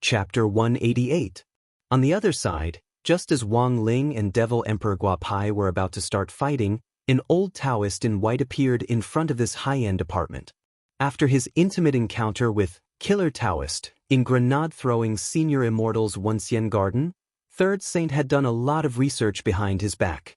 Chapter 188. On the other side, just as Wang Ling and Devil Emperor Guapai were about to start fighting, an old Taoist in white appeared in front of this high-end apartment. After his intimate encounter with Killer Taoist in grenade-throwing Senior Immortal's Onesian Garden, Third Saint had done a lot of research behind his back.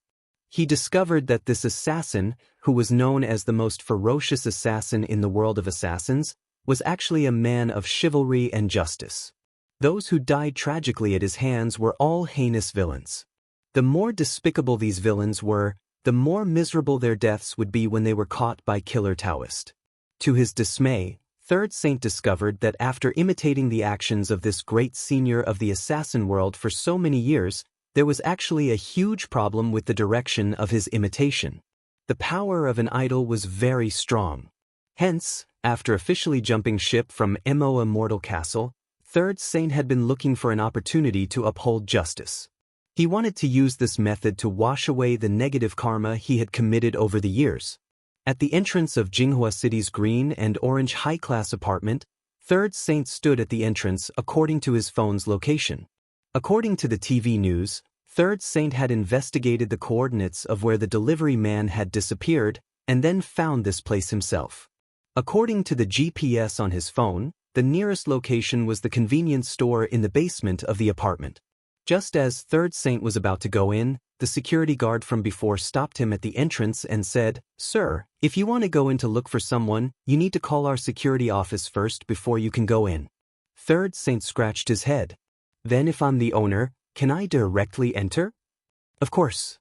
He discovered that this assassin, who was known as the most ferocious assassin in the world of assassins, was actually a man of chivalry and justice. Those who died tragically at his hands were all heinous villains. The more despicable these villains were, the more miserable their deaths would be when they were caught by Killer Taoist. To his dismay, Third Saint discovered that after imitating the actions of this great senior of the assassin world for so many years, there was actually a huge problem with the direction of his imitation. The power of an idol was very strong. Hence, after officially jumping ship from Immortal Castle, Third Saint had been looking for an opportunity to uphold justice. He wanted to use this method to wash away the negative karma he had committed over the years. At the entrance of Jinghua City's green and orange high-class apartment, Third Saint stood at the entrance according to his phone's location. According to the TV news, Third Saint had investigated the coordinates of where the delivery man had disappeared and then found this place himself. According to the GPS on his phone, the nearest location was the convenience store in the basement of the apartment. Just as Third Saint was about to go in, the security guard from before stopped him at the entrance and said, "Sir, if you want to go in to look for someone, you need to call our security office first before you can go in." Third Saint scratched his head. "Then if I'm the owner, can I directly enter?" "Of course."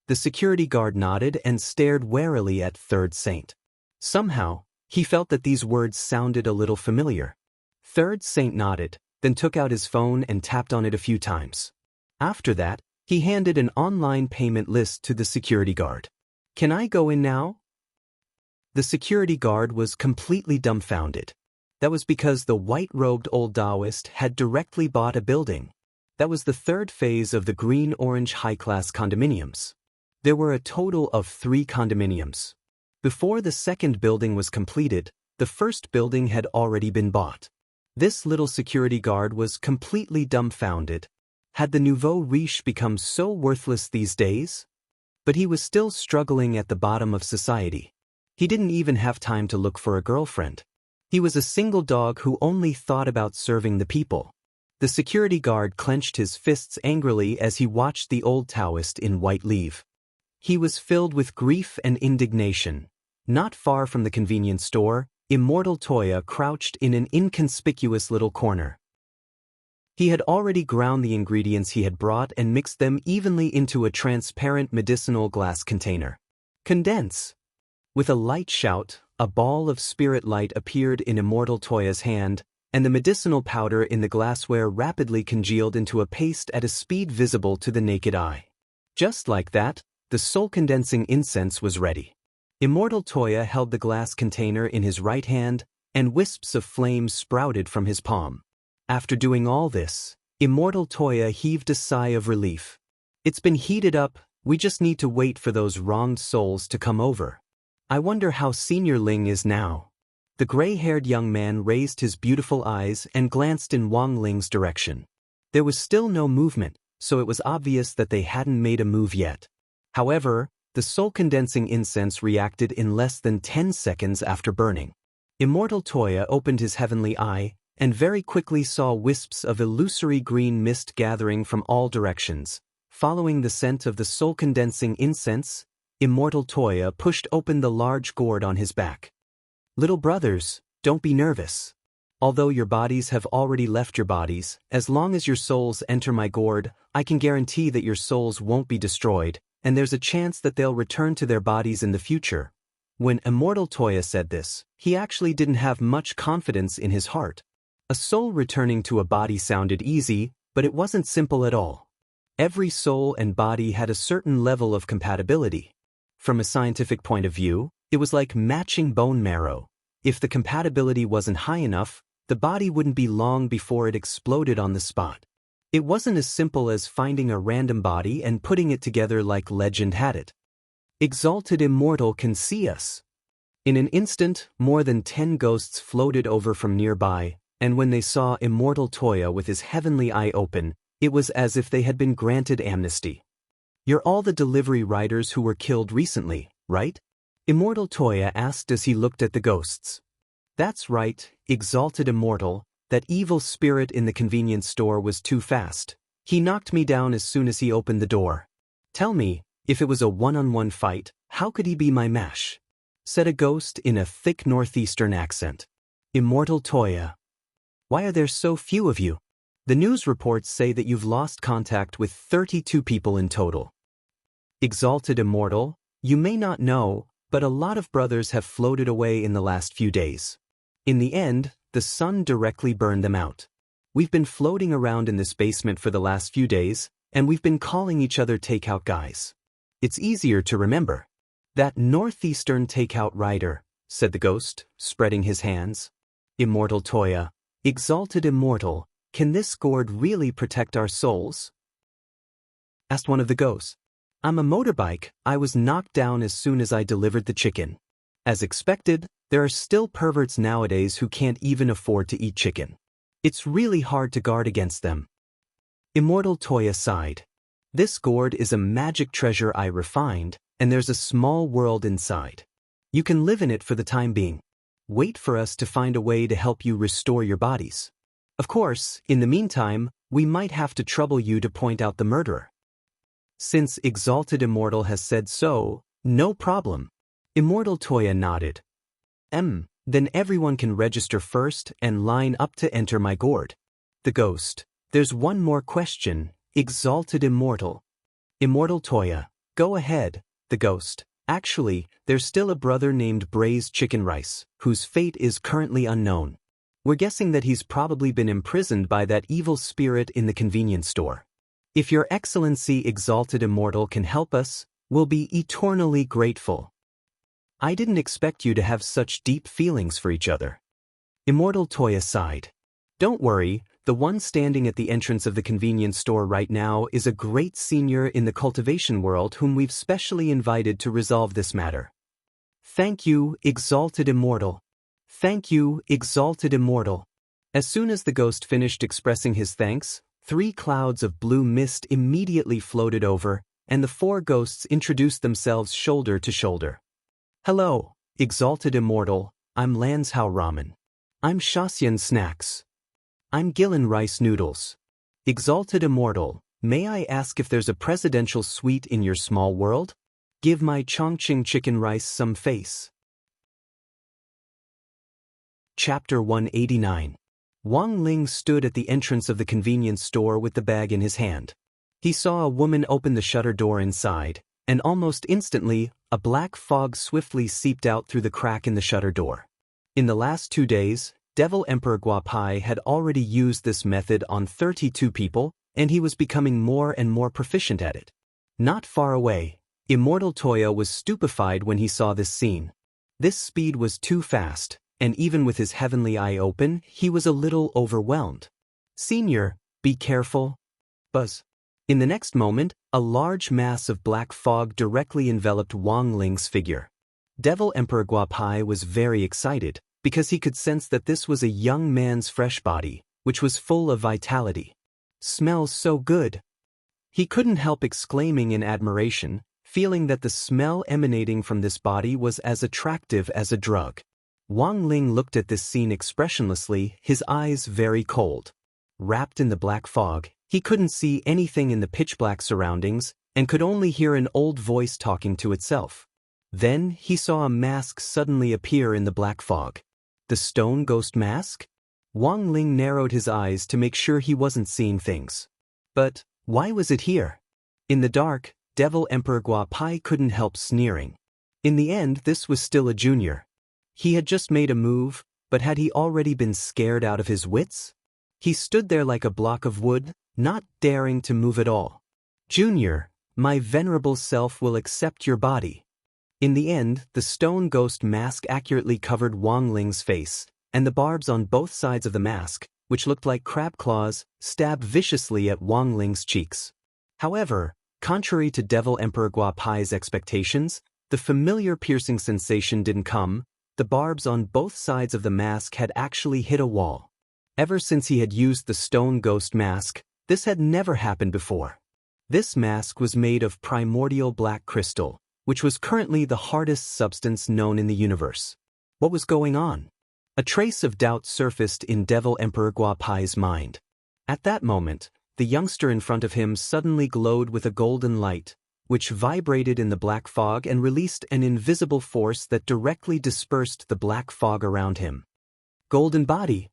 The security guard nodded and stared warily at Third Saint. Somehow, he felt that these words sounded a little familiar. Third Saint nodded, then took out his phone and tapped on it a few times. After that, he handed an online payment list to the security guard. "Can I go in now?" The security guard was completely dumbfounded. That was because the white-robed old Taoist had directly bought a building. That was the third phase of the green-orange high-class condominiums. There were a total of 3 condominiums. Before the second building was completed, the first building had already been bought. This little security guard was completely dumbfounded. Had the nouveau riche become so worthless these days? But he was still struggling at the bottom of society. He didn't even have time to look for a girlfriend. He was a single dog who only thought about serving the people. The security guard clenched his fists angrily as he watched the old Taoist in white leave. He was filled with grief and indignation. Not far from the convenience store, Immortal Toya crouched in an inconspicuous little corner. He had already ground the ingredients he had brought and mixed them evenly into a transparent medicinal glass container. "Condense!" With a light shout, a ball of spirit light appeared in Immortal Toya's hand, and the medicinal powder in the glassware rapidly congealed into a paste at a speed visible to the naked eye. Just like that, the soul-condensing incense was ready. Immortal Toya held the glass container in his right hand, and wisps of flame sprouted from his palm. After doing all this, Immortal Toya heaved a sigh of relief. "It's been heated up, we just need to wait for those wronged souls to come over. I wonder how Senior Ling is now." The gray-haired young man raised his beautiful eyes and glanced in Wang Ling's direction. There was still no movement, so it was obvious that they hadn't made a move yet. However, the soul-condensing incense reacted in less than 10 seconds after burning. Immortal Toya opened his heavenly eye, and very quickly saw wisps of illusory green mist gathering from all directions. Following the scent of the soul-condensing incense, Immortal Toya pushed open the large gourd on his back. "Little brothers, don't be nervous. Although your bodies have already left your bodies, as long as your souls enter my gourd, I can guarantee that your souls won't be destroyed, and there's a chance that they'll return to their bodies in the future." When Immortal Toya said this, he actually didn't have much confidence in his heart. A soul returning to a body sounded easy, but it wasn't simple at all. Every soul and body had a certain level of compatibility. From a scientific point of view, it was like matching bone marrow. If the compatibility wasn't high enough, the body wouldn't be long before it exploded on the spot. It wasn't as simple as finding a random body and putting it together like legend had it. "Exalted Immortal can see us." In an instant, more than 10 ghosts floated over from nearby, And when they saw Immortal Toya with his heavenly eye open, it was as if they had been granted amnesty. "You're all the delivery riders who were killed recently, right?" Immortal Toya asked as he looked at the ghosts. "That's right, Exalted Immortal. That evil spirit in the convenience store was too fast. He knocked me down as soon as he opened the door." "Tell me, if it was a one-on-one fight, how could he be my mash?" said a ghost in a thick northeastern accent. Immortal Toya. "Why are there so few of you? The news reports say that you've lost contact with 32 people in total." Exalted Immortal, "You may not know, but a lot of brothers have floated away in the last few days. In the end, the sun directly burned them out. We've been floating around in this basement for the last few days, and we've been calling each other takeout guys. It's easier to remember." "That northeastern takeout rider," said the ghost, spreading his hands. Immortal Toya. "Exalted Immortal, can this gourd really protect our souls?" asked one of the ghosts. "I'm a motorbike. I was knocked down as soon as I delivered the chicken." As expected, there are still perverts nowadays who can't even afford to eat chicken. It's really hard to guard against them. Immortal Toya sighed. "This gourd is a magic treasure I refined, and there's a small world inside. You can live in it for the time being. Wait for us to find a way to help you restore your bodies. Of course, in the meantime, we might have to trouble you to point out the murderer." "Since Exalted Immortal has said so, no problem." Immortal Toya nodded. Then everyone can register first and line up to enter my gourd." The ghost. "There's one more question, Exalted Immortal." Immortal Toya. "Go ahead." The ghost. "Actually, there's still a brother named Braised Chicken Rice, whose fate is currently unknown. We're guessing that he's probably been imprisoned by that evil spirit in the convenience store. If Your Excellency Exalted Immortal can help us, we'll be eternally grateful." "I didn't expect you to have such deep feelings for each other." Immortal Toya sighed. "Don't worry, the one standing at the entrance of the convenience store right now is a great senior in the cultivation world whom we've specially invited to resolve this matter." "Thank you, Exalted Immortal." "Thank you, Exalted Immortal." As soon as the ghost finished expressing his thanks, 3 clouds of blue mist immediately floated over, and the 4 ghosts introduced themselves shoulder to shoulder. "Hello, Exalted Immortal, I'm Lanzhao Ramen. I'm Shasyan Snacks. I'm Gillen Rice Noodles. Exalted Immortal, may I ask if there's a presidential suite in your small world? Give my Chongqing Chicken Rice some face." Chapter 189. Wang Ling stood at the entrance of the convenience store with the bag in his hand. He saw a woman open the shutter door inside, and almost instantly, a black fog swiftly seeped out through the crack in the shutter door. In the last 2 days, Devil Emperor Guapai had already used this method on 32 people, and he was becoming more and more proficient at it. Not far away, Immortal Toya was stupefied when he saw this scene. This speed was too fast, and even with his heavenly eye open, he was a little overwhelmed. "Senior, be careful." Buzz. In the next moment, a large mass of black fog directly enveloped Wang Ling's figure. Devil Emperor Guapai was very excited, because he could sense that this was a young man's fresh body, which was full of vitality. "Smells so good." He couldn't help exclaiming in admiration, feeling that the smell emanating from this body was as attractive as a drug. Wang Ling looked at this scene expressionlessly, his eyes very cold. Wrapped in the black fog, he couldn't see anything in the pitch-black surroundings, and could only hear an old voice talking to itself. Then he saw a mask suddenly appear in the black fog. The stone ghost mask? Wang Ling narrowed his eyes to make sure he wasn't seeing things. But why was it here? In the dark, Devil Emperor Guapai couldn't help sneering. In the end, this was still a junior. He had just made a move, but had he already been scared out of his wits? He stood there like a block of wood, not daring to move at all. "Junior, my venerable self will accept your body." In the end, the stone ghost mask accurately covered Wang Ling's face, and the barbs on both sides of the mask, which looked like crab claws, stabbed viciously at Wang Ling's cheeks. However, contrary to Devil Emperor Guapai's expectations, the familiar piercing sensation didn't come. The barbs on both sides of the mask had actually hit a wall. Ever since he had used the stone ghost mask, this had never happened before. This mask was made of primordial black crystal, which was currently the hardest substance known in the universe. What was going on? A trace of doubt surfaced in Devil Emperor Guapai's mind. At that moment, the youngster in front of him suddenly glowed with a golden light, which vibrated in the black fog and released an invisible force that directly dispersed the black fog around him. Golden body!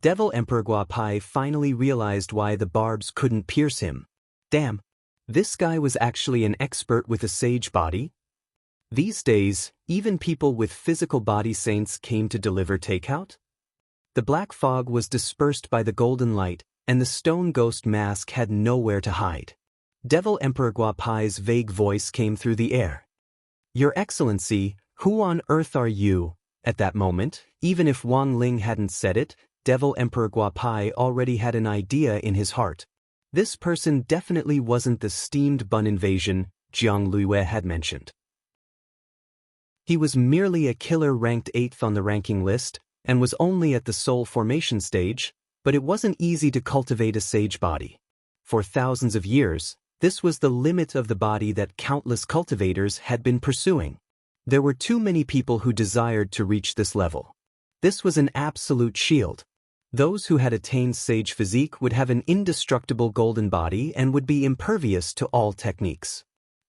Devil Emperor Guapai finally realized why the barbs couldn't pierce him. Damn, this guy was actually an expert with a sage body? These days, even people with physical body saints came to deliver takeout? The black fog was dispersed by the golden light, and the stone ghost mask had nowhere to hide. Devil Emperor Guapai's vague voice came through the air. Your Excellency, who on earth are you? At that moment, even if Wang Ling hadn't said it, Devil Emperor Guapai already had an idea in his heart. This person definitely wasn't the steamed bun invasion Jiang Luiyue had mentioned. He was merely a killer ranked 8th on the ranking list, and was only at the soul formation stage, but it wasn't easy to cultivate a sage body. For thousands of years, this was the limit of the body that countless cultivators had been pursuing. There were too many people who desired to reach this level. This was an absolute shield. Those who had attained sage physique would have an indestructible golden body and would be impervious to all techniques.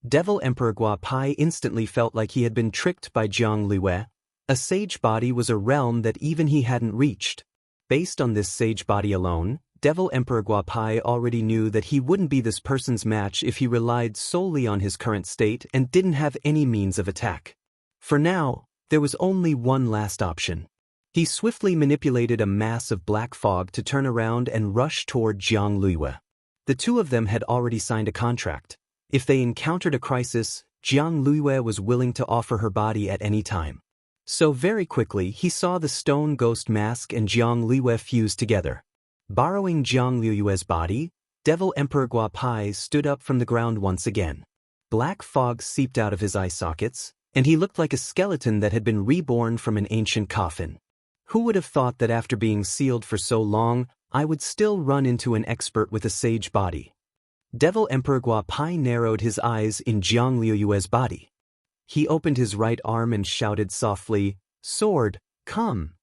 Devil Emperor Guapai instantly felt like he had been tricked by Jiang Luiyue. A sage body was a realm that even he hadn't reached. Based on this sage body alone, Devil Emperor Guapai already knew that he wouldn't be this person's match if he relied solely on his current state and didn't have any means of attack. For now, there was only one last option. He swiftly manipulated a mass of black fog to turn around and rush toward Jiang Luiyue. The two of them had already signed a contract. If they encountered a crisis, Jiang Luiyue was willing to offer her body at any time. So very quickly he saw the stone ghost mask and Jiang Luiyue fuse together. Borrowing Jiang Luiyue's body, Devil Emperor Guapai stood up from the ground once again. Black fog seeped out of his eye sockets, and he looked like a skeleton that had been reborn from an ancient coffin. Who would have thought that after being sealed for so long, I would still run into an expert with a sage body? Devil Emperor Guapai narrowed his eyes in Jiang Luiyue's body. He opened his right arm and shouted softly, "Sword, come!"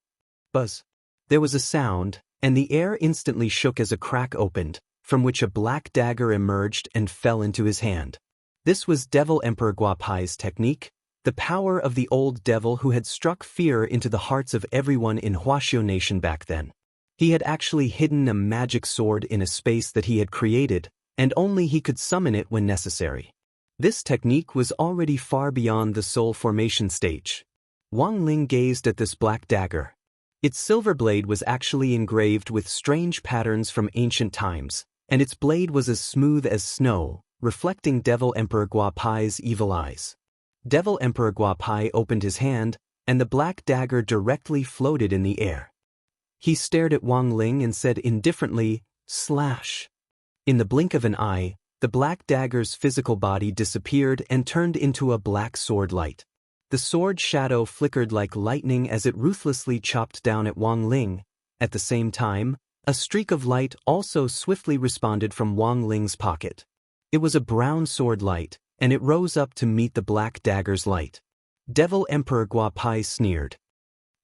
Buzz. There was a sound, and the air instantly shook as a crack opened, from which a black dagger emerged and fell into his hand. This was Devil Emperor Guapai's technique, the power of the old devil who had struck fear into the hearts of everyone in Huaxiao Nation back then. He had actually hidden a magic sword in a space that he had created, and only he could summon it when necessary. This technique was already far beyond the soul formation stage. Wang Ling gazed at this black dagger. Its silver blade was actually engraved with strange patterns from ancient times, and its blade was as smooth as snow, reflecting Devil Emperor Guapai's evil eyes. Devil Emperor Guapai opened his hand, and the black dagger directly floated in the air. He stared at Wang Ling and said indifferently, "Slash." In the blink of an eye, the black dagger's physical body disappeared and turned into a black sword light. The sword shadow flickered like lightning as it ruthlessly chopped down at Wang Ling. At the same time, a streak of light also swiftly responded from Wang Ling's pocket. It was a brown sword light, and it rose up to meet the black dagger's light. Devil Emperor Guapai sneered.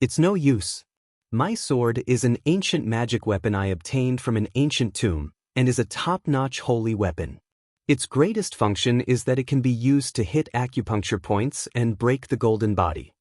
"It's no use. My sword is an ancient magic weapon I obtained from an ancient tomb, and is a top-notch holy weapon. Its greatest function is that it can be used to hit acupuncture points and break the golden body.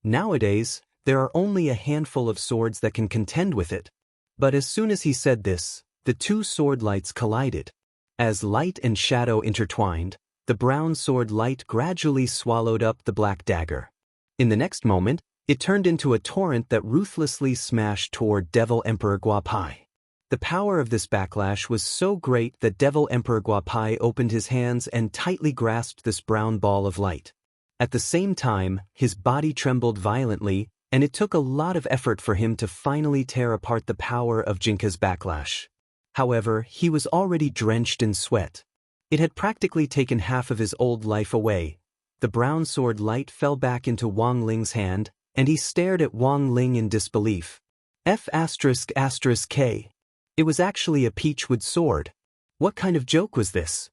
Nowadays, there are only a handful of swords that can contend with it." But as soon as he said this, the two sword lights collided. As light and shadow intertwined, the brown sword light gradually swallowed up the black dagger. In the next moment, it turned into a torrent that ruthlessly smashed toward Devil Emperor Guapai. The power of this backlash was so great that Devil Emperor Guapai opened his hands and tightly grasped this brown ball of light. At the same time, his body trembled violently, and it took a lot of effort for him to finally tear apart the power of Jinka's backlash. However, he was already drenched in sweat. It had practically taken half of his old life away. The brown sword light fell back into Wang Ling's hand, and he stared at Wang Ling in disbelief. F***K. It was actually a peachwood sword. What kind of joke was this?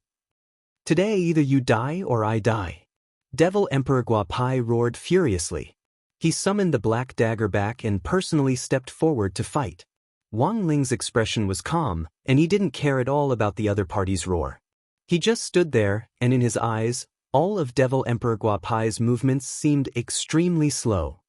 Today either you die or I die. Devil Emperor Guapai roared furiously. He summoned the black dagger back and personally stepped forward to fight. Wang Ling's expression was calm, and he didn't care at all about the other party's roar. He just stood there, and in his eyes, all of Devil Emperor Guapai's movements seemed extremely slow.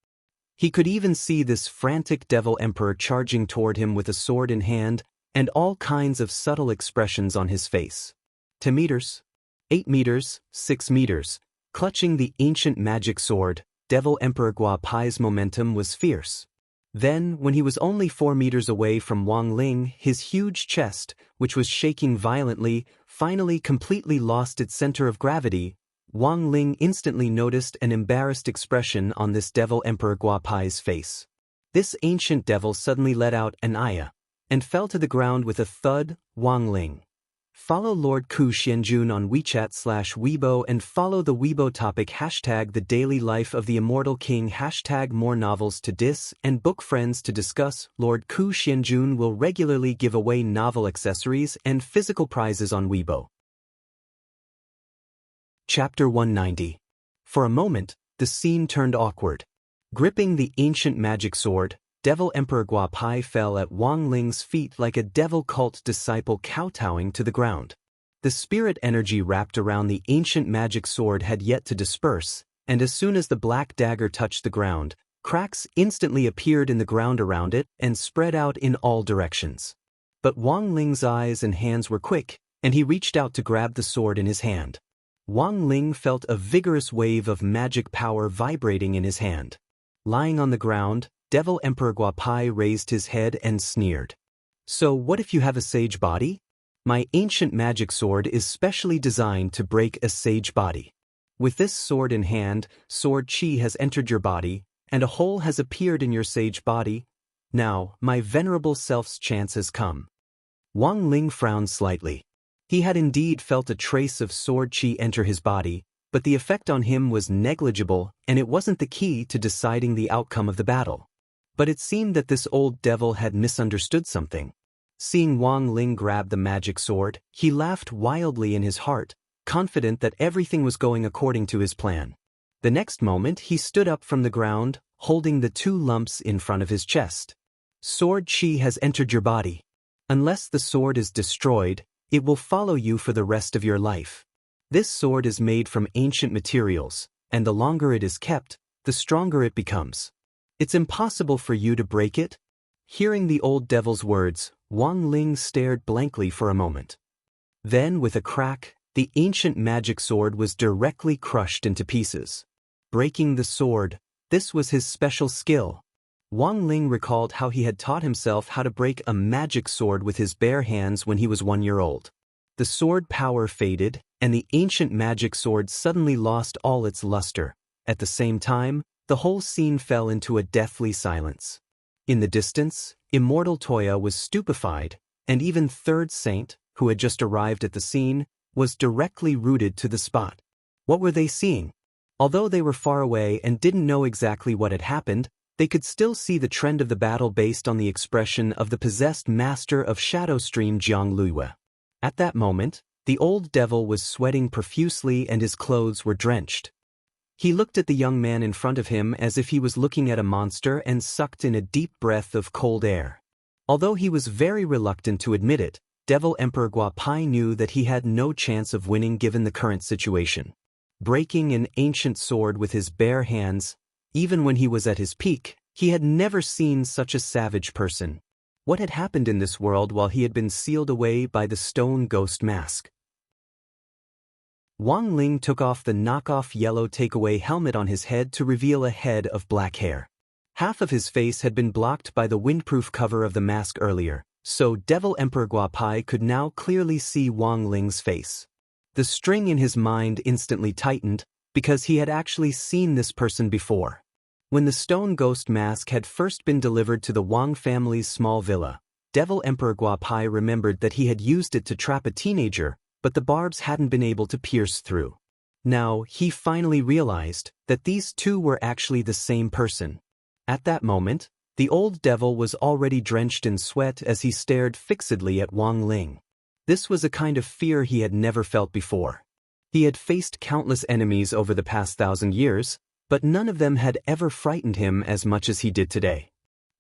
He could even see this frantic Devil Emperor charging toward him with a sword in hand, and all kinds of subtle expressions on his face. 10 meters, 8 meters, 6 meters. Clutching the ancient magic sword, Devil Emperor Guapai's momentum was fierce. Then, when he was only 4 meters away from Wang Ling, his huge chest, which was shaking violently, finally completely lost its center of gravity. Wang Ling instantly noticed an embarrassed expression on this Devil Emperor Guapai's face. This ancient devil suddenly let out an ayah, and fell to the ground with a thud. Wang Ling. Follow Lord Ku Xianjun on WeChat/Weibo and follow the Weibo topic #The Daily Life of the Immortal King #More Novels to Dis and Book Friends to discuss. Lord Ku Xianjun will regularly give away novel accessories and physical prizes on Weibo. Chapter 190. For a moment, the scene turned awkward. Gripping the ancient magic sword, Devil Emperor Guapai fell at Wang Ling's feet like a devil cult disciple kowtowing to the ground. The spirit energy wrapped around the ancient magic sword had yet to disperse, and as soon as the black dagger touched the ground, cracks instantly appeared in the ground around it and spread out in all directions. But Wang Ling's eyes and hands were quick, and he reached out to grab the sword in his hand. Wang Ling felt a vigorous wave of magic power vibrating in his hand. Lying on the ground, Devil Emperor Guapai raised his head and sneered. So what if you have a sage body? My ancient magic sword is specially designed to break a sage body. With this sword in hand, sword chi has entered your body, and a hole has appeared in your sage body. Now, my venerable self's chance has come. Wang Ling frowned slightly. He had indeed felt a trace of sword chi enter his body, but the effect on him was negligible, and it wasn't the key to deciding the outcome of the battle. But it seemed that this old devil had misunderstood something. Seeing Wang Ling grab the magic sword, he laughed wildly in his heart, confident that everything was going according to his plan. The next moment he stood up from the ground, holding the 2 lumps in front of his chest. Sword chi has entered your body. Unless the sword is destroyed, it will follow you for the rest of your life. This sword is made from ancient materials, and the longer it is kept, the stronger it becomes. It's impossible for you to break it. Hearing the old devil's words, Wang Ling stared blankly for a moment. Then, with a crack, the ancient magic sword was directly crushed into pieces. Breaking the sword, this was his special skill. Wang Ling recalled how he had taught himself how to break a magic sword with his bare hands when he was 1 year old. The sword power faded, and the ancient magic sword suddenly lost all its luster. At the same time, the whole scene fell into a deathly silence. In the distance, Immortal Toya was stupefied, and even Third Saint, who had just arrived at the scene, was directly rooted to the spot. What were they seeing? Although they were far away and didn't know exactly what had happened, they could still see the trend of the battle based on the expression of the possessed master of Shadow Stream Jiang Luiyue. At that moment, the old devil was sweating profusely and his clothes were drenched. He looked at the young man in front of him as if he was looking at a monster and sucked in a deep breath of cold air. Although he was very reluctant to admit it, Devil Emperor Guapai knew that he had no chance of winning given the current situation. Breaking an ancient sword with his bare hands, even when he was at his peak, he had never seen such a savage person. What had happened in this world while he had been sealed away by the stone ghost mask? Wang Ling took off the knockoff yellow takeaway helmet on his head to reveal a head of black hair. Half of his face had been blocked by the windproof cover of the mask earlier, so Devil Emperor Guapai could now clearly see Wang Ling's face. The string in his mind instantly tightened, because he had actually seen this person before. When the stone ghost mask had first been delivered to the Wang family's small villa, Devil Emperor Guapai remembered that he had used it to trap a teenager, but the barbs hadn't been able to pierce through. Now, he finally realized that these two were actually the same person. At that moment, The old devil was already drenched in sweat as he stared fixedly at Wang Ling. This was a kind of fear he had never felt before. He had faced countless enemies over the past 1,000 years, but none of them had ever frightened him as much as he did today.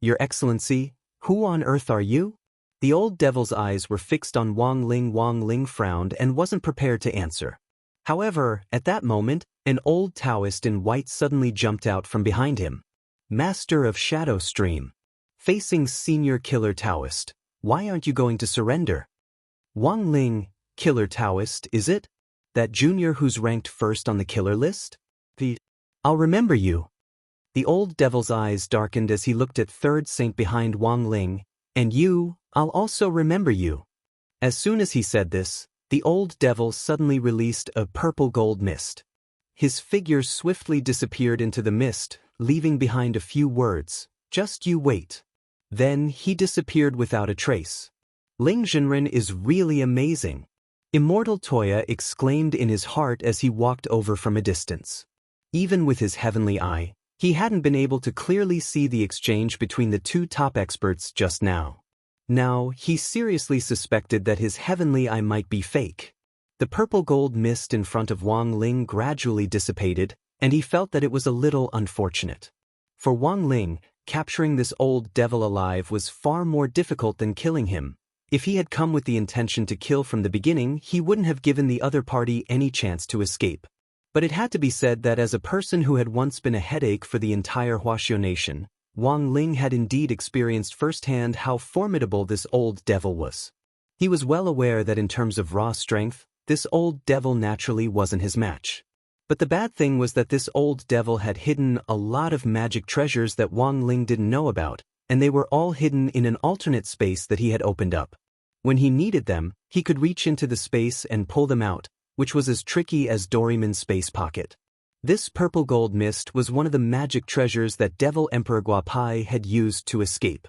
"Your Excellency, who on earth are you?" The old devil's eyes were fixed on Wang Ling. Wang Ling frowned and wasn't prepared to answer. However, at that moment, an old Taoist in white suddenly jumped out from behind him. "Master of Shadow Stream. Facing Senior Killer Taoist. Why aren't you going to surrender?" "Wang Ling, Killer Taoist, is it? That junior who's ranked first on the killer list? I'll remember you." The old devil's eyes darkened as he looked at third saint behind Wang Ling. "And you, I'll also remember you." As soon as he said this, the old devil suddenly released a purple gold mist. His figure swiftly disappeared into the mist, leaving behind a few words, "Just you wait." Then he disappeared without a trace. "Ling Jinren is really amazing," Immortal Toya exclaimed in his heart as he walked over from a distance. Even with his heavenly eye, he hadn't been able to clearly see the exchange between the two top experts just now. Now, he seriously suspected that his heavenly eye might be fake. The purple gold mist in front of Wang Ling gradually dissipated, and he felt that it was a little unfortunate. For Wang Ling, capturing this old devil alive was far more difficult than killing him. If he had come with the intention to kill from the beginning, he wouldn't have given the other party any chance to escape. But it had to be said that as a person who had once been a headache for the entire Huaxiao nation, Wang Ling had indeed experienced firsthand how formidable this old devil was. He was well aware that in terms of raw strength, this old devil naturally wasn't his match. But the bad thing was that this old devil had hidden a lot of magic treasures that Wang Ling didn't know about, and they were all hidden in an alternate space that he had opened up. When he needed them, he could reach into the space and pull them out, which was as tricky as Doraemon's space pocket. This purple gold mist was one of the magic treasures that Devil Emperor Guapai had used to escape.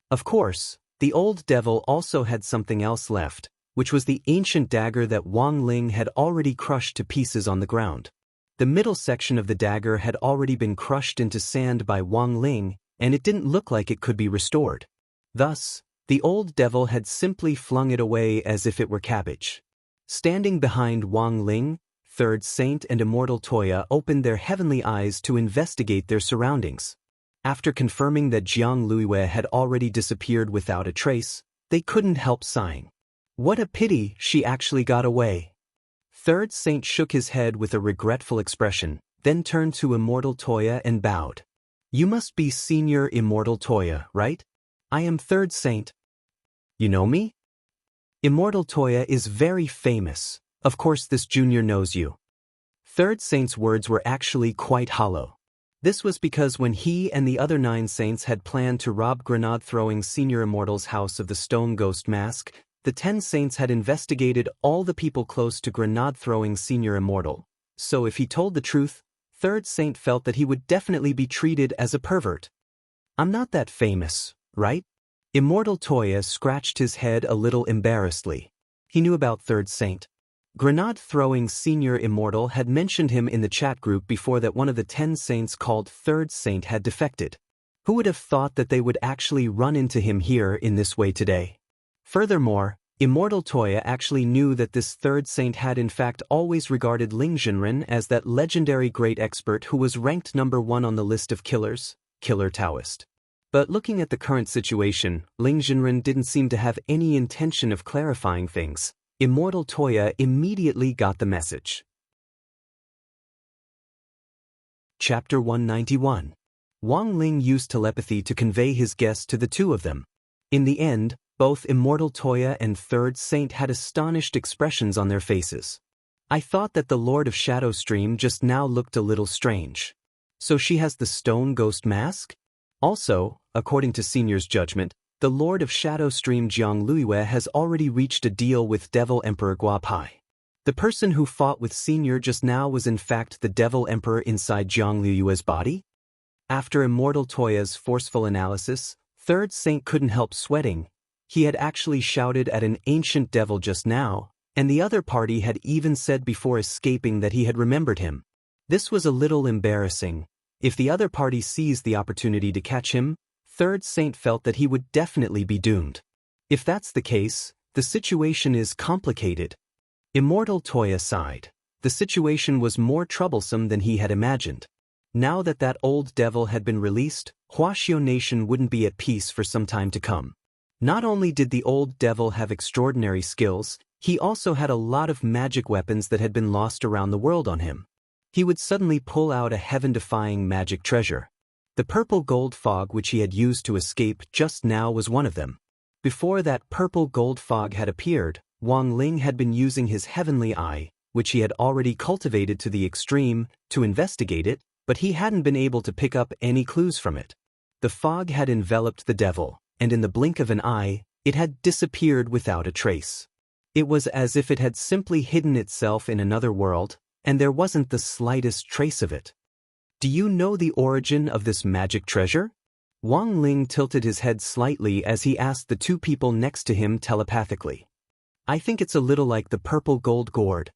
Of course, the old devil also had something else left, which was the ancient dagger that Wang Ling had already crushed to pieces on the ground. The middle section of the dagger had already been crushed into sand by Wang Ling, and it didn't look like it could be restored. Thus, the old devil had simply flung it away as if it were cabbage. Standing behind Wang Ling, Third Saint and Immortal Toya opened their heavenly eyes to investigate their surroundings. After confirming that Jiang Luiwei had already disappeared without a trace, they couldn't help sighing. What a pity she actually got away. Third Saint shook his head with a regretful expression, then turned to Immortal Toya and bowed. "You must be Senior Immortal Toya, right? I am Third Saint." "You know me?" "Immortal Toya is very famous. Of course this junior knows you." Third Saint's words were actually quite hollow. This was because when he and the other 9 saints had planned to rob grenade-throwing Senior Immortal's house of the stone ghost mask, the 10 saints had investigated all the people close to grenade-throwing Senior Immortal. So if he told the truth, Third Saint felt that he would definitely be treated as a pervert. "I'm not that famous, right?" Immortal Toya scratched his head a little embarrassedly. He knew about Third Saint. Grenade-throwing Senior Immortal had mentioned him in the chat group before that one of the 10 saints called Third Saint had defected. Who would have thought that they would actually run into him here in this way today? Furthermore, Immortal Toya actually knew that this Third Saint had in fact always regarded Ling Jinren as that legendary great expert who was ranked number 1 on the list of killers, Killer Taoist. But looking at the current situation, Ling Jinren didn't seem to have any intention of clarifying things. Immortal Toya immediately got the message. Chapter 191. Wang Ling used telepathy to convey his guess to the two of them. In the end, both Immortal Toya and Third Saint had astonished expressions on their faces. "I thought that the Lord of Shadow Stream just now looked a little strange. So she has the stone ghost mask? Also, according to Senior's judgment, the Lord of Shadow Stream Jiang Luiwei has already reached a deal with Devil Emperor Guapai. The person who fought with Senior just now was in fact the Devil Emperor inside Jiang Luiwei's body?" After Immortal Toya's forceful analysis, Third Saint couldn't help sweating. He had actually shouted at an ancient devil just now, and the other party had even said before escaping that he had remembered him. This was a little embarrassing, If the other party seized the opportunity to catch him, Third Saint felt that he would definitely be doomed. If that's the case, the situation is complicated. Immortal Toya sighed. The situation was more troublesome than he had imagined. Now that that old devil had been released, Huaxiao Nation wouldn't be at peace for some time to come. Not only did the old devil have extraordinary skills, he also had a lot of magic weapons that had been lost around the world on him. He would suddenly pull out a heaven-defying magic treasure. The purple gold fog which he had used to escape just now was one of them. Before that purple gold fog had appeared, Wang Ling had been using his heavenly eye, which he had already cultivated to the extreme, to investigate it, but he hadn't been able to pick up any clues from it. The fog had enveloped the devil, and in the blink of an eye, it had disappeared without a trace. It was as if it had simply hidden itself in another world, and there wasn't the slightest trace of it. Do you know the origin of this magic treasure? Wang Ling tilted his head slightly as he asked the two people next to him telepathically. I think it's a little like the purple gold gourd.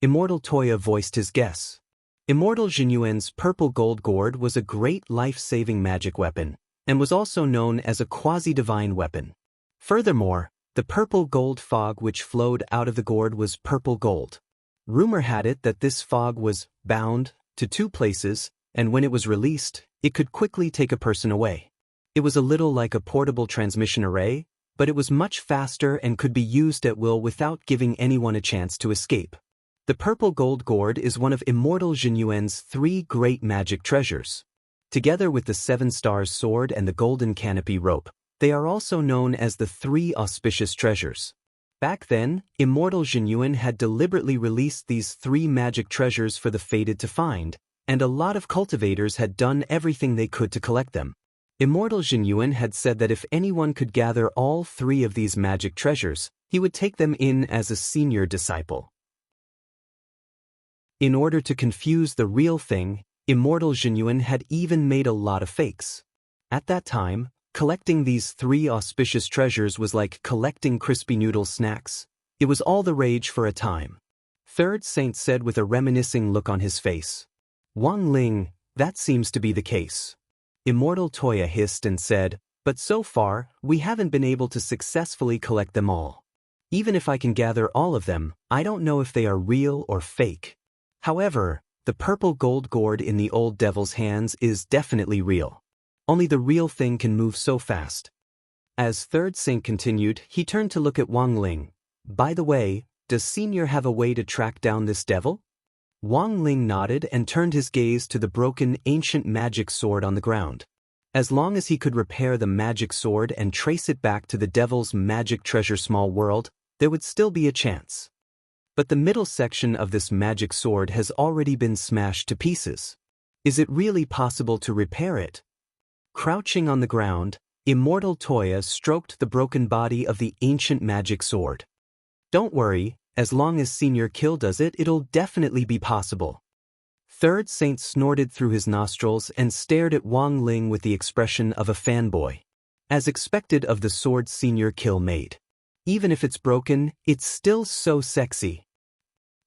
Immortal Toya voiced his guess. Immortal Jinyuan's purple gold gourd was a great life-saving magic weapon, and was also known as a quasi-divine weapon. Furthermore, the purple gold fog which flowed out of the gourd was purple gold. Rumor had it that this fog was bound to two places, and when it was released, it could quickly take a person away. It was a little like a portable transmission array, but it was much faster and could be used at will without giving anyone a chance to escape. The purple gold gourd is one of Immortal Jinyuan's 3 great magic treasures. Together with the 7 stars sword and the golden canopy rope, they are also known as the 3 auspicious treasures. Back then, Immortal Jinyuan had deliberately released these 3 magic treasures for the fated to find, and a lot of cultivators had done everything they could to collect them. Immortal Jinyuan had said that if anyone could gather all 3 of these magic treasures, he would take them in as a senior disciple. In order to confuse the real thing, Immortal Jinyuan had even made a lot of fakes. At that time, collecting these 3 auspicious treasures was like collecting crispy noodle snacks. It was all the rage for a time. Third Saint said with a reminiscing look on his face. Wang Ling, that seems to be the case. Immortal Toya hissed and said, but so far, we haven't been able to successfully collect them all. Even if I can gather all of them, I don't know if they are real or fake. However, the purple gold gourd in the old devil's hands is definitely real. Only the real thing can move so fast. As Third Saint continued, he turned to look at Wang Ling. By the way, does Senior have a way to track down this devil? Wang Ling nodded and turned his gaze to the broken ancient magic sword on the ground. As long as he could repair the magic sword and trace it back to the devil's magic treasure small world, there would still be a chance. But the middle section of this magic sword has already been smashed to pieces. Is it really possible to repair it? Crouching on the ground, Immortal Toya stroked the broken body of the ancient magic sword. Don't worry, as long as Senior Kill does it, it'll definitely be possible. Third Saint snorted through his nostrils and stared at Wang Ling with the expression of a fanboy. As expected of the sword Senior Kill made. Even if it's broken, it's still so sexy.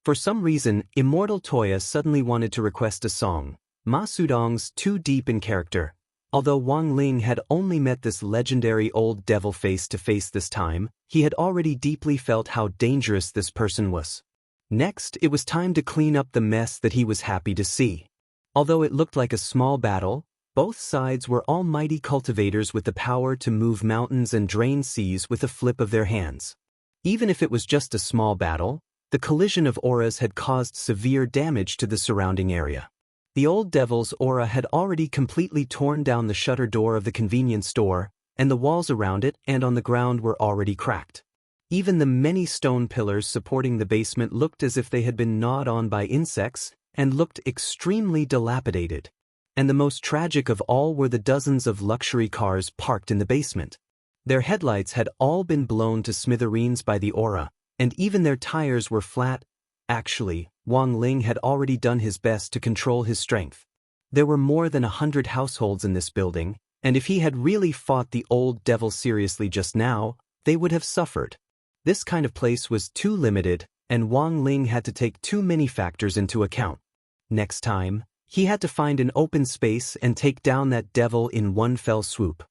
For some reason, Immortal Toya suddenly wanted to request a song, Ma Sudong's Too Deep in Character. Although Wang Ling had only met this legendary old devil face to face this time, he had already deeply felt how dangerous this person was. Next, it was time to clean up the mess that he was happy to see. Although it looked like a small battle, both sides were almighty cultivators with the power to move mountains and drain seas with a flip of their hands. Even if it was just a small battle, the collision of auras had caused severe damage to the surrounding area. The old devil's aura had already completely torn down the shutter door of the convenience store, and the walls around it and on the ground were already cracked. Even the many stone pillars supporting the basement looked as if they had been gnawed on by insects and looked extremely dilapidated. And the most tragic of all were the dozens of luxury cars parked in the basement. Their headlights had all been blown to smithereens by the aura, and even their tires were flat. Actually, Wang Ling had already done his best to control his strength. There were more than 100 households in this building, and if he had really fought the old devil seriously just now, they would have suffered. This kind of place was too limited, and Wang Ling had to take too many factors into account. Next time, He had to find an open space and take down that devil in one fell swoop.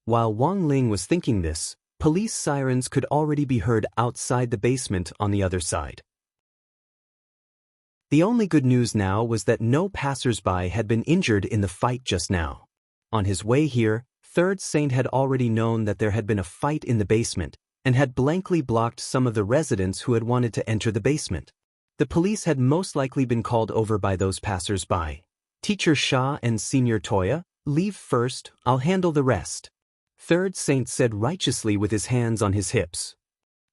While Wang Ling was thinking this, police sirens could already be heard outside the basement on the other side. The only good news now was that no passers-by had been injured in the fight just now. On his way here, Third Saint had already known that there had been a fight in the basement, and had blankly blocked some of the residents who had wanted to enter the basement. The police had most likely been called over by those passers-by. Teacher Sha and Senior Toya, leave first, I'll handle the rest. Third Saint said righteously with his hands on his hips.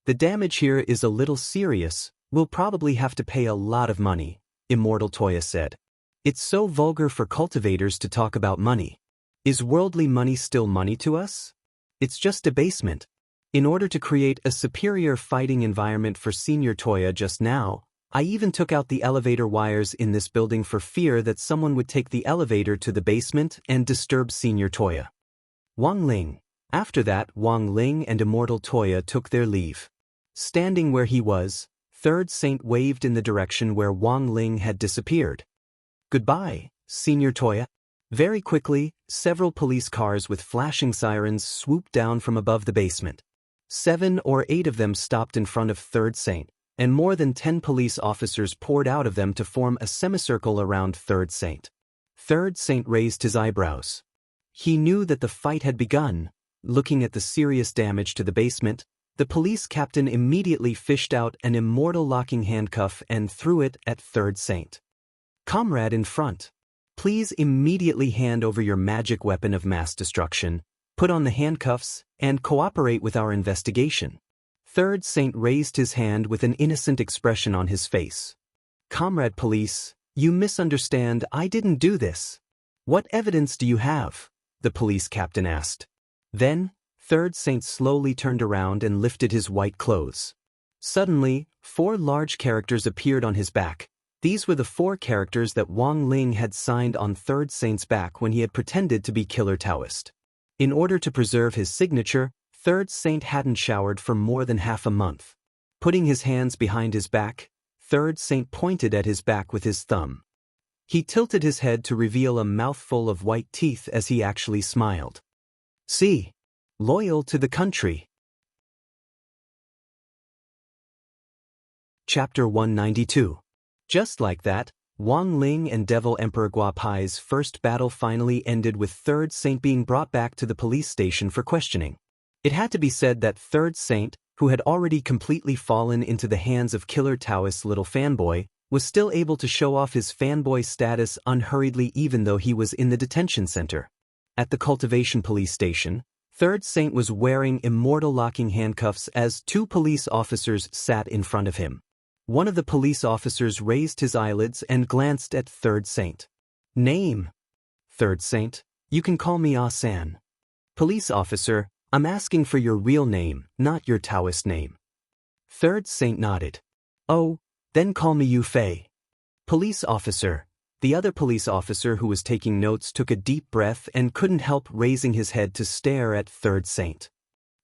The damage here is a little serious, we'll probably have to pay a lot of money, Immortal Toya said. It's so vulgar for cultivators to talk about money. Is worldly money still money to us? It's just a basement. In order to create a superior fighting environment for Senior Toya just now, I even took out the elevator wires in this building for fear that someone would take the elevator to the basement and disturb Senior Toya. Wang Ling. After that, Wang Ling and Immortal Toya took their leave. Standing where he was, Third Saint waved in the direction where Wang Ling had disappeared. Goodbye, Senior Toya. Very quickly, several police cars with flashing sirens swooped down from above the basement. 7 or 8 of them stopped in front of Third Saint, and more than 10 police officers poured out of them to form a semicircle around Third Saint. Third Saint raised his eyebrows. He knew that the fight had begun. Looking at the serious damage to the basement, the police captain immediately fished out an immortal locking handcuff and threw it at Third Saint. Comrade in front, please immediately hand over your magic weapon of mass destruction, put on the handcuffs, and cooperate with our investigation. Third Saint raised his hand with an innocent expression on his face. Comrade Police, you misunderstand, I didn't do this. What evidence do you have? The police captain asked. Then, Third Saint slowly turned around and lifted his white clothes. Suddenly, 4 large characters appeared on his back. These were the 4 characters that Wang Ling had signed on Third Saint's back when he had pretended to be Killer Taoist. In order to preserve his signature, Third Saint hadn't showered for more than half a month. Putting his hands behind his back, Third Saint pointed at his back with his thumb. He tilted his head to reveal a mouthful of white teeth as he actually smiled. See, loyal to the country. Chapter 192. Just like that, Wang Ling and Devil Emperor Guapai's first battle finally ended with Third Saint being brought back to the police station for questioning. It had to be said that Third Saint, who had already completely fallen into the hands of Killer Taoist's little fanboy, was still able to show off his fanboy status unhurriedly even though he was in the detention center. At the cultivation police station, Third Saint was wearing immortal locking handcuffs as 2 police officers sat in front of him. One of the police officers raised his eyelids and glanced at Third Saint. Name? Third Saint, you can call me Ah-san. Police officer, I'm asking for your real name, not your Taoist name. Third Saint nodded. Oh, then call me Yu Fei. Police officer. The other police officer who was taking notes took a deep breath and couldn't help raising his head to stare at Third Saint.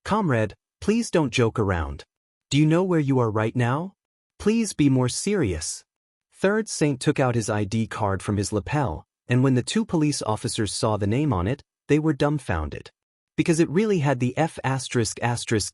Comrade, please don't joke around. Do you know where you are right now? Please be more serious. Third Saint took out his ID card from his lapel, and when the 2 police officers saw the name on it, they were dumbfounded. Because it really had the F***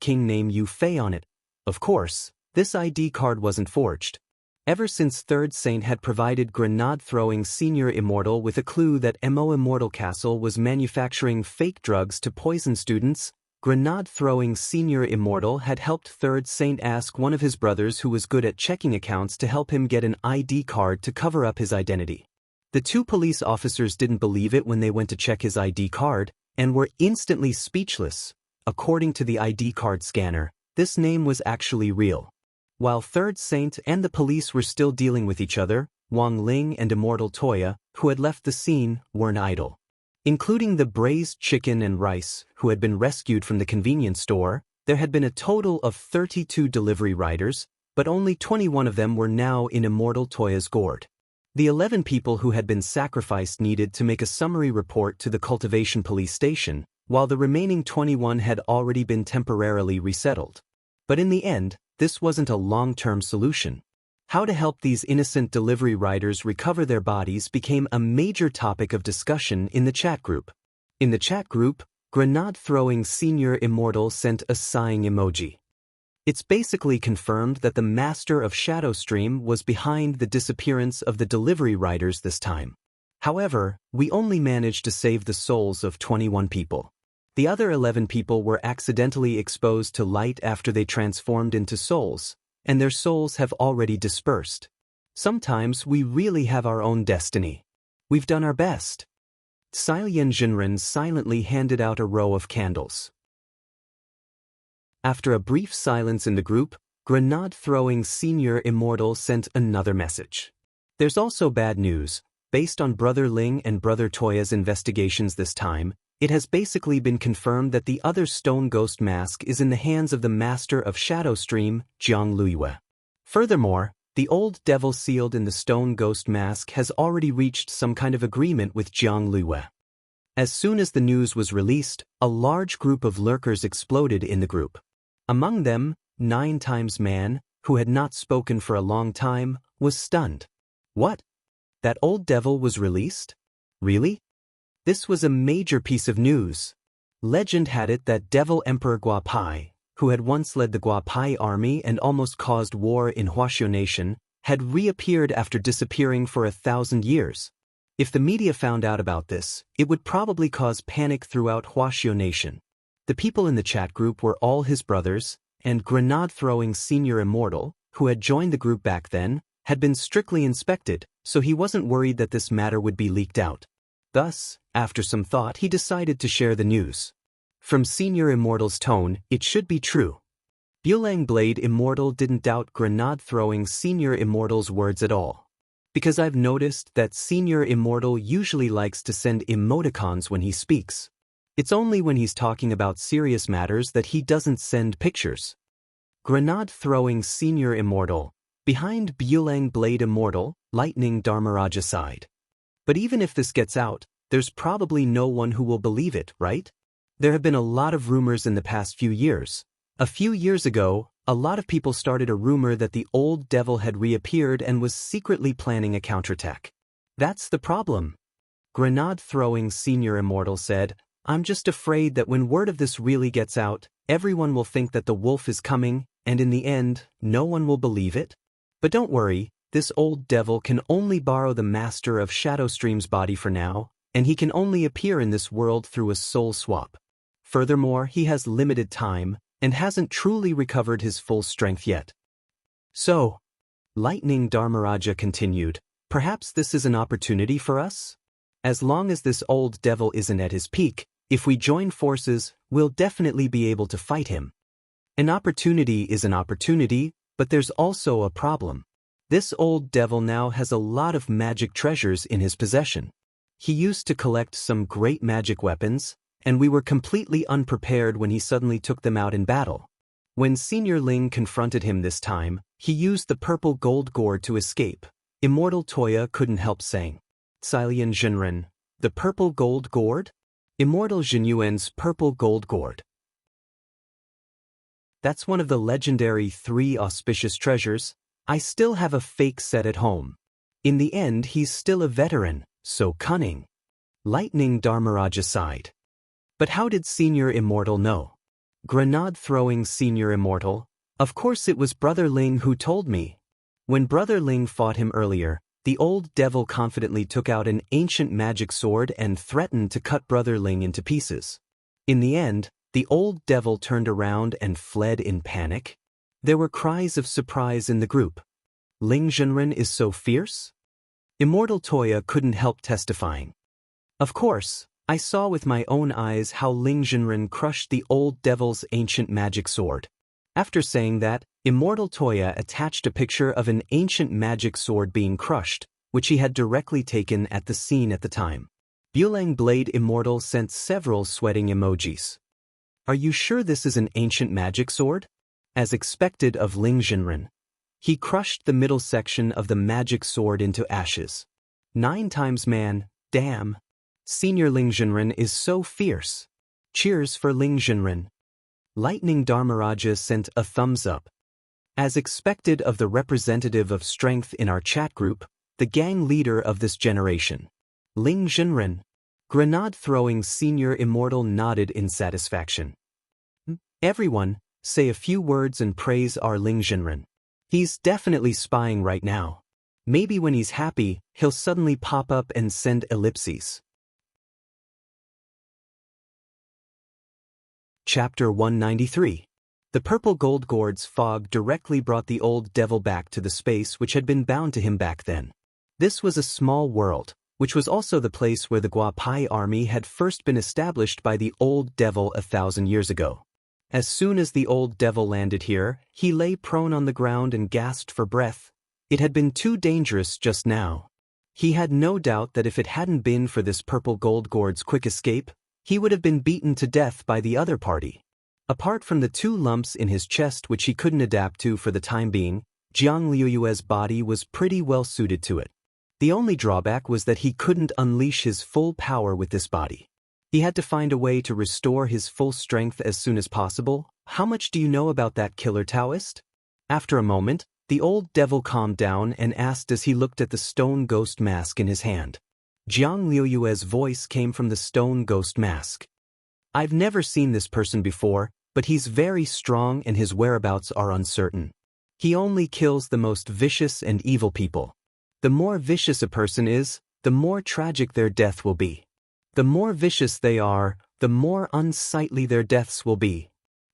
king name Yu Fei on it. Of course, this ID card wasn't forged. Ever since Third Saint had provided grenade-throwing Senior Immortal with a clue that Immortal Castle was manufacturing fake drugs to poison students, grenade-throwing Senior Immortal had helped Third Saint ask one of his brothers who was good at checking accounts to help him get an ID card to cover up his identity. The 2 police officers didn't believe it when they went to check his ID card, and were instantly speechless. According to the ID card scanner, this name was actually real. While Third Saint and the police were still dealing with each other, Wang Ling and Immortal Toya, who had left the scene, weren't idle. Including the braised chicken and rice, who had been rescued from the convenience store, there had been a total of 32 delivery riders, but only 21 of them were now in Immortal Toya's gourd. The 11 people who had been sacrificed needed to make a summary report to the cultivation police station, while the remaining 21 had already been temporarily resettled. But in the end, this wasn't a long-term solution. How to help these innocent delivery riders recover their bodies became a major topic of discussion in the chat group. In the chat group, grenade-throwing Senior Immortal sent a sighing emoji. It's basically confirmed that the master of Shadowstream was behind the disappearance of the delivery riders this time. However, we only managed to save the souls of 21 people. The other 11 people were accidentally exposed to light after they transformed into souls, and their souls have already dispersed. Sometimes we really have our own destiny. We've done our best. Silien Jinren silently handed out a row of candles. After a brief silence in the group, grenade-throwing Senior Immortal sent another message. There's also bad news. Based on Brother Ling and Brother Toya's investigations this time, it has basically been confirmed that the other stone ghost mask is in the hands of the master of Shadowstream, Jiang Luiyue. Furthermore, the old devil sealed in the stone ghost mask has already reached some kind of agreement with Jiang Luiyue. As soon as the news was released, a large group of lurkers exploded in the group. Among them, 9x Man, who had not spoken for a long time, was stunned. What? That old devil was released? Really? This was a major piece of news. Legend had it that Devil Emperor Guapai, who had once led the Guapai army and almost caused war in Huaxiao Nation, had reappeared after disappearing for 1,000 years. If the media found out about this, it would probably cause panic throughout Huaxiao Nation. The people in the chat group were all his brothers, and grenade-throwing Senior Immortal, who had joined the group back then, had been strictly inspected, so he wasn't worried that this matter would be leaked out. Thus, after some thought, he decided to share the news. From Senior Immortal's tone, it should be true. Bulang Blade Immortal didn't doubt grenade-throwing Senior Immortal's words at all. Because I've noticed that Senior Immortal usually likes to send emoticons when he speaks. It's only when he's talking about serious matters that he doesn't send pictures. Grenade-throwing Senior Immortal, behind Bulang Blade Immortal, Lightning Dharmaraja side. But even if this gets out, there's probably no one who will believe it, right? There have been a lot of rumors in the past few years. A few years ago, a lot of people started a rumor that the old devil had reappeared and was secretly planning a counterattack. That's the problem. Grenade-throwing Senior Immortal said, I'm just afraid that when word of this really gets out, everyone will think that the wolf is coming, and in the end, no one will believe it. But don't worry, this old devil can only borrow the master of Shadowstream's body for now, and he can only appear in this world through a soul swap. Furthermore, he has limited time, and hasn't truly recovered his full strength yet. So, Lightning Dharmaraja continued, perhaps this is an opportunity for us? As long as this old devil isn't at his peak, if we join forces, we'll definitely be able to fight him. An opportunity is an opportunity, but there's also a problem. This old devil now has a lot of magic treasures in his possession. He used to collect some great magic weapons, and we were completely unprepared when he suddenly took them out in battle. When Senior Ling confronted him this time, he used the purple gold gourd to escape. Immortal Toya couldn't help saying, Silien Jinren, the purple gold gourd? Immortal Jinyuan's purple gold gourd. That's one of the legendary 3 auspicious treasures. I still have a fake set at home. In the end, he's still a veteran, so cunning. Lightning Dharmaraja sighed. But how did Senior Immortal know? Grenade-throwing Senior Immortal? Of course it was Brother Ling who told me. When Brother Ling fought him earlier, the old devil confidently took out an ancient magic sword and threatened to cut Brother Ling into pieces. In the end, the old devil turned around and fled in panic. There were cries of surprise in the group. Ling Jinren is so fierce? Immortal Toya couldn't help testifying. Of course, I saw with my own eyes how Ling Jinren crushed the old devil's ancient magic sword. After saying that, Immortal Toya attached a picture of an ancient magic sword being crushed, which he had directly taken at the scene at the time. Bulang Blade Immortal sent several sweating emojis. Are you sure this is an ancient magic sword? As expected of Ling Jinren. He crushed the middle section of the magic sword into ashes. 9x Man, damn. Senior Ling Jinren is so fierce. Cheers for Ling Jinren. Lightning Dharmaraja sent a thumbs up. As expected of the representative of strength in our chat group, the gang leader of this generation. Ling Zhenren. Grenade-throwing senior immortal nodded in satisfaction. Everyone, say a few words and praise our Ling Zhenren. He's definitely spying right now. Maybe when he's happy, he'll suddenly pop up and send ellipses. Chapter 193. The purple gold gourd's fog directly brought the old devil back to the space which had been bound to him back then. This was a small world, which was also the place where the Guapai army had first been established by the old devil 1,000 years ago. As soon as the old devil landed here, he lay prone on the ground and gasped for breath. It had been too dangerous just now. He had no doubt that if it hadn't been for this purple gold gourd's quick escape, he would have been beaten to death by the other party. Apart from the 2 lumps in his chest which he couldn't adapt to for the time being, Jiang Liuyue's body was pretty well suited to it. The only drawback was that he couldn't unleash his full power with this body. He had to find a way to restore his full strength as soon as possible. How much do you know about that killer Taoist? After a moment, the old devil calmed down and asked as he looked at the stone ghost mask in his hand. Jiang Liuyue's voice came from the stone ghost mask. I've never seen this person before, but he's very strong and his whereabouts are uncertain. He only kills the most vicious and evil people. The more vicious a person is, the more tragic their death will be. The more vicious they are, the more unsightly their deaths will be.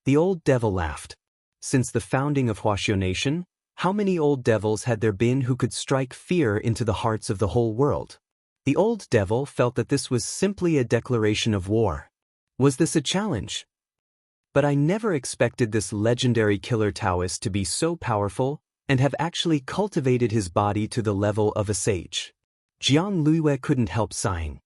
The old devil laughed. Since the founding of Huaxiao Nation, how many old devils had there been who could strike fear into the hearts of the whole world? The old devil felt that this was simply a declaration of war. Was this a challenge? But I never expected this legendary killer Taoist to be so powerful and have actually cultivated his body to the level of a sage. Jiang Liuyue couldn't help sighing.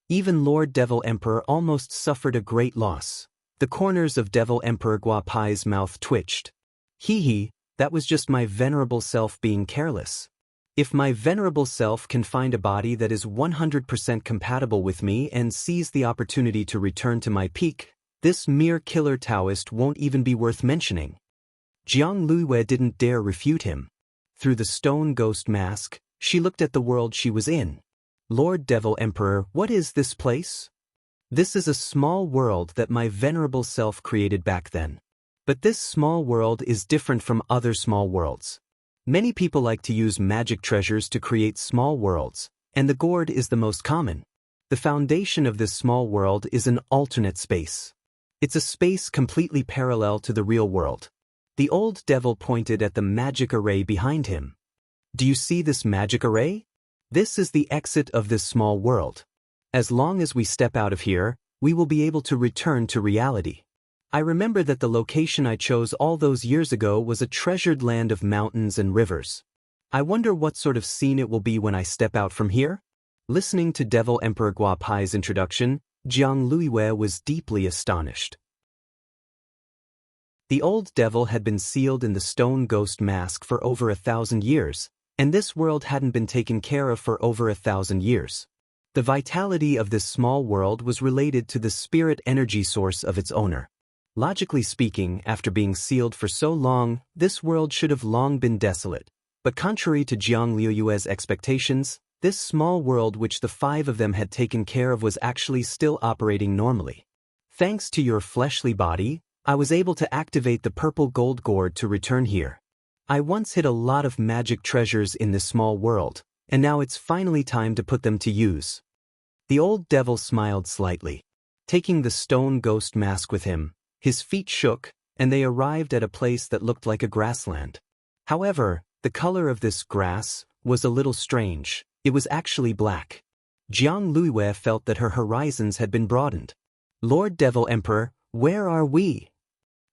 Even Lord Devil Emperor almost suffered a great loss. The corners of Devil Emperor Guapai's mouth twitched. Hee, that was just my venerable self being careless. If my venerable self can find a body that is 100% compatible with me and seize the opportunity to return to my peak, this mere killer Taoist won't even be worth mentioning. Jiang Liuyue didn't dare refute him. Through the stone ghost mask, she looked at the world she was in. Lord Devil Emperor, what is this place? This is a small world that my venerable self created back then. But this small world is different from other small worlds. Many people like to use magic treasures to create small worlds, and the gourd is the most common. The foundation of this small world is an alternate space. It's a space completely parallel to the real world. The old devil pointed at the magic array behind him. Do you see this magic array? This is the exit of this small world. As long as we step out of here, we will be able to return to reality. I remember that the location I chose all those years ago was a treasured land of mountains and rivers. I wonder what sort of scene it will be when I step out from here? Listening to Devil Emperor Guapai's introduction, Jiang Liuyue was deeply astonished. The old devil had been sealed in the stone ghost mask for over 1,000 years, and this world hadn't been taken care of for over 1,000 years. The vitality of this small world was related to the spirit energy source of its owner. Logically speaking, after being sealed for so long, this world should have long been desolate. But contrary to Jiang Liuyue's expectations, this small world which the 5 of them had taken care of was actually still operating normally. Thanks to your fleshly body, I was able to activate the purple gold gourd to return here. I once hid a lot of magic treasures in this small world, and now it's finally time to put them to use. The old devil smiled slightly. Taking the stone ghost mask with him, his feet shook, and they arrived at a place that looked like a grassland. However, the color of this grass was a little strange. It was actually black. Jiang Liuyue felt that her horizons had been broadened. Lord Devil Emperor, where are we?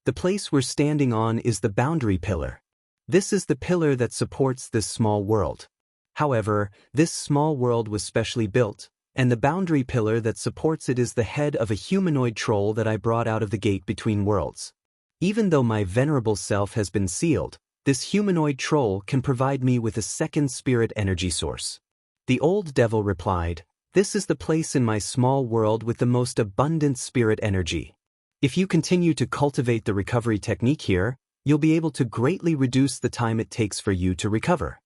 The place we're standing on is the boundary pillar. This is the pillar that supports this small world. However, this small world was specially built, and the boundary pillar that supports it is the head of a humanoid troll that I brought out of the gate between worlds. Even though my venerable self has been sealed, this humanoid troll can provide me with a second spirit energy source. The old devil replied, "This is the place in my small world with the most abundant spirit energy. If you continue to cultivate the recovery technique here, you'll be able to greatly reduce the time it takes for you to recover.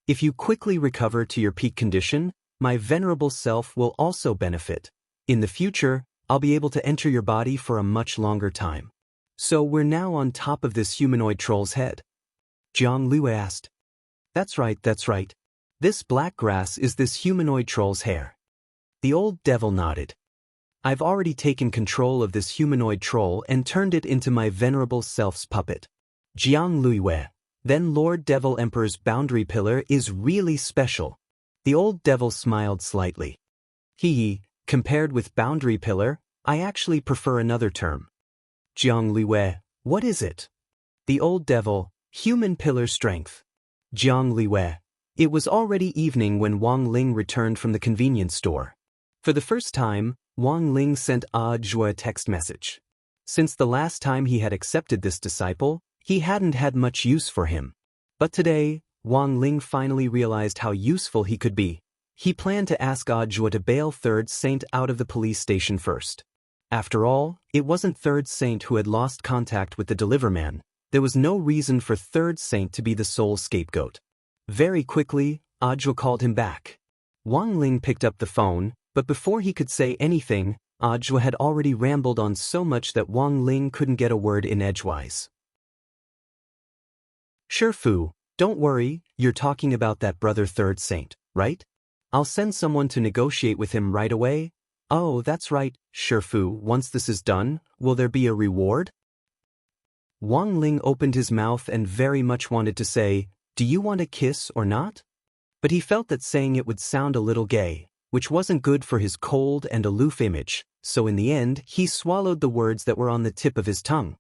If you quickly recover to your peak condition, my venerable self will also benefit. In the future, I'll be able to enter your body for a much longer time. So we're now on top of this humanoid troll's head? Jiang Lu asked. That's right. This black grass is this humanoid troll's hair. The old devil nodded. I've already taken control of this humanoid troll and turned it into my venerable self's puppet. Jiang Lu. Then Lord Devil Emperor's boundary pillar is really special. The old devil smiled slightly. Compared with boundary pillar, I actually prefer another term. Jiang Lu. What is it? The old devil, human pillar strength. Jiang Lu. It was already evening when Wang Ling returned from the convenience store. For the first time, Wang Ling sent Audiobook a text message. Since the last time he had accepted this disciple, he hadn't had much use for him. But today, Wang Ling finally realized how useful he could be. He planned to ask Audiobook to bail Third Saint out of the police station first. After all, it wasn't Third Saint who had lost contact with the Deliverman. There was no reason for Third Saint to be the sole scapegoat. Very quickly, Audiobook called him back. Wang Ling picked up the phone, but before he could say anything, Audiobook had already rambled on so much that Wang Ling couldn't get a word in edgewise. Sure Fu, don't worry, you're talking about that brother Third Saint, right? I'll send someone to negotiate with him right away. Oh, that's right, Sure Fu, once this is done, will there be a reward? Wang Ling opened his mouth and very much wanted to say, do you want a kiss or not? But he felt that saying it would sound a little gay, which wasn't good for his cold and aloof image, so in the end, he swallowed the words that were on the tip of his tongue.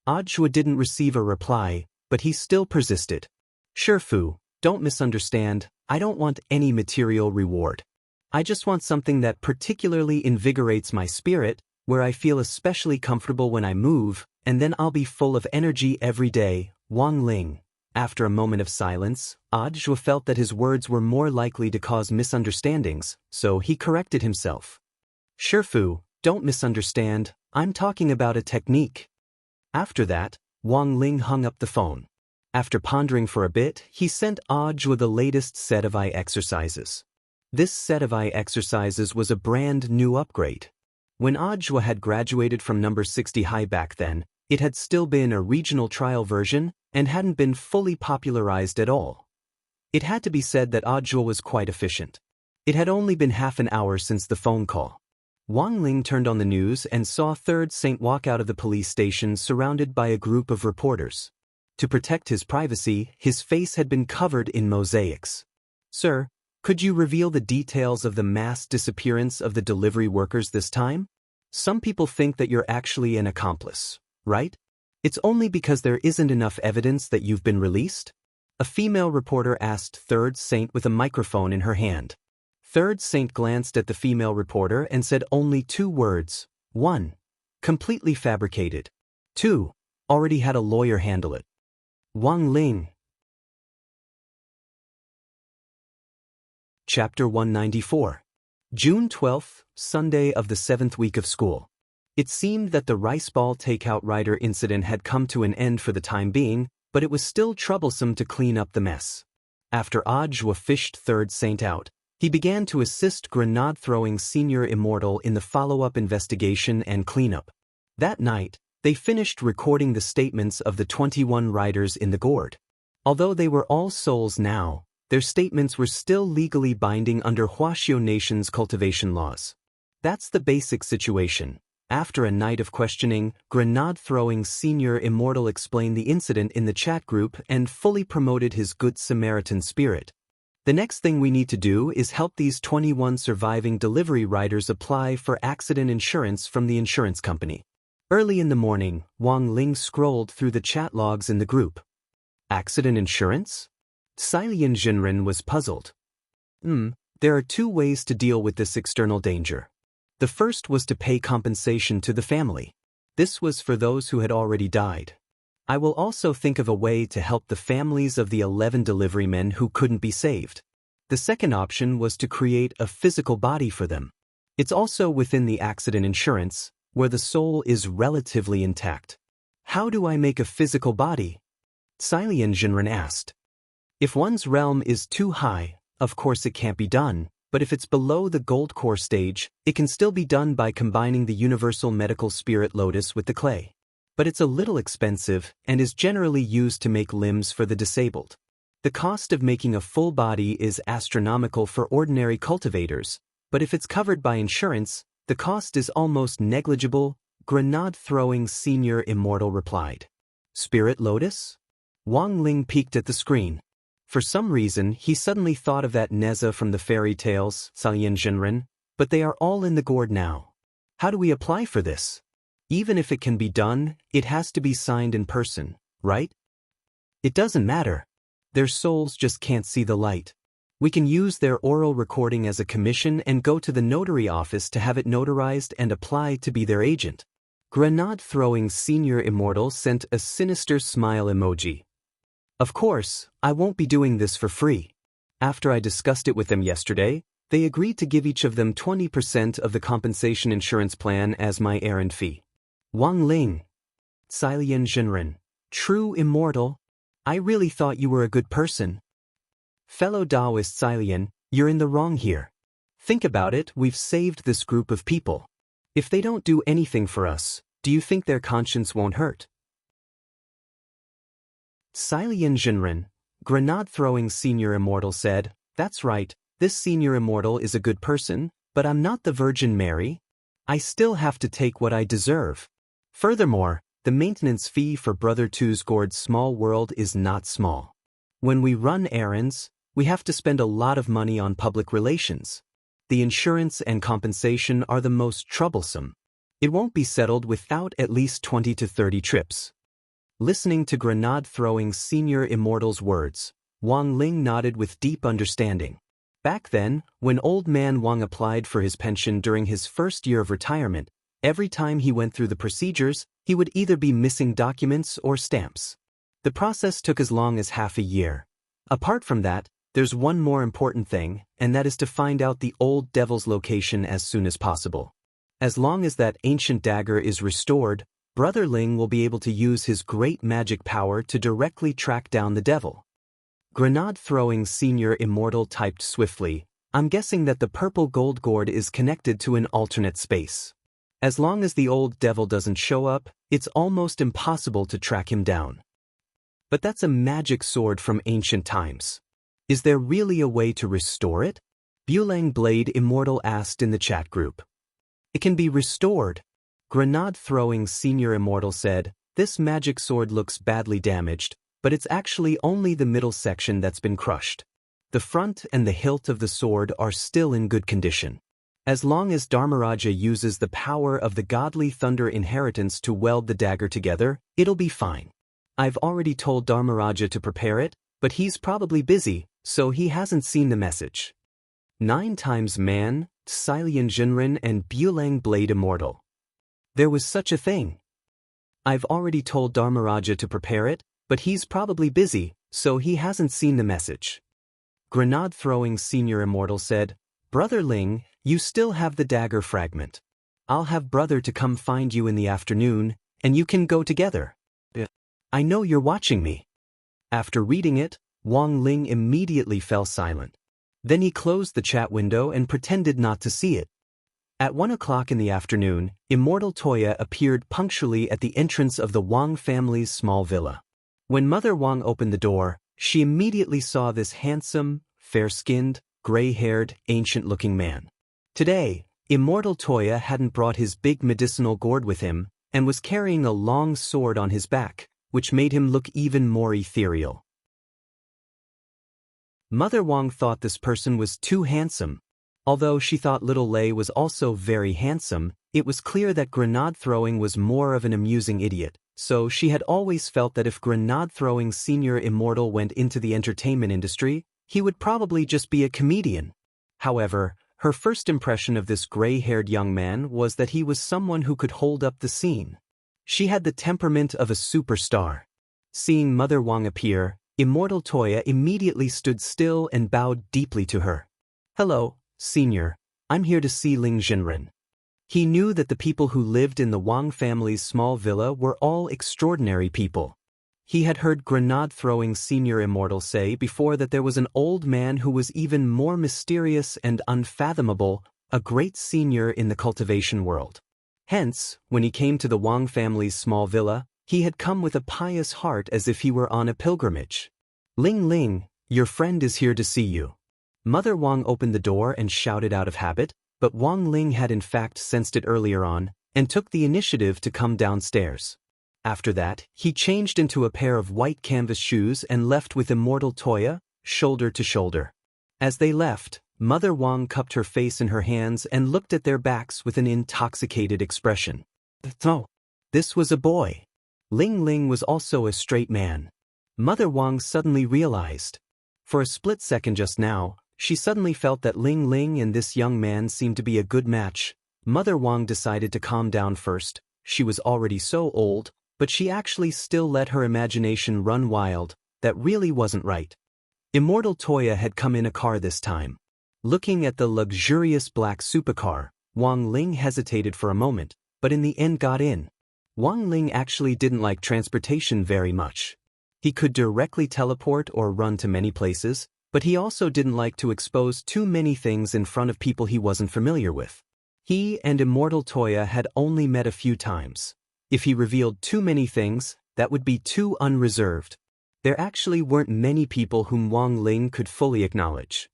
Audiobook didn't receive a reply, but he still persisted. Sure Fu, don't misunderstand, I don't want any material reward. I just want something that particularly invigorates my spirit, where I feel especially comfortable when I move, and then I'll be full of energy every day. Wang Ling. After a moment of silence, Audiobook felt that his words were more likely to cause misunderstandings, so he corrected himself. Sure Fu, don't misunderstand, I'm talking about a technique. After that, Wang Ling hung up the phone. After pondering for a bit, he sent Audiobook the latest set of eye exercises. This set of eye exercises was a brand new upgrade. When Audiobook had graduated from number 60 high back then, it had still been a regional trial version and hadn't been fully popularized at all. It had to be said that Audiobook was quite efficient. It had only been half an hour since the phone call. Wang Ling turned on the news and saw Third Saint walk out of the police station surrounded by a group of reporters. To protect his privacy, his face had been covered in mosaics. Sir, could you reveal the details of the mass disappearance of the delivery workers this time? Some people think that you're actually an accomplice, right? It's only because there isn't enough evidence that you've been released? A female reporter asked Third Saint with a microphone in her hand. Third Saint glanced at the female reporter and said only 2 words. 1. Completely fabricated. 2. Already had a lawyer handle it. Wang Ling. Chapter 194. June 12th, Sunday of the 7th week of school. It seemed that the rice ball takeout rider incident had come to an end for the time being, but it was still troublesome to clean up the mess. After Audiobook fished Third Saint out, he began to assist grenade-throwing Senior Immortal in the follow-up investigation and cleanup. That night, they finished recording the statements of the 21 riders in the gourd. Although they were all souls now, their statements were still legally binding under Huaxiao Nation's cultivation laws. That's the basic situation. After a night of questioning, grenade-throwing Senior Immortal explained the incident in the chat group and fully promoted his good Samaritan spirit. The next thing we need to do is help these 21 surviving delivery riders apply for accident insurance from the insurance company. Early in the morning, Wang Ling scrolled through the chat logs in the group. Accident insurance? Silian Jinren was puzzled. There are 2 ways to deal with this external danger. The first was to pay compensation to the family. This was for those who had already died. I will also think of a way to help the families of the 11 delivery men who couldn't be saved. The second option was to create a physical body for them. It's also within the accident insurance, where the soul is relatively intact. How do I make a physical body? Xilian Jinren asked. If one's realm is too high, of course it can't be done, but if it's below the gold core stage, it can still be done by combining the universal medical spirit lotus with the clay. But it's a little expensive and is generally used to make limbs for the disabled. The cost of making a full body is astronomical for ordinary cultivators, but if it's covered by insurance, the cost is almost negligible, grenade-throwing Senior Immortal replied. Spirit Lotus? Wang Ling peeked at the screen. For some reason, he suddenly thought of that Neza from the fairy tales, Xilian Jinren, but they are all in the gourd now. How do we apply for this? Even if it can be done, it has to be signed in person, right? It doesn't matter. Their souls just can't see the light. We can use their oral recording as a commission and go to the notary office to have it notarized and apply to be their agent. Grenade-throwing Senior Immortal sent a sinister smile emoji. Of course, I won't be doing this for free. After I discussed it with them yesterday, they agreed to give each of them 20% of the compensation insurance plan as my errand fee. Wang Ling. Xilian Jinren. True Immortal. I really thought you were a good person. Fellow Taoist Xilian, you're in the wrong here. Think about it, we've saved this group of people. If they don't do anything for us, do you think their conscience won't hurt? Xilian Jinren, grenade-throwing Senior Immortal said, That's right, this Senior Immortal is a good person, but I'm not the Virgin Mary. I still have to take what I deserve. Furthermore, the maintenance fee for Brother Two's gourd small world is not small. When we run errands, we have to spend a lot of money on public relations. The insurance and compensation are the most troublesome. It won't be settled without at least 20 to 30 trips. Listening to grenade-throwing Senior Immortal's words, Wang Ling nodded with deep understanding. Back then, when old man Wang applied for his pension during his first year of retirement, every time he went through the procedures, he would either be missing documents or stamps. The process took as long as half a year. Apart from that, there's one more important thing, and that is to find out the old devil's location as soon as possible. As long as that ancient dagger is restored, Brother Ling will be able to use his great magic power to directly track down the devil. Grenade-throwing Senior Immortal typed swiftly, I'm guessing that the purple gold gourd is connected to an alternate space. As long as the old devil doesn't show up, it's almost impossible to track him down. But that's a magic sword from ancient times. Is there really a way to restore it? Bulang Blade Immortal asked in the chat group. It can be restored. Grenade-throwing Senior Immortal said, This magic sword looks badly damaged, but it's actually only the middle section that's been crushed. The front and the hilt of the sword are still in good condition. As long as Dharmaraja uses the power of the godly thunder inheritance to weld the dagger together, it'll be fine. I've already told Dharmaraja to prepare it, but he's probably busy, so he hasn't seen the message. 9 times man, Xilian Jinren and Bulang Blade Immortal. There was such a thing. I've already told Dharmaraja to prepare it, but he's probably busy, so he hasn't seen the message. Grenade-throwing Senior Immortal said, Brother Ling, you still have the dagger fragment. I'll have brother to come find you in the afternoon, and you can go together. I know you're watching me. After reading it, Wang Ling immediately fell silent. Then he closed the chat window and pretended not to see it. At 1 o'clock in the afternoon, Immortal Toya appeared punctually at the entrance of the Wang family's small villa. When Mother Wang opened the door, she immediately saw this handsome, fair-skinned, gray-haired, ancient-looking man. Today, Immortal Toya hadn't brought his big medicinal gourd with him, and was carrying a long sword on his back, which made him look even more ethereal. Mother Wang thought this person was too handsome. Although she thought little Lei was also very handsome, it was clear that grenade-throwing was more of an amusing idiot, so she had always felt that if grenade-throwing Senior Immortal went into the entertainment industry, he would probably just be a comedian. However, her first impression of this gray-haired young man was that he was someone who could hold up the scene. She had the temperament of a superstar. Seeing Mother Wang appear, Immortal Toya immediately stood still and bowed deeply to her. Hello, Senior. I'm here to see Ling Jinren. He knew that the people who lived in the Wang family's small villa were all extraordinary people. he had heard grenade-throwing senior Immortal say before that there was an old man who was even more mysterious and unfathomable, a great senior in the cultivation world. Hence, when he came to the Wang family's small villa, he had come with a pious heart as if he were on a pilgrimage. "Ling Ling, your friend is here to see you." Mother Wang opened the door and shouted out of habit, but Wang Ling had in fact sensed it earlier on, and took the initiative to come downstairs. After that, he changed into a pair of white canvas shoes and left with Immortal Toya, shoulder to shoulder. As they left, Mother Wang cupped her face in her hands and looked at their backs with an intoxicated expression. Oh, this was a boy. Ling Ling was also a straight man. Mother Wang suddenly realized. For a split second just now, she suddenly felt that Ling Ling and this young man seemed to be a good match. Mother Wang decided to calm down first. She was already so old, but she actually still let her imagination run wild. That really wasn't right. Immortal Toya had come in a car this time. Looking at the luxurious black supercar, Wang Ling hesitated for a moment, but in the end got in. Wang Ling actually didn't like transportation very much. He could directly teleport or run to many places, but he also didn't like to expose too many things in front of people he wasn't familiar with. He and Immortal Toya had only met a few times. If he revealed too many things, that would be too unreserved. There actually weren't many people whom Wang Ling could fully acknowledge.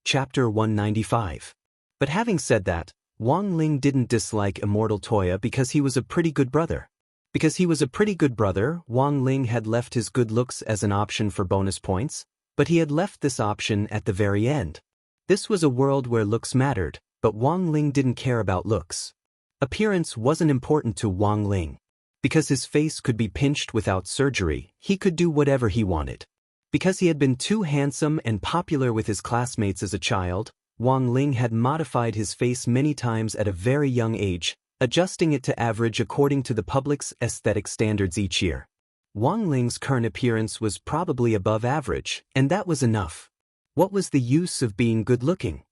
Chapter 195. But having said that, Wang Ling didn't dislike Immortal Toya because he was a pretty good brother. Because he was a pretty good brother, Wang Ling had left his good looks as an option for bonus points, but he had left this option at the very end. This was a world where looks mattered, but Wang Ling didn't care about looks. Appearance wasn't important to Wang Ling. Because his face could be pinched without surgery, he could do whatever he wanted. Because he had been too handsome and popular with his classmates as a child, Wang Ling had modified his face many times at a very young age, adjusting it to average according to the public's aesthetic standards each year. Wang Ling's current appearance was probably above average, and that was enough. What was the use of being good-looking?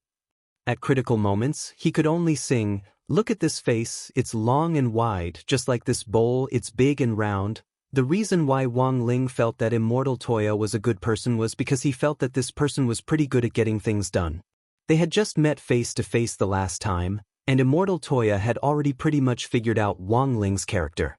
At critical moments, he could only sing, "Look at this face, it's long and wide, just like this bowl, it's big and round." The reason why Wang Ling felt that Immortal Toya was a good person was because he felt that this person was pretty good at getting things done. They had just met face to face the last time, and Immortal Toya had already pretty much figured out Wang Ling's character.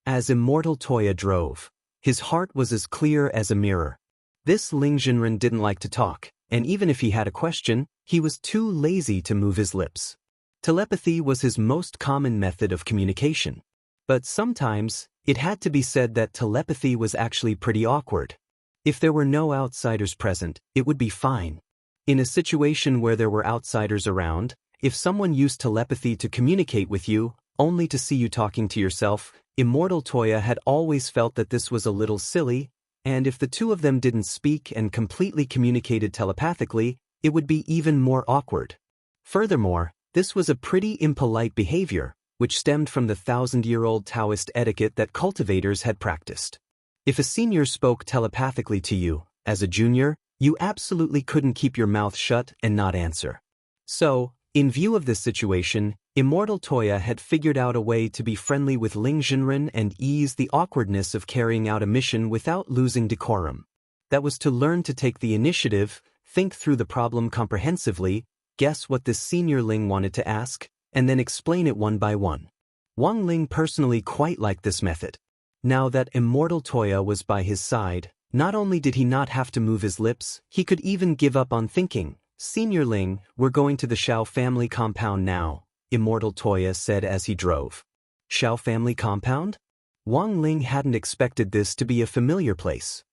As Immortal Toya drove, his heart was as clear as a mirror. This Ling Jinren didn't like to talk, and even if he had a question, he was too lazy to move his lips. Telepathy was his most common method of communication. But sometimes, it had to be said that telepathy was actually pretty awkward. If there were no outsiders present, it would be fine. In a situation where there were outsiders around, if someone used telepathy to communicate with you, only to see you talking to yourself, Immortal Toya had always felt that this was a little silly, and if the two of them didn't speak and completely communicated telepathically, it would be even more awkward. Furthermore, this was a pretty impolite behavior, which stemmed from the 1,000-year-old Taoist etiquette that cultivators had practiced. If a senior spoke telepathically to you, as a junior, you absolutely couldn't keep your mouth shut and not answer. So, in view of this situation, Immortal Toya had figured out a way to be friendly with Ling Jinren and ease the awkwardness of carrying out a mission without losing decorum. That was to learn to take the initiative, think through the problem comprehensively, guess what this senior Ling wanted to ask, and then explain it one by one. Wang Ling personally quite liked this method. Now that Immortal Toya was by his side, not only did he not have to move his lips, he could even give up on thinking. "Senior Ling, we're going to the Shao family compound now," Immortal Toya said as he drove. Shao family compound? Wang Ling hadn't expected this to be a familiar place.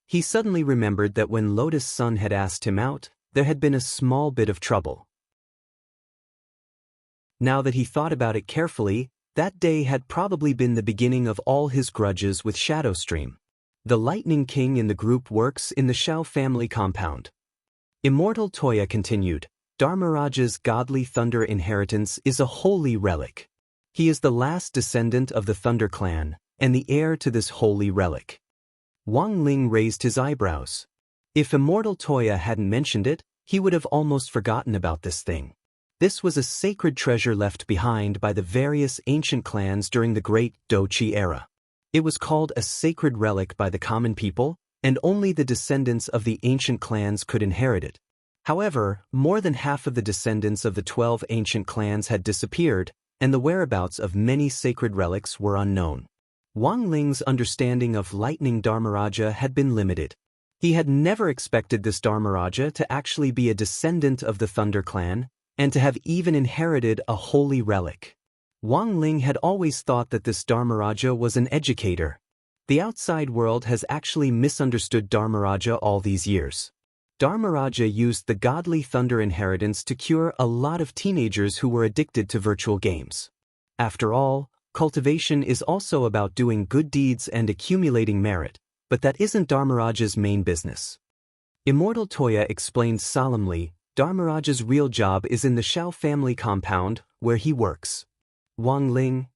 He suddenly remembered that when Lotus Sun had asked him out, there had been a small bit of trouble. Now that he thought about it carefully, that day had probably been the beginning of all his grudges with Shadowstream. The Lightning King in the group works in the Shao family compound. Immortal Toya continued, "Dharmaraja's godly thunder inheritance is a holy relic. He is the last descendant of the Thunder clan, and the heir to this holy relic." Wang Ling raised his eyebrows. If Immortal Toya hadn't mentioned it, he would have almost forgotten about this thing. This was a sacred treasure left behind by the various ancient clans during the Great Dochi era. It was called a sacred relic by the common people, and only the descendants of the ancient clans could inherit it. However, more than half of the descendants of the 12 ancient clans had disappeared, and the whereabouts of many sacred relics were unknown. Wang Ling's understanding of Lightning Dharmaraja had been limited. He had never expected this Dharmaraja to actually be a descendant of the Thunder clan, and to have even inherited a holy relic. Wang Ling had always thought that this Dharmaraja was an educator. The outside world has actually misunderstood Dharmaraja all these years. Dharmaraja used the godly Thunder inheritance to cure a lot of teenagers who were addicted to virtual games. After all, cultivation is also about doing good deeds and accumulating merit, but that isn't Dharmaraja's main business. Immortal Toya explained solemnly, Dharmaraja's real job is in the Shao family compound, where he works. Wang Ling.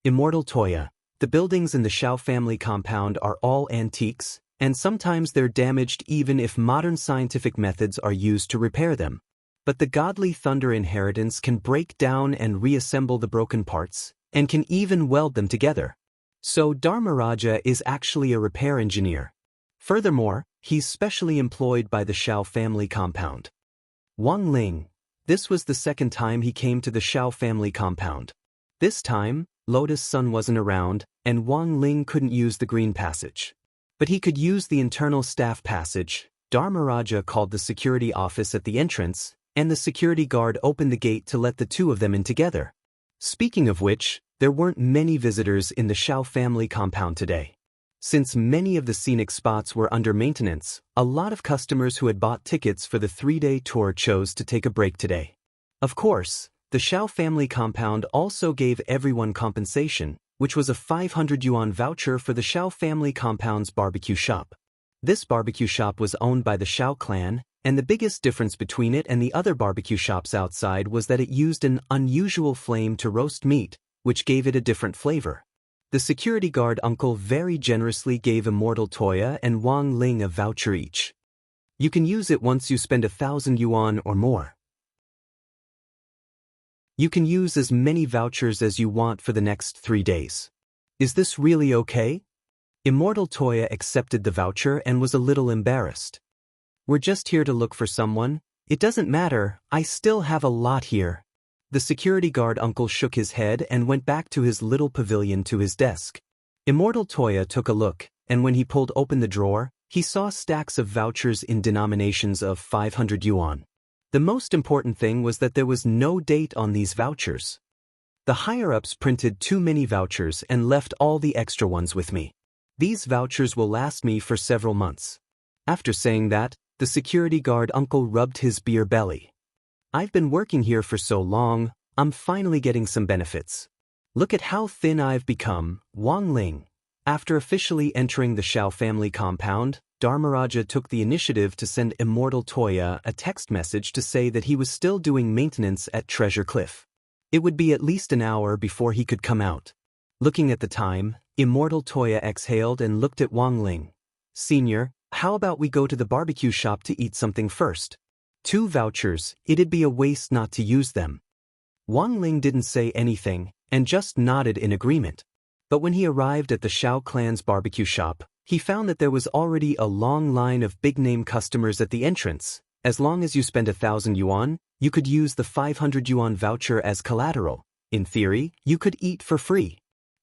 Immortal Toya, the buildings in the Shao family compound are all antiques, and sometimes they're damaged even if modern scientific methods are used to repair them. But the godly Thunder inheritance can break down and reassemble the broken parts, and can even weld them together. So Dharmaraja is actually a repair engineer. Furthermore, he's specially employed by the Shao family compound. Wang Ling. This was the second time he came to the Shao family compound. This time, Lotus Sun wasn't around, and Wang Ling couldn't use the green passage. But he could use the internal staff passage. Dharmaraja called the security office at the entrance, and the security guard opened the gate to let the two of them in together. Speaking of which, there weren't many visitors in the Shao family compound today. Since many of the scenic spots were under maintenance, a lot of customers who had bought tickets for the 3-day tour chose to take a break today. Of course, the Shao family compound also gave everyone compensation, which was a 500 yuan voucher for the Shao family compound's barbecue shop. This barbecue shop was owned by the Shao clan, and the biggest difference between it and the other barbecue shops outside was that it used an unusual flame to roast meat, which gave it a different flavor. The security guard uncle very generously gave Immortal Toya and Wang Ling a voucher each. You can use it once you spend 1,000 yuan or more. You can use as many vouchers as you want for the next 3 days. Is this really okay? Immortal Toya accepted the voucher and was a little embarrassed. We're just here to look for someone. It doesn't matter, I still have a lot here. The security guard uncle shook his head and went back to his little pavilion to his desk. Immortal Toya took a look, and when he pulled open the drawer, he saw stacks of vouchers in denominations of 500 yuan. The most important thing was that there was no date on these vouchers. The higher-ups printed too many vouchers and left all the extra ones with me. These vouchers will last me for several months. After saying that, the security guard uncle rubbed his beer belly. I've been working here for so long, I'm finally getting some benefits. Look at how thin I've become, Wang Ling. After officially entering the Shao family compound, Dharmaraja took the initiative to send Immortal Toya a text message to say that he was still doing maintenance at Treasure Cliff. It would be at least an hour before he could come out. Looking at the time, Immortal Toya exhaled and looked at Wang Ling. Senior, how about we go to the barbecue shop to eat something first? 2 vouchers, it'd be a waste not to use them. Wang Ling didn't say anything, and just nodded in agreement. But when he arrived at the Shao clan's barbecue shop, he found that there was already a long line of big-name customers at the entrance. As long as you spend 1,000 yuan, you could use the 500 yuan voucher as collateral. In theory, you could eat for free.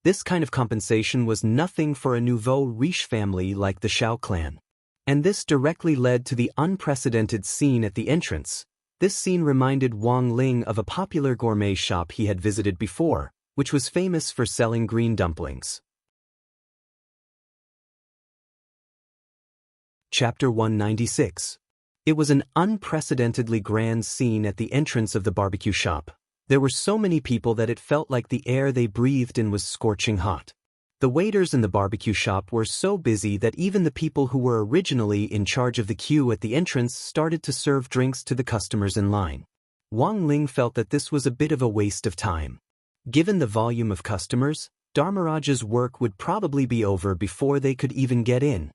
This kind of compensation was nothing for a nouveau riche family like the Shao clan. And this directly led to the unprecedented scene at the entrance. This scene reminded Wang Ling of a popular gourmet shop he had visited before, which was famous for selling green dumplings. Chapter 196. It was an unprecedentedly grand scene at the entrance of the barbecue shop. There were so many people that it felt like the air they breathed in was scorching hot. The waiters in the barbecue shop were so busy that even the people who were originally in charge of the queue at the entrance started to serve drinks to the customers in line. Wang Ling felt that this was a bit of a waste of time. Given the volume of customers, Dharmaraja's work would probably be over before they could even get in.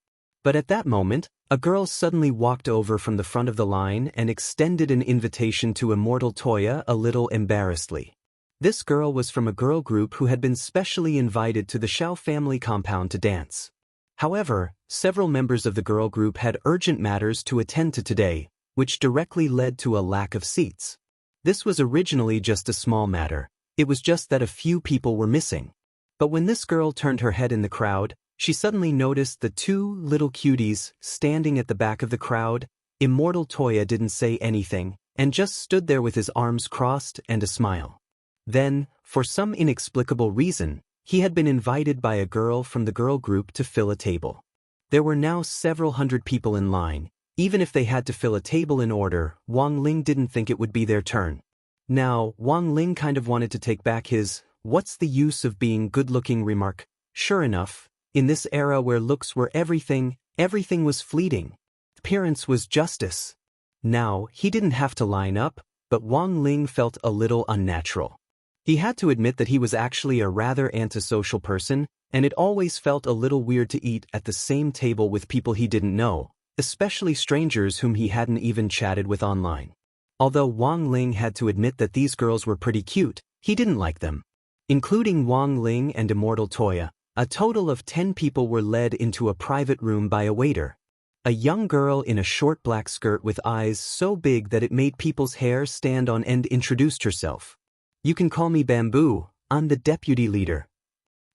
But at that moment, a girl suddenly walked over from the front of the line and extended an invitation to Immortal Toya a little embarrassedly. This girl was from a girl group who had been specially invited to the Xiao family compound to dance. However, several members of the girl group had urgent matters to attend to today, which directly led to a lack of seats. This was originally just a small matter, it was just that a few people were missing. But when this girl turned her head in the crowd, she suddenly noticed the two little cuties standing at the back of the crowd. Immortal Toya didn't say anything, and just stood there with his arms crossed and a smile. Then, for some inexplicable reason, he had been invited by a girl from the girl group to fill a table. There were now several hundred people in line. Even if they had to fill a table in order, Wang Ling didn't think it would be their turn. Now, Wang Ling kind of wanted to take back his, "What's the use of being good-looking" remark. Sure enough, in this era where looks were everything was fleeting. Appearance was justice. Now, he didn't have to line up, but Wang Ling felt a little unnatural. He had to admit that he was actually a rather antisocial person, and it always felt a little weird to eat at the same table with people he didn't know, especially strangers whom he hadn't even chatted with online. Although Wang Ling had to admit that these girls were pretty cute, he didn't like them. Including Wang Ling and Immortal Toya, a total of 10 people were led into a private room by a waiter. A young girl in a short black skirt with eyes so big that it made people's hair stand on end introduced herself. "You can call me Bamboo, I'm the deputy leader."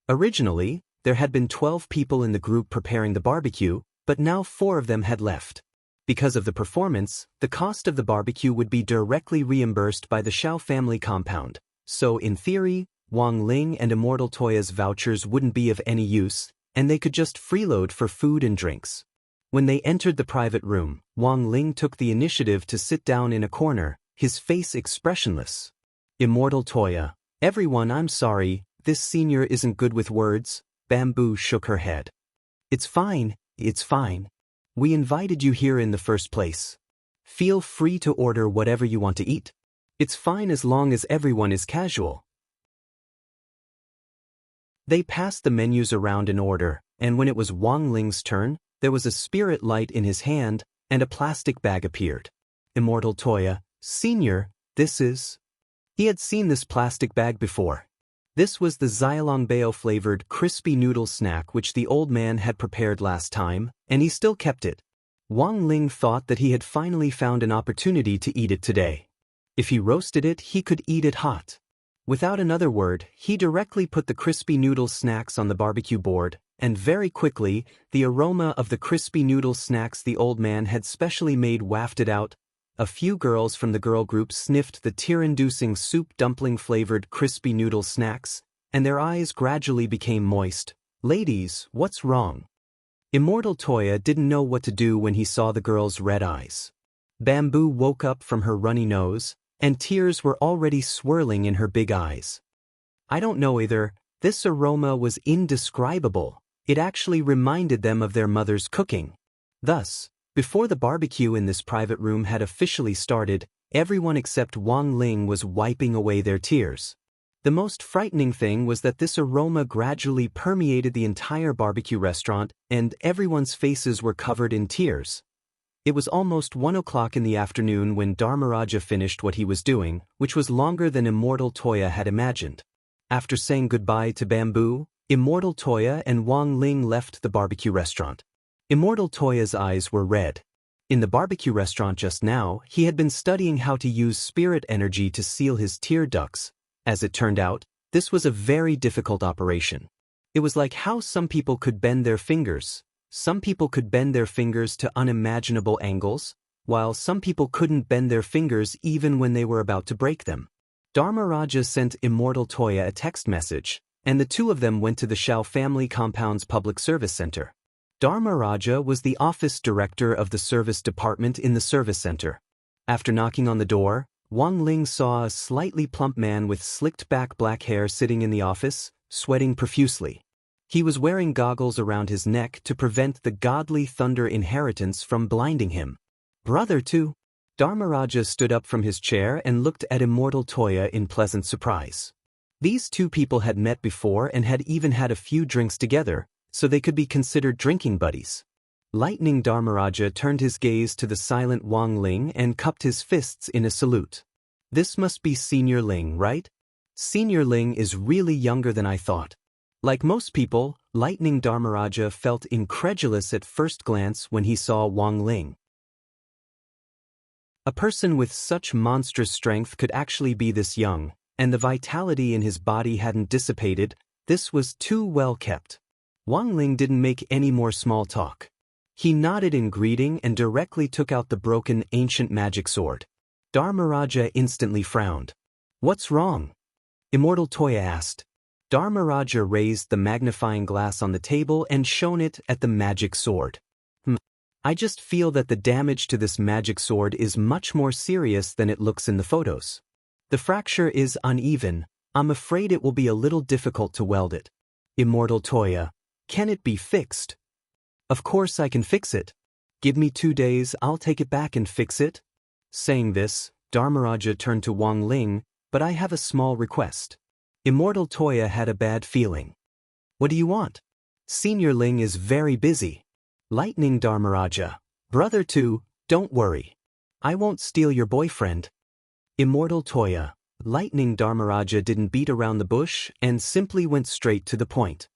Originally, there had been 12 people in the group preparing the barbecue, but now 4 of them had left. Because of the performance, the cost of the barbecue would be directly reimbursed by the Xiao family compound, so in theory, Wang Ling and Immortal Toya's vouchers wouldn't be of any use, and they could just freeload for food and drinks. When they entered the private room, Wang Ling took the initiative to sit down in a corner, his face expressionless. "Immortal Toya, everyone, I'm sorry, this senior isn't good with words." Bamboo shook her head. It's fine. We invited you here in the first place. Feel free to order whatever you want to eat. It's fine as long as everyone is casual." They passed the menus around in order, and when it was Wang Ling's turn, there was a spirit light in his hand, and a plastic bag appeared. "Immortal Toya, Senior, this is..." He had seen this plastic bag before. This was the Xiaolongbao-flavored crispy noodle snack which the old man had prepared last time, and he still kept it. Wang Ling thought that he had finally found an opportunity to eat it today. If he roasted it, he could eat it hot. Without another word, he directly put the crispy noodle snacks on the barbecue board, and very quickly, the aroma of the crispy noodle snacks the old man had specially made wafted out. A few girls from the girl group sniffed the tear-inducing soup dumpling-flavored crispy noodle snacks, and their eyes gradually became moist. "Ladies, what's wrong?" Immortal Toya didn't know what to do when he saw the girls' red eyes. Bamboo woke up from her runny nose, and tears were already swirling in her big eyes. "I don't know either, this aroma was indescribable. It actually reminded them of their mother's cooking." Thus, before the barbecue in this private room had officially started, everyone except Wang Ling was wiping away their tears. The most frightening thing was that this aroma gradually permeated the entire barbecue restaurant, and everyone's faces were covered in tears. It was almost 1 o'clock in the afternoon when Dharmaraja finished what he was doing, which was longer than Immortal Toya had imagined. After saying goodbye to Bamboo, Immortal Toya and Wang Ling left the barbecue restaurant. Immortal Toya's eyes were red. In the barbecue restaurant just now, he had been studying how to use spirit energy to seal his tear ducts. As it turned out, this was a very difficult operation. It was like how some people could bend their fingers. Some people could bend their fingers to unimaginable angles, while some people couldn't bend their fingers even when they were about to break them. Dharmaraja sent Immortal Toya a text message, and the two of them went to the Xiao family compound's public service center. Dharmaraja was the office director of the service department in the service center. After knocking on the door, Wang Ling saw a slightly plump man with slicked-back black hair sitting in the office, sweating profusely. He was wearing goggles around his neck to prevent the godly thunder inheritance from blinding him. "Brother too?" Dharmaraja stood up from his chair and looked at Immortal Toya in pleasant surprise. These two people had met before and had even had a few drinks together, so they could be considered drinking buddies. Lightning Dharmaraja turned his gaze to the silent Wang Ling and cupped his fists in a salute. This must be Senior Ling, right? Senior Ling is really younger than I thought. Like most people, Lightning Dharmaraja felt incredulous at first glance when he saw Wang Ling. A person with such monstrous strength could actually be this young, and the vitality in his body hadn't dissipated. This was too well kept. Wang Ling didn't make any more small talk. He nodded in greeting and directly took out the broken ancient magic sword. Dharmaraja instantly frowned. "What's wrong?" Immortal Toya asked. Dharmaraja raised the magnifying glass on the table and shone it at the magic sword. I just feel that the damage to this magic sword is much more serious than it looks in the photos. The fracture is uneven. I'm afraid it will be a little difficult to weld it. Immortal Toya, can it be fixed? Of course I can fix it. Give me 2 days, I'll take it back and fix it. Saying this, Dharmaraja turned to Wang Ling, but I have a small request. Immortal Toya had a bad feeling. What do you want? Senior Ling is very busy. Lightning Dharmaraja, brother too, don't worry. I won't steal your boyfriend. Immortal Toya, Lightning Dharmaraja didn't beat around the bush and simply went straight to the point.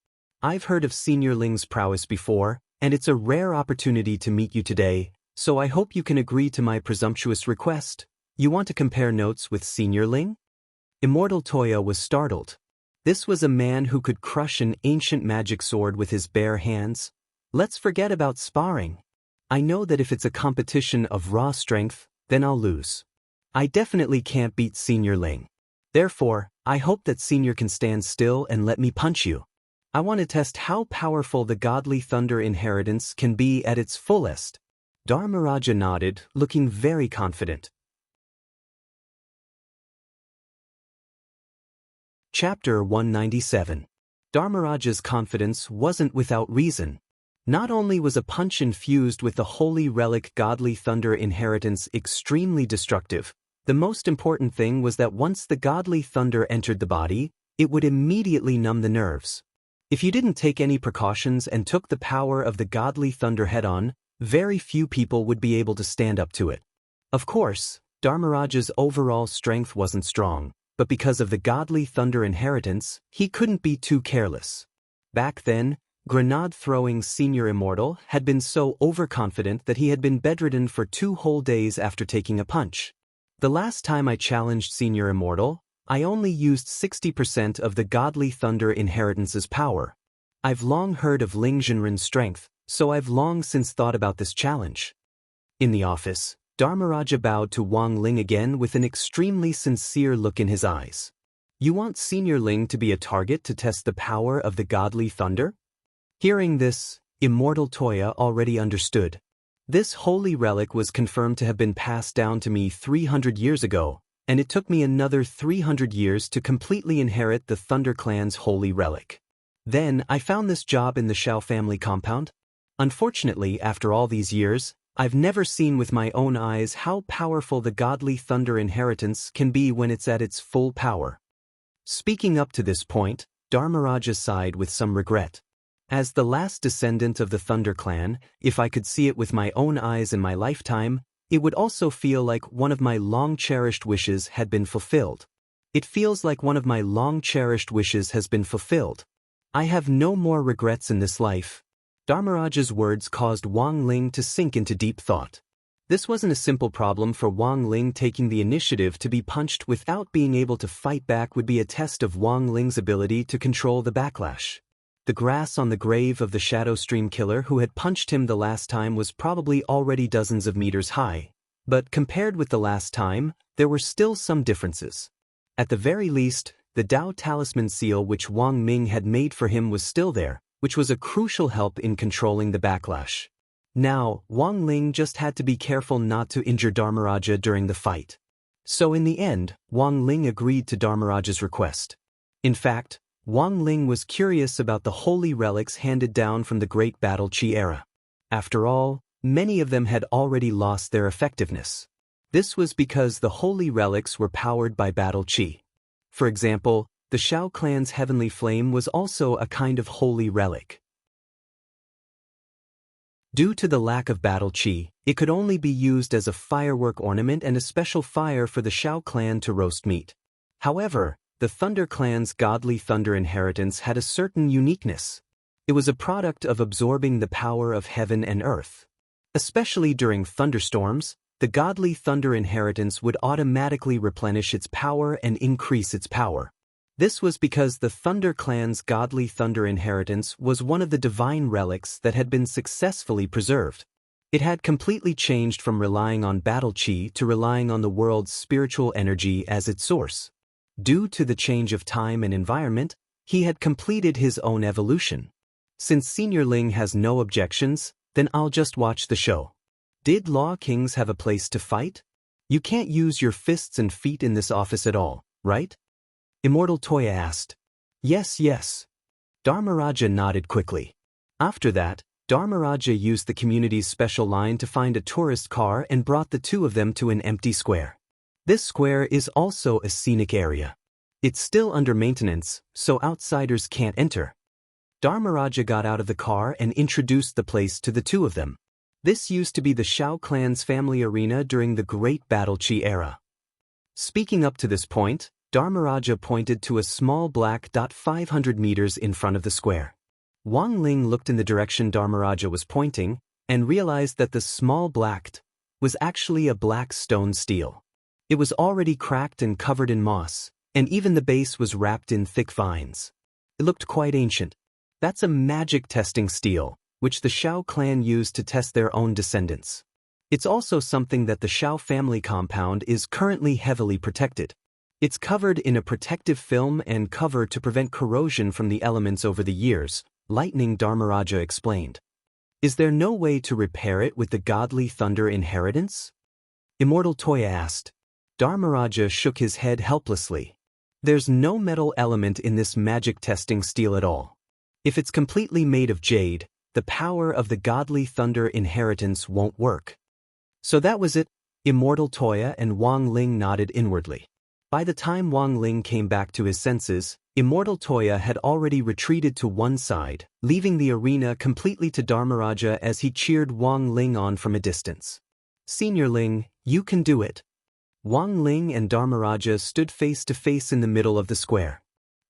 I've heard of Senior Ling's prowess before, and it's a rare opportunity to meet you today, so I hope you can agree to my presumptuous request. You want to compare notes with Senior Ling? Immortal Toya was startled. This was a man who could crush an ancient magic sword with his bare hands. Let's forget about sparring. I know that if it's a competition of raw strength, then I'll lose. I definitely can't beat Senior Ling. Therefore, I hope that Senior can stand still and let me punch you. I want to test how powerful the godly thunder inheritance can be at its fullest. Dharmaraja nodded, looking very confident. Chapter 197. Dharmaraja's confidence wasn't without reason. Not only was a punch infused with the holy relic godly thunder inheritance extremely destructive, the most important thing was that once the godly thunder entered the body, it would immediately numb the nerves. If you didn't take any precautions and took the power of the godly thunder head-on, very few people would be able to stand up to it. Of course, Dharmaraja's overall strength wasn't strong, but because of the godly thunder inheritance, he couldn't be too careless. Back then, grenade-throwing Senior Immortal had been so overconfident that he had been bedridden for 2 whole days after taking a punch. The last time I challenged Senior Immortal, I only used 60% of the godly thunder inheritance's power. I've long heard of Ling Jinren's strength, so I've long since thought about this challenge. In the office, Dharmaraja bowed to Wang Ling again with an extremely sincere look in his eyes. You want Senior Ling to be a target to test the power of the godly thunder? Hearing this, Immortal Toya already understood. This holy relic was confirmed to have been passed down to me 300 years ago, and it took me another 300 years to completely inherit the Thunder Clan's holy relic. Then, I found this job in the Shao family compound. Unfortunately, after all these years, I've never seen with my own eyes how powerful the godly thunder inheritance can be when it's at its full power. Speaking up to this point, Dharmaraja sighed with some regret. As the last descendant of the Thunder Clan, if I could see it with my own eyes in my lifetime, it would also feel like one of my long-cherished wishes had been fulfilled. It feels like one of my long-cherished wishes has been fulfilled. I have no more regrets in this life. Dharmaraja's words caused Wang Ling to sink into deep thought. This wasn't a simple problem for Wang Ling. Taking the initiative to be punched without being able to fight back would be a test of Wang Ling's ability to control the backlash. The grass on the grave of the Shadow Stream killer who had punched him the last time was probably already dozens of meters high, but compared with the last time, there were still some differences. At the very least, the Dao Talisman seal which Wang Ming had made for him was still there, which was a crucial help in controlling the backlash. Now, Wang Ling just had to be careful not to injure Dharmaraja during the fight. So in the end, Wang Ling agreed to Dharmaraja's request. In fact, Wang Ling was curious about the holy relics handed down from the Great Battle Qi era. After all, many of them had already lost their effectiveness. This was because the holy relics were powered by Battle Qi. For example, the Shao clan's heavenly flame was also a kind of holy relic. Due to the lack of battle chi, it could only be used as a firework ornament and a special fire for the Shao clan to roast meat. However, the Thunder clan's godly thunder inheritance had a certain uniqueness. It was a product of absorbing the power of heaven and earth. Especially during thunderstorms, the godly thunder inheritance would automatically replenish its power and increase its power. This was because the Thunder clan's godly thunder inheritance was one of the divine relics that had been successfully preserved. It had completely changed from relying on battle chi to relying on the world's spiritual energy as its source. Due to the change of time and environment, he had completed his own evolution. Since Senior Ling has no objections, then I'll just watch the show. Did Law Kings have a place to fight? You can't use your fists and feet in this office at all, right? Immortal Toya asked. Yes. Dharmaraja nodded quickly. After that, Dharmaraja used the community's special line to find a tourist car and brought the two of them to an empty square. This square is also a scenic area. It's still under maintenance, so outsiders can't enter. Dharmaraja got out of the car and introduced the place to the two of them. This used to be the Shao clan's family arena during the Great Battle Chi era. Speaking up to this point, Dharmaraja pointed to a small black dot 500 meters in front of the square. Wang Ling looked in the direction Dharmaraja was pointing and realized that the small black dot was actually a black stone stele. It was already cracked and covered in moss, and even the base was wrapped in thick vines. It looked quite ancient. That's a magic testing stele, which the Shao clan used to test their own descendants. It's also something that the Shao family compound is currently heavily protected. It's covered in a protective film and cover to prevent corrosion from the elements over the years, Lightning Dharmaraja explained. Is there no way to repair it with the godly thunder inheritance? Immortal Toya asked. Dharmaraja shook his head helplessly. There's no metal element in this magic testing steel at all. If it's completely made of jade, the power of the godly thunder inheritance won't work. So that was it. Immortal Toya and Wang Ling nodded inwardly. By the time Wang Ling came back to his senses, Immortal Toya had already retreated to one side, leaving the arena completely to Dharmaraja as he cheered Wang Ling on from a distance. Senior Ling, you can do it. Wang Ling and Dharmaraja stood face to face in the middle of the square.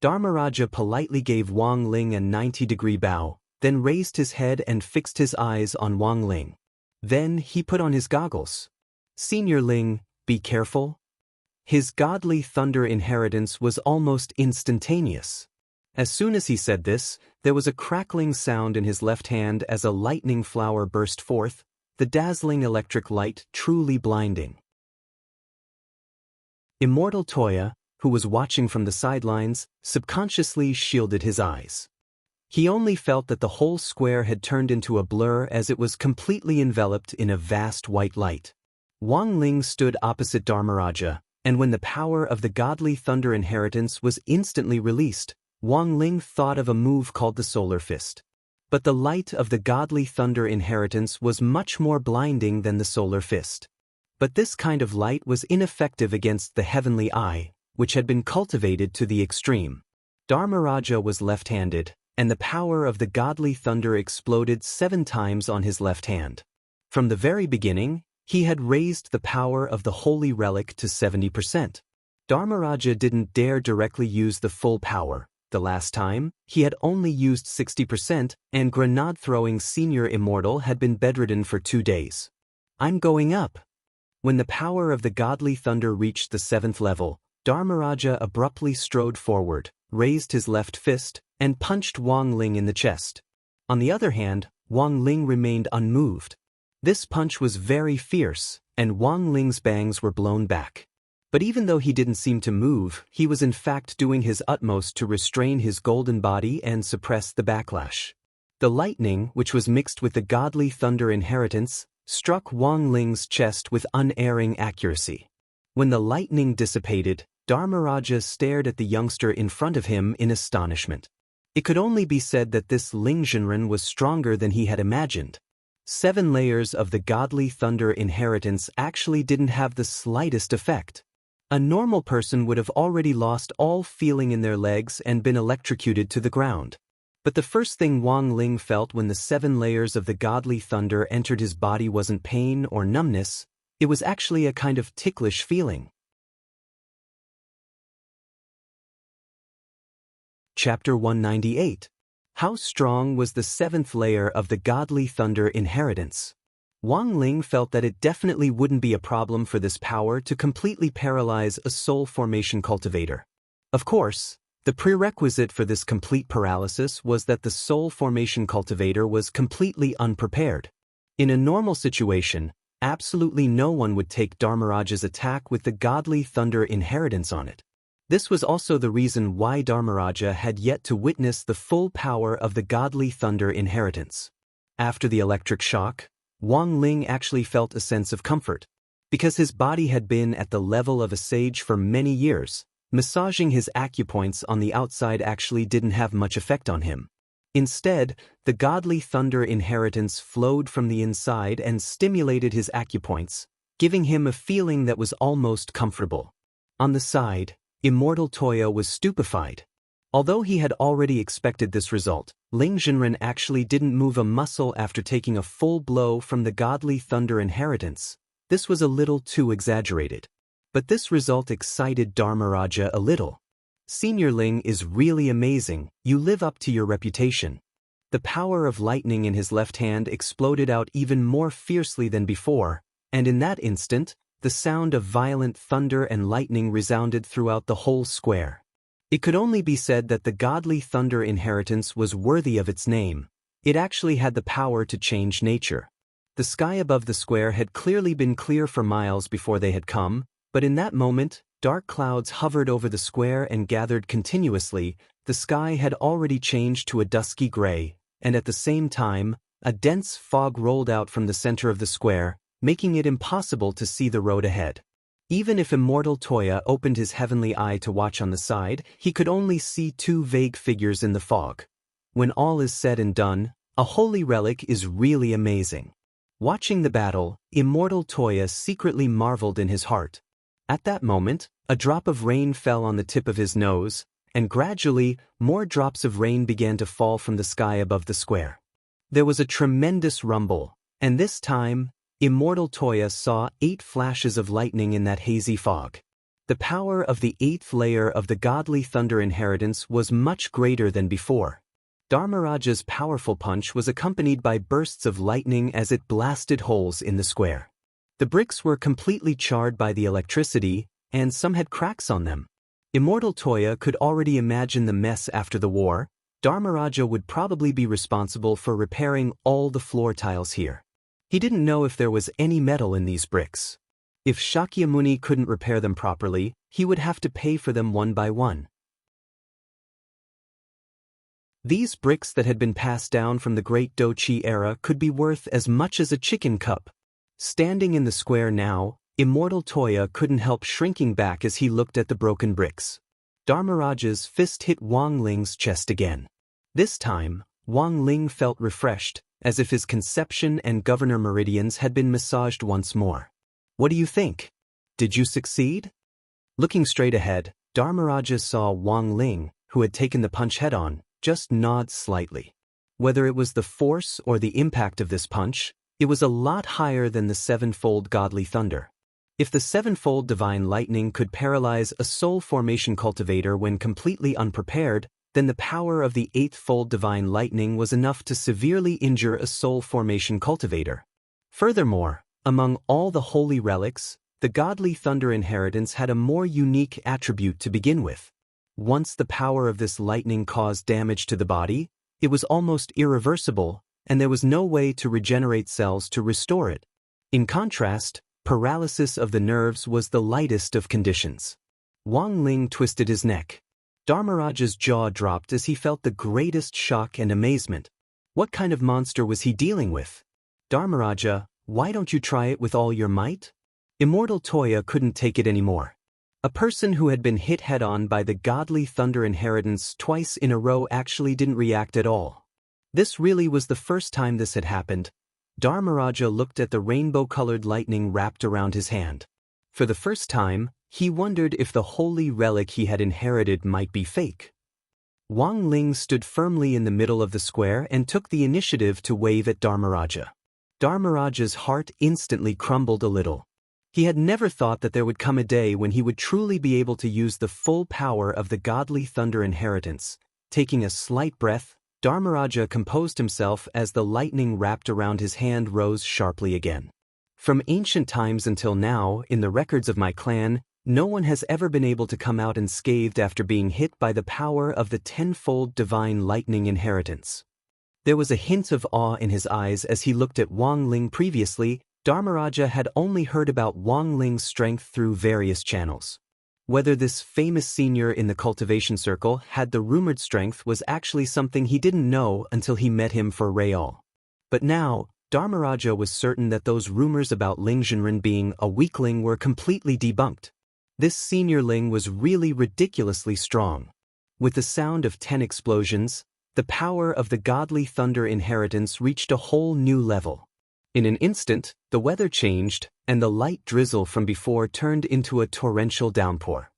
Dharmaraja politely gave Wang Ling a 90-degree bow, then raised his head and fixed his eyes on Wang Ling. Then he put on his goggles. Senior Ling, be careful. His godly thunder inheritance was almost instantaneous. As soon as he said this, there was a crackling sound in his left hand as a lightning flower burst forth, the dazzling electric light truly blinding. Immortal Toya, who was watching from the sidelines, subconsciously shielded his eyes. He only felt that the whole square had turned into a blur as it was completely enveloped in a vast white light. Wang Ling stood opposite Dharmaraja, and when the power of the godly thunder inheritance was instantly released, Wang Ling thought of a move called the Solar Fist. But the light of the godly thunder inheritance was much more blinding than the Solar Fist. But this kind of light was ineffective against the heavenly eye, which had been cultivated to the extreme. Dharmaraja was left-handed, and the power of the godly thunder exploded 7 times on his left hand. From the very beginning, he had raised the power of the holy relic to 70%. Dharmaraja didn't dare directly use the full power. The last time, he had only used 60%, and grenade-throwing Senior Immortal had been bedridden for 2 days. I'm going up. When the power of the godly thunder reached the 7th level, Dharmaraja abruptly strode forward, raised his left fist, and punched Wang Ling in the chest. On the other hand, Wang Ling remained unmoved. This punch was very fierce, and Wang Ling's bangs were blown back. But even though he didn't seem to move, he was in fact doing his utmost to restrain his golden body and suppress the backlash. The lightning, which was mixed with the godly thunder inheritance, struck Wang Ling's chest with unerring accuracy. When the lightning dissipated, Dharmaraja stared at the youngster in front of him in astonishment. It could only be said that this Ling Zhenren was stronger than he had imagined. 7 layers of the godly thunder inheritance actually didn't have the slightest effect. A normal person would have already lost all feeling in their legs and been electrocuted to the ground. But the first thing Wang Ling felt when the 7 layers of the godly thunder entered his body wasn't pain or numbness, it was actually a kind of ticklish feeling. Chapter 198. How strong was the 7th layer of the godly thunder inheritance? Wang Ling felt that it definitely wouldn't be a problem for this power to completely paralyze a soul formation cultivator. Of course, the prerequisite for this complete paralysis was that the soul formation cultivator was completely unprepared. In a normal situation, absolutely no one would take Dharmaraja's attack with the godly thunder inheritance on it. This was also the reason why Dharmaraja had yet to witness the full power of the godly thunder inheritance. After the electric shock, Wang Ling actually felt a sense of comfort. Because his body had been at the level of a sage for many years, massaging his acupoints on the outside actually didn't have much effect on him. Instead, the godly thunder inheritance flowed from the inside and stimulated his acupoints, giving him a feeling that was almost comfortable. On the side, Immortal Toya was stupefied. Although he had already expected this result, Ling Jinren actually didn't move a muscle after taking a full blow from the godly thunder inheritance. This was a little too exaggerated. But this result excited Dharmaraja a little. Senior Ling is really amazing, you live up to your reputation. The power of lightning in his left hand exploded out even more fiercely than before, and in that instant, the sound of violent thunder and lightning resounded throughout the whole square. It could only be said that the godly thunder inheritance was worthy of its name. It actually had the power to change nature. The sky above the square had clearly been clear for miles before they had come, but in that moment, dark clouds hovered over the square and gathered continuously. The sky had already changed to a dusky gray, and at the same time, a dense fog rolled out from the center of the square, making it impossible to see the road ahead. Even if Immortal Toya opened his heavenly eye to watch on the side, he could only see 2 vague figures in the fog. When all is said and done, a holy relic is really amazing. Watching the battle, Immortal Toya secretly marveled in his heart. At that moment, a drop of rain fell on the tip of his nose, and gradually, more drops of rain began to fall from the sky above the square. There was a tremendous rumble, and this time, Immortal Toya saw 8 flashes of lightning in that hazy fog. The power of the 8th layer of the godly thunder inheritance was much greater than before. Dharmaraja's powerful punch was accompanied by bursts of lightning as it blasted holes in the square. The bricks were completely charred by the electricity, and some had cracks on them. Immortal Toya could already imagine the mess after the war. Dharmaraja would probably be responsible for repairing all the floor tiles here. He didn't know if there was any metal in these bricks. If Shakyamuni couldn't repair them properly, he would have to pay for them one by one. These bricks that had been passed down from the Great Dochi era could be worth as much as a chicken cup. Standing in the square now, Immortal Toya couldn't help shrinking back as he looked at the broken bricks. Dharmaraja's fist hit Wang Ling's chest again. This time, Wang Ling felt refreshed, as if his conception and governor meridians had been massaged once more. What do you think? Did you succeed? Looking straight ahead, Dharmaraja saw Wang Ling, who had taken the punch head-on, just nod slightly. Whether it was the force or the impact of this punch, it was a lot higher than the 7-fold godly thunder. If the 7-fold divine lightning could paralyze a soul formation cultivator when completely unprepared, then the power of the 8th-fold divine lightning was enough to severely injure a soul formation cultivator. Furthermore, among all the holy relics, the godly thunder inheritance had a more unique attribute to begin with. Once the power of this lightning caused damage to the body, it was almost irreversible, and there was no way to regenerate cells to restore it. In contrast, paralysis of the nerves was the lightest of conditions. Wang Ling twisted his neck. Dharmaraja's jaw dropped as he felt the greatest shock and amazement. What kind of monster was he dealing with? Dharmaraja, why don't you try it with all your might? Immortal Toya couldn't take it anymore. A person who had been hit head-on by the godly thunder inheritance twice in a row actually didn't react at all. This really was the first time this had happened. Dharmaraja looked at the rainbow-colored lightning wrapped around his hand. For the first time, he wondered if the holy relic he had inherited might be fake. Wang Ling stood firmly in the middle of the square and took the initiative to wave at Dharmaraja. Dharmaraja's heart instantly crumbled a little. He had never thought that there would come a day when he would truly be able to use the full power of the godly thunder inheritance. Taking a slight breath, Dharmaraja composed himself as the lightning wrapped around his hand rose sharply again. From ancient times until now, in the records of my clan, no one has ever been able to come out unscathed after being hit by the power of the tenfold divine lightning inheritance. There was a hint of awe in his eyes as he looked at Wang Ling. Previously, Dharmaraja had only heard about Wang Ling's strength through various channels. Whether this famous senior in the cultivation circle had the rumored strength was actually something he didn't know until he met him for Real. But now, Dharmaraja was certain that those rumors about Ling Zhenren being a weakling were completely debunked. This senior Ling was really ridiculously strong. With the sound of 10 explosions, the power of the godly thunder inheritance reached a whole new level. In an instant, the weather changed, and the light drizzle from before turned into a torrential downpour.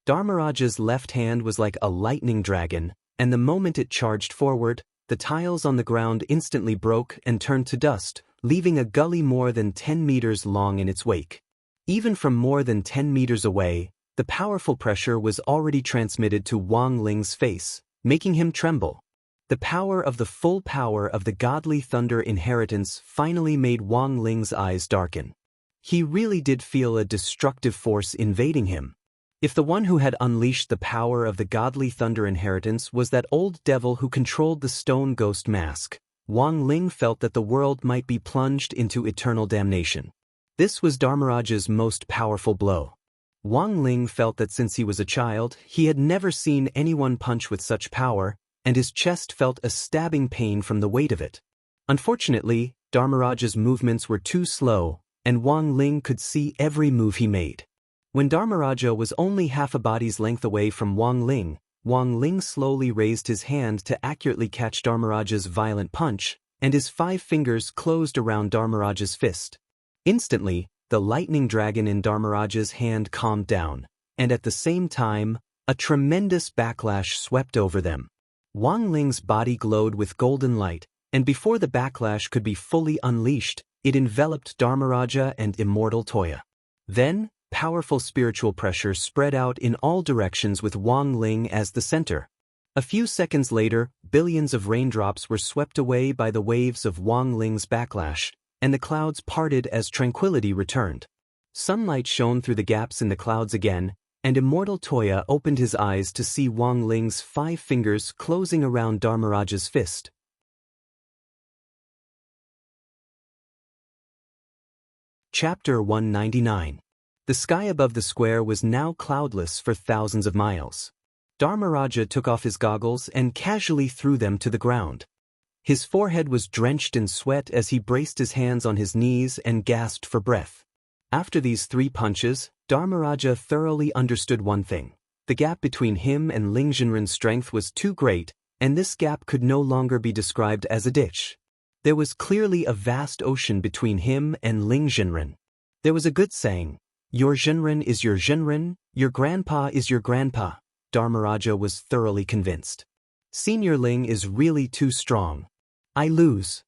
Dharmaraja's left hand was like a lightning dragon, and the moment it charged forward, the tiles on the ground instantly broke and turned to dust, leaving a gully more than 10 meters long in its wake. Even from more than 10 meters away, the powerful pressure was already transmitted to Wang Ling's face, making him tremble. The power of the full power of the godly thunder inheritance finally made Wang Ling's eyes darken. He really did feel a destructive force invading him. If the one who had unleashed the power of the godly thunder inheritance was that old devil who controlled the stone ghost mask, Wang Ling felt that the world might be plunged into eternal damnation. This was Dharmaraja's most powerful blow. Wang Ling felt that since he was a child, he had never seen anyone punch with such power, and his chest felt a stabbing pain from the weight of it. Unfortunately, Dharmaraja's movements were too slow, and Wang Ling could see every move he made. When Dharmaraja was only half a body's length away from Wang Ling slowly raised his hand to accurately catch Dharmaraja's violent punch, and his 5 fingers closed around Dharmaraja's fist. Instantly, the lightning dragon in Dharmaraja's hand calmed down, and at the same time, a tremendous backlash swept over them. Wang Ling's body glowed with golden light, and before the backlash could be fully unleashed, it enveloped Dharmaraja and Immortal Toya. Then, powerful spiritual pressure spread out in all directions with Wang Ling as the center. A few seconds later, billions of raindrops were swept away by the waves of Wang Ling's backlash, and the clouds parted as tranquility returned. Sunlight shone through the gaps in the clouds again, and Immortal Toya opened his eyes to see Wang Ling's 5 fingers closing around Dharmaraja's fist. Chapter 199. The sky above the square was now cloudless for thousands of miles. Dharmaraja took off his goggles and casually threw them to the ground. His forehead was drenched in sweat as he braced his hands on his knees and gasped for breath. After these 3 punches, Dharmaraja thoroughly understood one thing. The gap between him and Ling Zhenren's strength was too great, and this gap could no longer be described as a ditch. There was clearly a vast ocean between him and Ling Zhenren. There was a good saying, "Your Zhenren is your Zhenren, your grandpa is your grandpa." Dharmaraja was thoroughly convinced. Senior Ling is really too strong. I lose.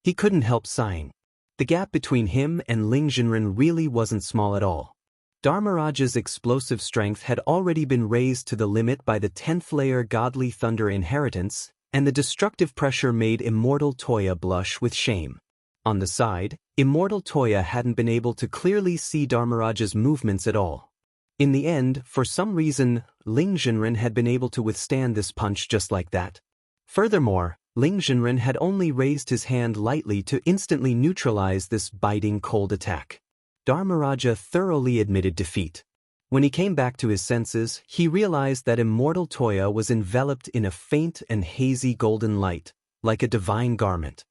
He couldn't help sighing. The gap between him and Ling Zhenren really wasn't small at all. Dharmaraja's explosive strength had already been raised to the limit by the 10th layer godly thunder inheritance, and the destructive pressure made Immortal Toya blush with shame. On the side, Immortal Toya hadn't been able to clearly see Dharmaraja's movements at all. In the end, for some reason, Ling Zhenren had been able to withstand this punch just like that. Furthermore, Ling Zhenren had only raised his hand lightly to instantly neutralize this biting cold attack. Dharmaraja thoroughly admitted defeat. When he came back to his senses, he realized that Immortal Toya was enveloped in a faint and hazy golden light, like a divine garment.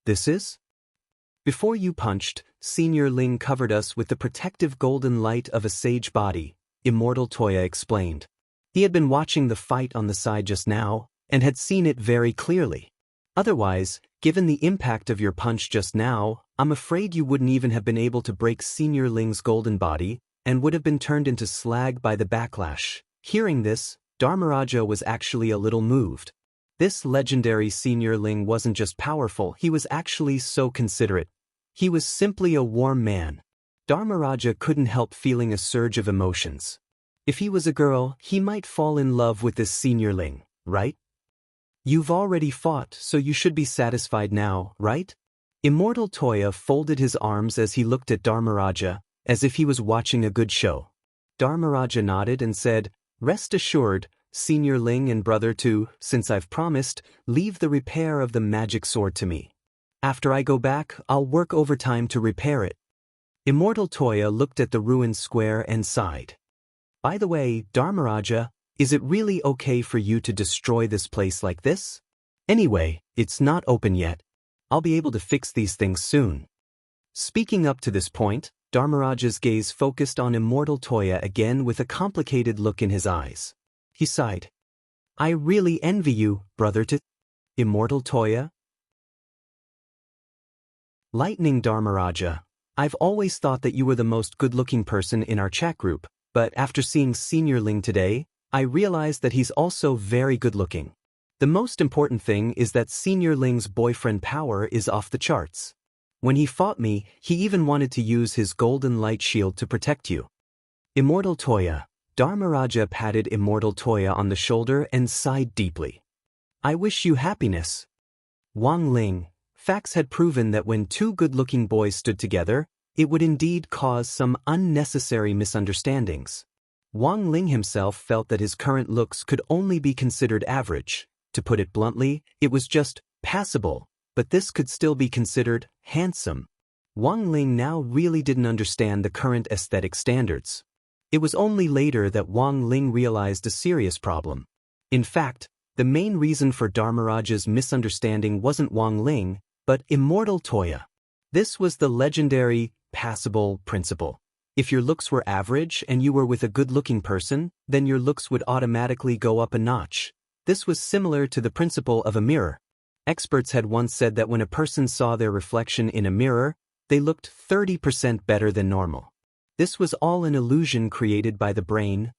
This is? Before you punched, Senior Ling covered us with the protective golden light of a sage body, Immortal Toya explained. He had been watching the fight on the side just now, and had seen it very clearly. Otherwise, given the impact of your punch just now, I'm afraid you wouldn't even have been able to break Senior Ling's golden body, and would have been turned into slag by the backlash, Hearing this, Dharmaraja was actually a little moved. This legendary senior Ling wasn't just powerful, he was actually so considerate. He was simply a warm man. Dharmaraja couldn't help feeling a surge of emotions. If he was a girl, he might fall in love with this senior Ling, right? You've already fought, so you should be satisfied now, right? Immortal Toya folded his arms as he looked at Dharmaraja, as if he was watching a good show. Dharmaraja nodded and said, "Rest assured, Senior Ling and Brother Tu, since I've promised, leave the repair of the magic sword to me. After I go back, I'll work overtime to repair it." Immortal Toya looked at the ruined square and sighed. "By the way, Dharmaraja, is it really okay for you to destroy this place like this? Anyway, it's not open yet. I'll be able to fix these things soon." Speaking up to this point, Dharmaraja's gaze focused on Immortal Toya again with a complicated look in his eyes. He sighed. "I really envy you, Brother Tu." Immortal Toya? Lightning Dharmaraja, I've always thought that you were the most good-looking person in our chat group, but after seeing Senior Ling today, I realized that he's also very good-looking. The most important thing is that Senior Ling's boyfriend power is off the charts. When he fought me, he even wanted to use his golden light shield to protect you. Immortal Toya. Dharmaraja patted Immortal Toya on the shoulder and sighed deeply. "I wish you happiness." Wang Ling. Facts had proven that when two good-looking boys stood together, it would indeed cause some unnecessary misunderstandings. Wang Ling himself felt that his current looks could only be considered average. To put it bluntly, it was just passable, but this could still be considered handsome. Wang Ling now really didn't understand the current aesthetic standards. It was only later that Wang Ling realized a serious problem. In fact, the main reason for Dharmaraja's misunderstanding wasn't Wang Ling, but Immortal Toya. This was the legendary passable principle. If your looks were average and you were with a good-looking person, then your looks would automatically go up a notch. This was similar to the principle of a mirror. Experts had once said that when a person saw their reflection in a mirror, they looked 30% better than normal. This was all an illusion created by the brain.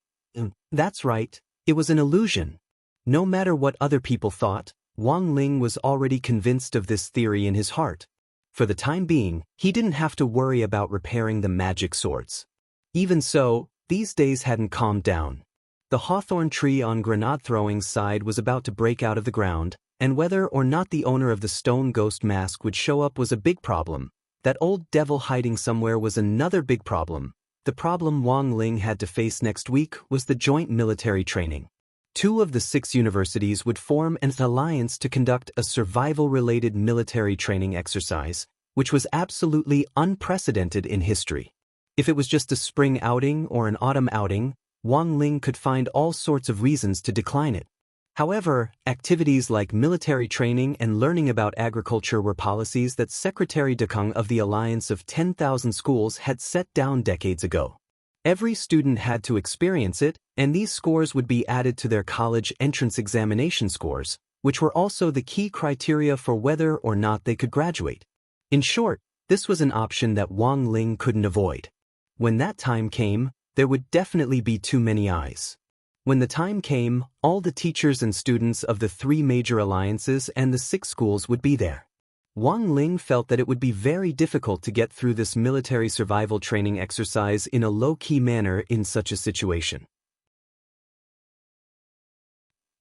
That's right, it was an illusion. No matter what other people thought, Wang Ling was already convinced of this theory in his heart. For the time being, he didn't have to worry about repairing the magic swords. Even so, these days hadn't calmed down. The hawthorn tree on grenade-throwing's side was about to break out of the ground, and whether or not the owner of the stone ghost mask would show up was a big problem. That old devil hiding somewhere was another big problem. The problem Wang Ling had to face next week was the joint military training. 2 of the 6 universities would form an alliance to conduct a survival-related military training exercise, which was absolutely unprecedented in history. If it was just a spring outing or an autumn outing, Wang Ling could find all sorts of reasons to decline it. However, activities like military training and learning about agriculture were policies that Secretary Dekung of the Alliance of 10,000 Schools had set down decades ago. Every student had to experience it, and these scores would be added to their college entrance examination scores, which were also the key criteria for whether or not they could graduate. In short, this was an option that Wang Ling couldn't avoid. When that time came, there would definitely be too many eyes. When the time came, all the teachers and students of the 3 major alliances and the 6 schools would be there. Wang Ling felt that it would be very difficult to get through this military survival training exercise in a low-key manner in such a situation.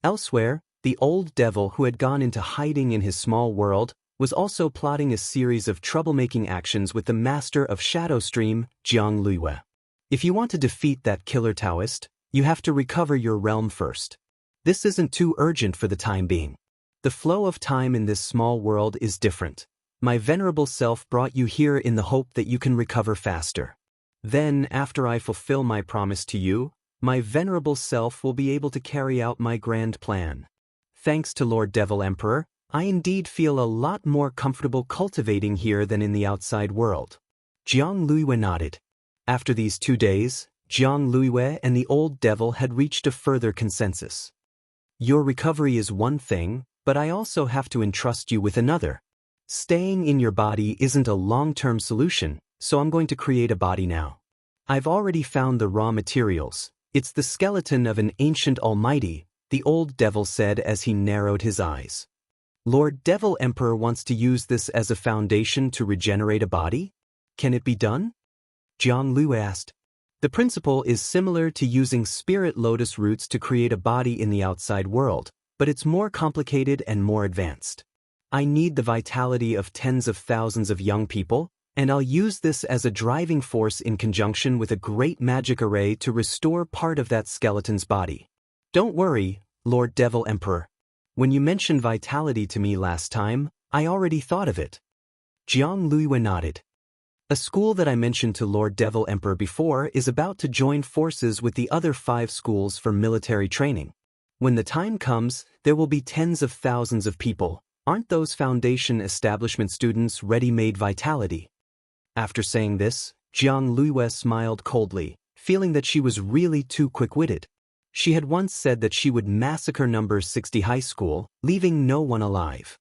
Elsewhere, the old devil who had gone into hiding in his small world was also plotting a series of troublemaking actions with the master of Shadow Stream, Jiang Luiwei. If you want to defeat that killer Taoist, you have to recover your realm first. This isn't too urgent for the time being. The flow of time in this small world is different. My venerable self brought you here in the hope that you can recover faster. Then, after I fulfill my promise to you, my venerable self will be able to carry out my grand plan. Thanks to Lord Devil Emperor, I indeed feel a lot more comfortable cultivating here than in the outside world. Jiang Luiwei nodded. After these 2 days, Jiang Luiwei and the old devil had reached a further consensus. Your recovery is one thing, but I also have to entrust you with another. Staying in your body isn't a long-term solution, so I'm going to create a body now. I've already found the raw materials. It's the skeleton of an ancient almighty, the old devil said as he narrowed his eyes. Lord Devil Emperor wants to use this as a foundation to regenerate a body? Can it be done? Jiang Lu asked. The principle is similar to using spirit lotus roots to create a body in the outside world, but it's more complicated and more advanced. I need the vitality of tens of thousands of young people, and I'll use this as a driving force in conjunction with a great magic array to restore part of that skeleton's body. Don't worry, Lord Devil Emperor. When you mentioned vitality to me last time, I already thought of it. Jiang Lu nodded. A school that I mentioned to Lord Devil Emperor before is about to join forces with the other 5 schools for military training. When the time comes, there will be tens of thousands of people. Aren't those foundation establishment students ready-made vitality? After saying this, Jiang Lu smiled coldly, feeling that she was really too quick-witted. She had once said that she would massacre number 60 high school, leaving no one alive.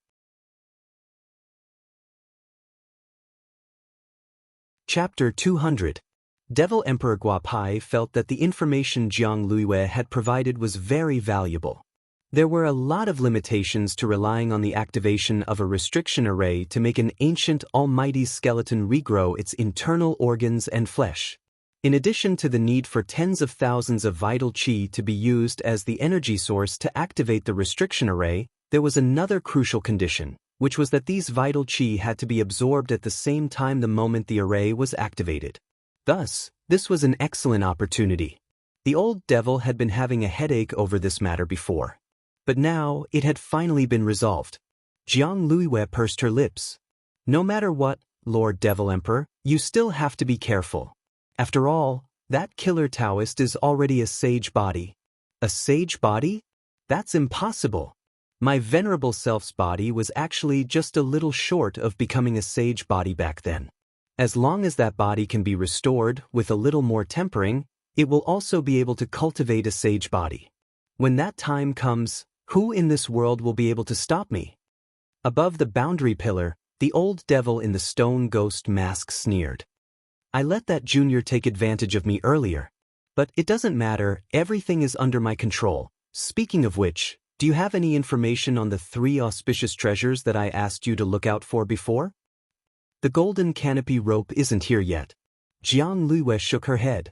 Chapter 200. Devil Emperor Guapai felt that the information Jiang Lu had provided was very valuable. There were a lot of limitations to relying on the activation of a restriction array to make an ancient almighty skeleton regrow its internal organs and flesh. In addition to the need for tens of thousands of vital qi to be used as the energy source to activate the restriction array, there was another crucial condition, which was that these vital qi had to be absorbed at the same time the moment the array was activated. Thus, this was an excellent opportunity. The old devil had been having a headache over this matter before. But now, it had finally been resolved. Jiang Lu pursed her lips. No matter what, Lord Devil Emperor, you still have to be careful. After all, that killer Taoist is already a sage body. A sage body? That's impossible. My venerable self's body was actually just a little short of becoming a sage body back then. As long as that body can be restored with a little more tempering, it will also be able to cultivate a sage body. When that time comes, who in this world will be able to stop me? Above the boundary pillar, the old devil in the stone ghost mask sneered. I let that junior take advantage of me earlier. But it doesn't matter, everything is under my control. Speaking of which, do you have any information on the 3 auspicious treasures that I asked you to look out for before? The golden canopy rope isn't here yet. Jiang Lu shook her head.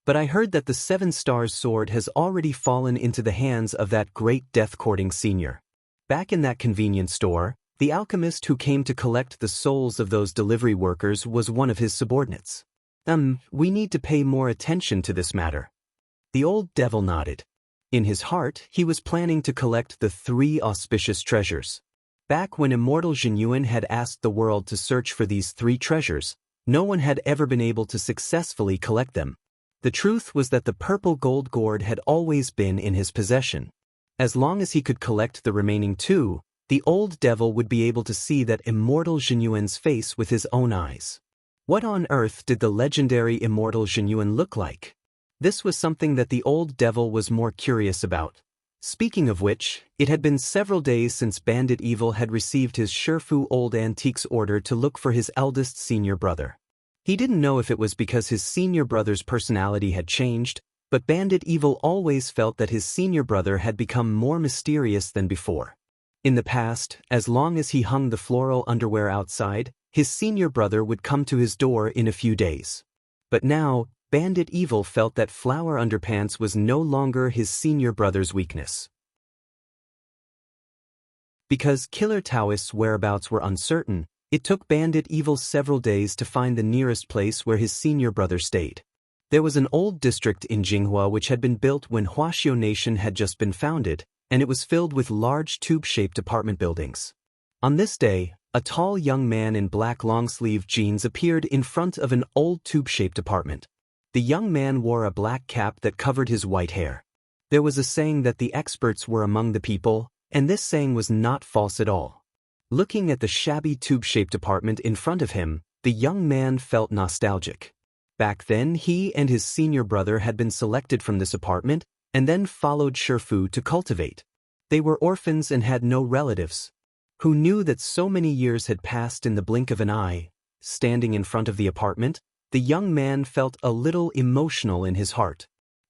But I heard that the 7 stars sword has already fallen into the hands of that great death-courting senior. Back in that convenience store, the alchemist who came to collect the souls of those delivery workers was one of his subordinates. We need to pay more attention to this matter. The old devil nodded. In his heart, he was planning to collect the 3 auspicious treasures. Back when Immortal Zhenyuan had asked the world to search for these 3 treasures, no one had ever been able to successfully collect them. The truth was that the purple gold gourd had always been in his possession. As long as he could collect the remaining 2, the old devil would be able to see that Immortal Zhenyuan's face with his own eyes. What on earth did the legendary Immortal Zhenyuan look like? This was something that the old devil was more curious about. Speaking of which, it had been several days since Bandit Evil had received his Shifu Old Antiques order to look for his eldest senior brother. He didn't know if it was because his senior brother's personality had changed, but Bandit Evil always felt that his senior brother had become more mysterious than before. In the past, as long as he hung the floral underwear outside, his senior brother would come to his door in a few days. But now, Bandit Evil felt that flower underpants was no longer his senior brother's weakness. Because Killer Taoist's whereabouts were uncertain, it took Bandit Evil several days to find the nearest place where his senior brother stayed. There was an old district in Jinghua which had been built when Huaxiao Nation had just been founded, and it was filled with large tube-shaped apartment buildings. On this day, a tall young man in black long-sleeved jeans appeared in front of an old tube-shaped apartment. The young man wore a black cap that covered his white hair. There was a saying that the experts were among the people, and this saying was not false at all. Looking at the shabby tube-shaped apartment in front of him, the young man felt nostalgic. Back then, he and his senior brother had been selected from this apartment, and then followed Shifu to cultivate. They were orphans and had no relatives. Who knew that so many years had passed in the blink of an eye? Standing in front of the apartment, the young man felt a little emotional in his heart.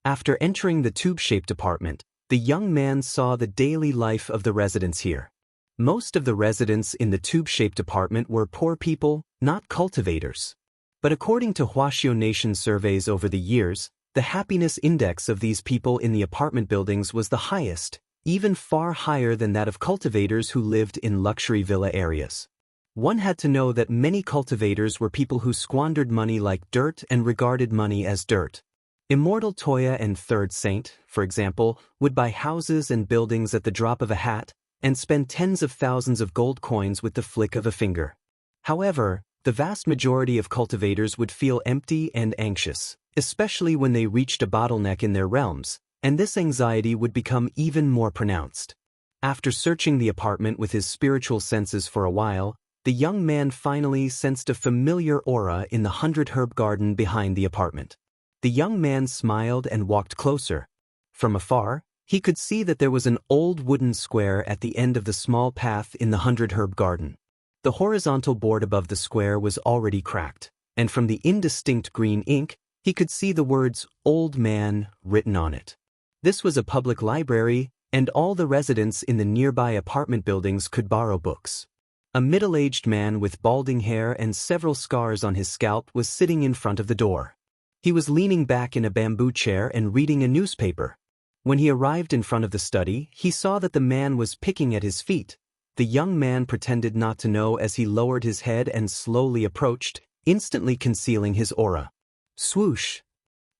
After entering the tube-shaped apartment, the young man saw the daily life of the residents here. Most of the residents in the tube-shaped apartment were poor people, not cultivators. But according to Huaxiao Nation surveys over the years, the happiness index of these people in the apartment buildings was the highest, even far higher than that of cultivators who lived in luxury villa areas. One had to know that many cultivators were people who squandered money like dirt and regarded money as dirt. Immortal Toya and Third Saint, for example, would buy houses and buildings at the drop of a hat and spend tens of thousands of gold coins with the flick of a finger. However, the vast majority of cultivators would feel empty and anxious, especially when they reached a bottleneck in their realms, and this anxiety would become even more pronounced. After searching the apartment with his spiritual senses for a while, the young man finally sensed a familiar aura in the 100-herb garden behind the apartment. The young man smiled and walked closer. From afar, he could see that there was an old wooden square at the end of the small path in the 100-herb garden. The horizontal board above the square was already cracked, and from the indistinct green ink, he could see the words "Old Man" written on it. This was a public library, and all the residents in the nearby apartment buildings could borrow books. A middle-aged man with balding hair and several scars on his scalp was sitting in front of the door. He was leaning back in a bamboo chair and reading a newspaper. When he arrived in front of the study, he saw that the man was picking at his feet. The young man pretended not to know as he lowered his head and slowly approached, instantly concealing his aura. Swoosh!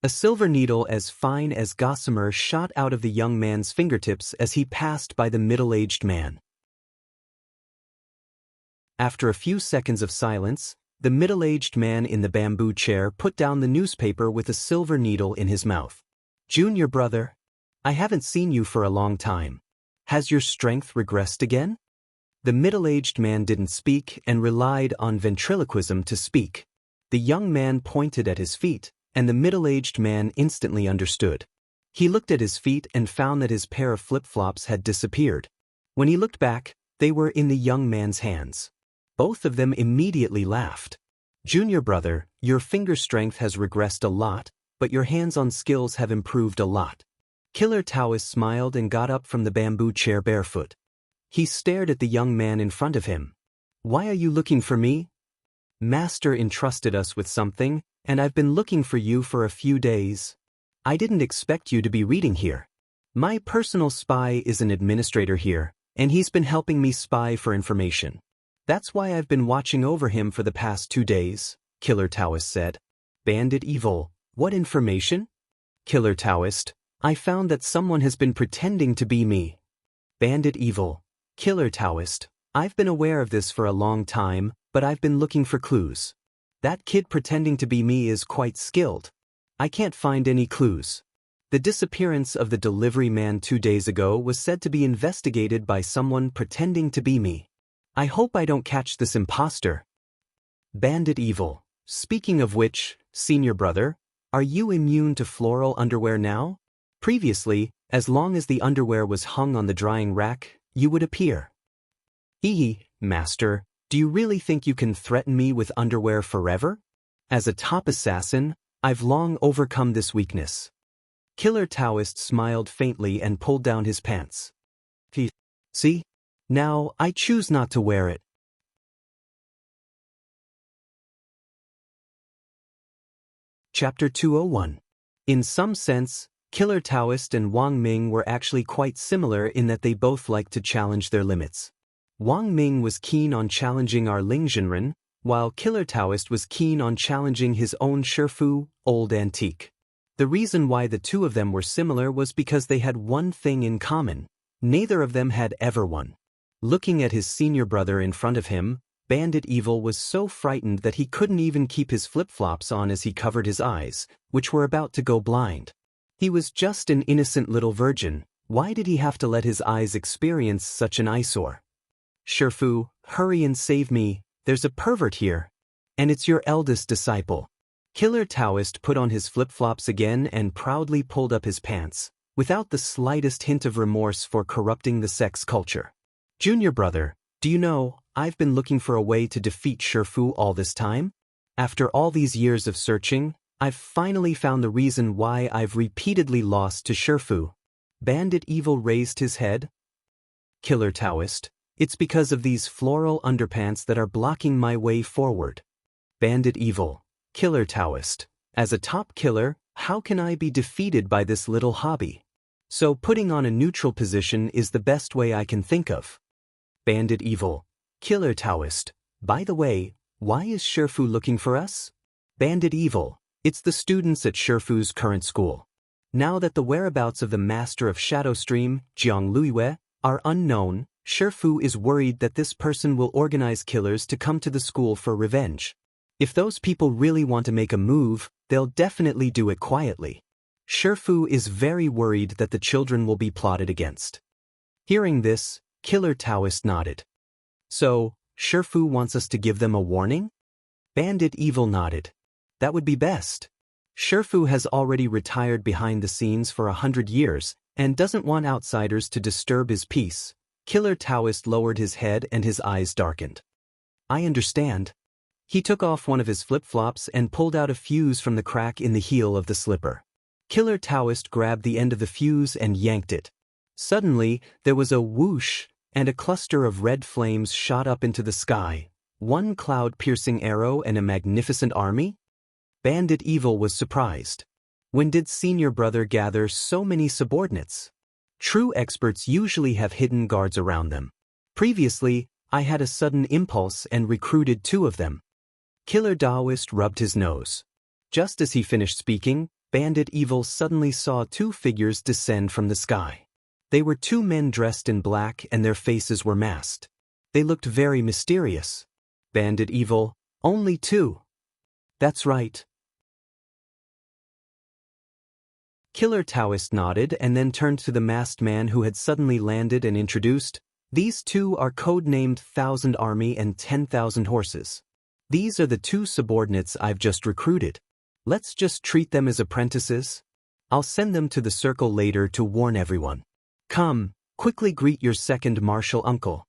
A silver needle as fine as gossamer shot out of the young man's fingertips as he passed by the middle-aged man. After a few seconds of silence, the middle-aged man in the bamboo chair put down the newspaper with a silver needle in his mouth. "Junior brother, I haven't seen you for a long time. Has your strength regressed again?" The middle-aged man didn't speak and relied on ventriloquism to speak. The young man pointed at his feet, and the middle-aged man instantly understood. He looked at his feet and found that his pair of flip-flops had disappeared. When he looked back, they were in the young man's hands. Both of them immediately laughed. "Junior brother, your finger strength has regressed a lot, but your hands-on skills have improved a lot." Killer Taoist smiled and got up from the bamboo chair barefoot. He stared at the young man in front of him. "Why are you looking for me?" "Master entrusted us with something, and I've been looking for you for a few days. I didn't expect you to be reading here. My personal spy is an administrator here, and he's been helping me spy for information. That's why I've been watching over him for the past 2 days, Killer Taoist said. "Bandit Evil, what information?" Killer Taoist, "I found that someone has been pretending to be me." Bandit Evil, Killer Taoist, "I've been aware of this for a long time, but I've been looking for clues. That kid pretending to be me is quite skilled. I can't find any clues. The disappearance of the delivery man 2 days ago was said to be investigated by someone pretending to be me. I hope I don't catch this imposter." Bandit Evil, "Speaking of which, senior brother, are you immune to floral underwear now? Previously, as long as the underwear was hung on the drying rack, you would appear." Master, do you really think you can threaten me with underwear forever? As a top assassin, I've long overcome this weakness." Killer Taoist smiled faintly and pulled down his pants. "See? Now, I choose not to wear it." Chapter 201. In some sense, Killer Taoist and Wang Ming were actually quite similar in that they both liked to challenge their limits. Wang Ming was keen on challenging our Ling Jinren, while Killer Taoist was keen on challenging his own Shifu, Old Antique. The reason why the two of them were similar was because they had one thing in common. Neither of them had ever won. Looking at his senior brother in front of him, Bandit Evil was so frightened that he couldn't even keep his flip-flops on as he covered his eyes, which were about to go blind. He was just an innocent little virgin. Why did he have to let his eyes experience such an eyesore? "Shifu, hurry and save me, there's a pervert here. And it's your eldest disciple." Killer Taoist put on his flip-flops again and proudly pulled up his pants, without the slightest hint of remorse for corrupting the sex culture. "Junior brother, do you know, I've been looking for a way to defeat Shifu all this time? After all these years of searching, I've finally found the reason why I've repeatedly lost to Shifu. Bandit Evil raised his head. Killer Taoist, it's because of these floral underpants that are blocking my way forward. Bandit Evil, Killer Taoist, as a top killer, how can I be defeated by this little hobby? So putting on a neutral position is the best way I can think of. Bandit Evil, Killer Taoist, by the way, why is Shifu looking for us? Bandit Evil, it's the students at Shifu's current school. Now that the whereabouts of the master of Shadow Stream, Jiang Luiyue, are unknown, Shifu is worried that this person will organize killers to come to the school for revenge. If those people really want to make a move, they'll definitely do it quietly. Shifu is very worried that the children will be plotted against. Hearing this, Killer Taoist nodded. So, Shifu wants us to give them a warning? Bandit Evil nodded. That would be best. Shifu has already retired behind the scenes for 100 years and doesn't want outsiders to disturb his peace. Killer Taoist lowered his head and his eyes darkened. I understand. He took off one of his flip-flops and pulled out a fuse from the crack in the heel of the slipper. Killer Taoist grabbed the end of the fuse and yanked it. Suddenly, there was a whoosh, and a cluster of red flames shot up into the sky. One cloud-piercing arrow and a magnificent army? Bandit Evil was surprised. When did senior brother gather so many subordinates? True experts usually have hidden guards around them. Previously, I had a sudden impulse and recruited 2 of them. Killer Taoist rubbed his nose. Just as he finished speaking, Bandit Evil suddenly saw 2 figures descend from the sky. They were 2 men dressed in black and their faces were masked. They looked very mysterious. Bandit Evil, only 2. That's right. Killer Taoist nodded and then turned to the masked man who had suddenly landed and introduced, these 2 are code-named 1,000 Army and 10,000 Horses. These are the 2 subordinates I've just recruited. Let's just treat them as apprentices. I'll send them to the circle later to warn everyone. Come, quickly greet your second martial uncle.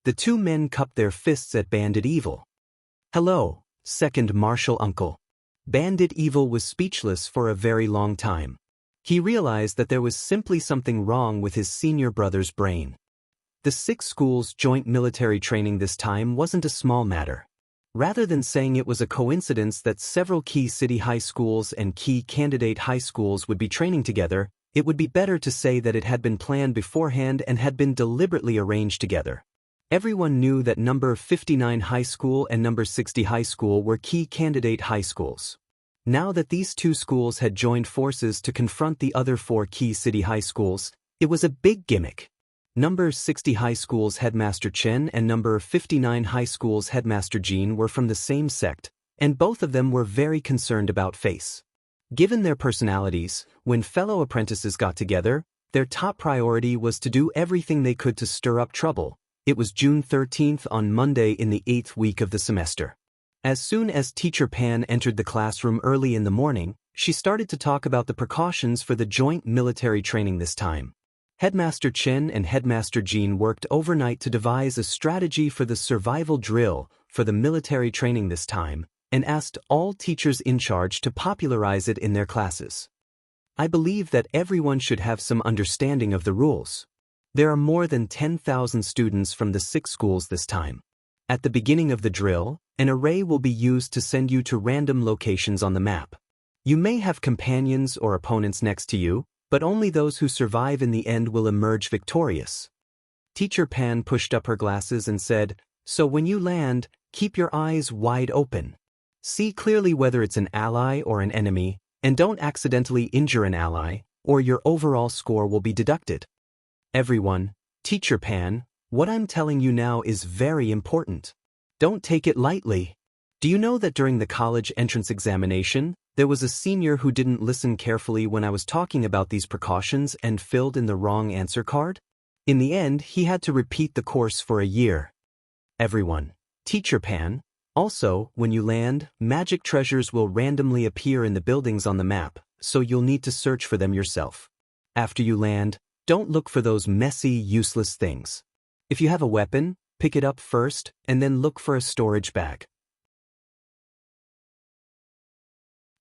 The 2 men cupped their fists at Bandit Evil. Hello, second martial uncle. Bandit Evil was speechless for a very long time. He realized that there was simply something wrong with his senior brother's brain. The 6 schools' joint military training this time wasn't a small matter. Rather than saying it was a coincidence that several key city high schools and key candidate high schools would be training together, it would be better to say that it had been planned beforehand and had been deliberately arranged together. Everyone knew that number 59 high school and number 60 high school were key candidate high schools. Now that these 2 schools had joined forces to confront the other 4 key city high schools, it was a big gimmick. Number 60 high school's headmaster Chen and number 59 high school's headmaster Jean were from the same sect, and both of them were very concerned about face. Given their personalities, when fellow apprentices got together, their top priority was to do everything they could to stir up trouble. It was June 13th on Monday in the 8th week of the semester. As soon as Teacher Pan entered the classroom early in the morning, she started to talk about the precautions for the joint military training this time. Headmaster Chen and Headmaster Jean worked overnight to devise a strategy for the survival drill for the military training this time, and asked all teachers in charge to popularize it in their classes. I believe that everyone should have some understanding of the rules. There are more than 10,000 students from the 6 schools this time. At the beginning of the drill, an array will be used to send you to random locations on the map. You may have companions or opponents next to you, but only those who survive in the end will emerge victorious. Teacher Pan pushed up her glasses and said, so when you land, keep your eyes wide open. See clearly whether it's an ally or an enemy, and don't accidentally injure an ally, or your overall score will be deducted. Everyone, Teacher Pan, what I'm telling you now is very important. Don't take it lightly. Do you know that during the college entrance examination, there was a senior who didn't listen carefully when I was talking about these precautions and filled in the wrong answer card? In the end, he had to repeat the course for a year. Everyone, Teacher Pan, also, when you land, magic treasures will randomly appear in the buildings on the map, so you'll need to search for them yourself. After you land, don't look for those messy, useless things. If you have a weapon, pick it up first, and then look for a storage bag.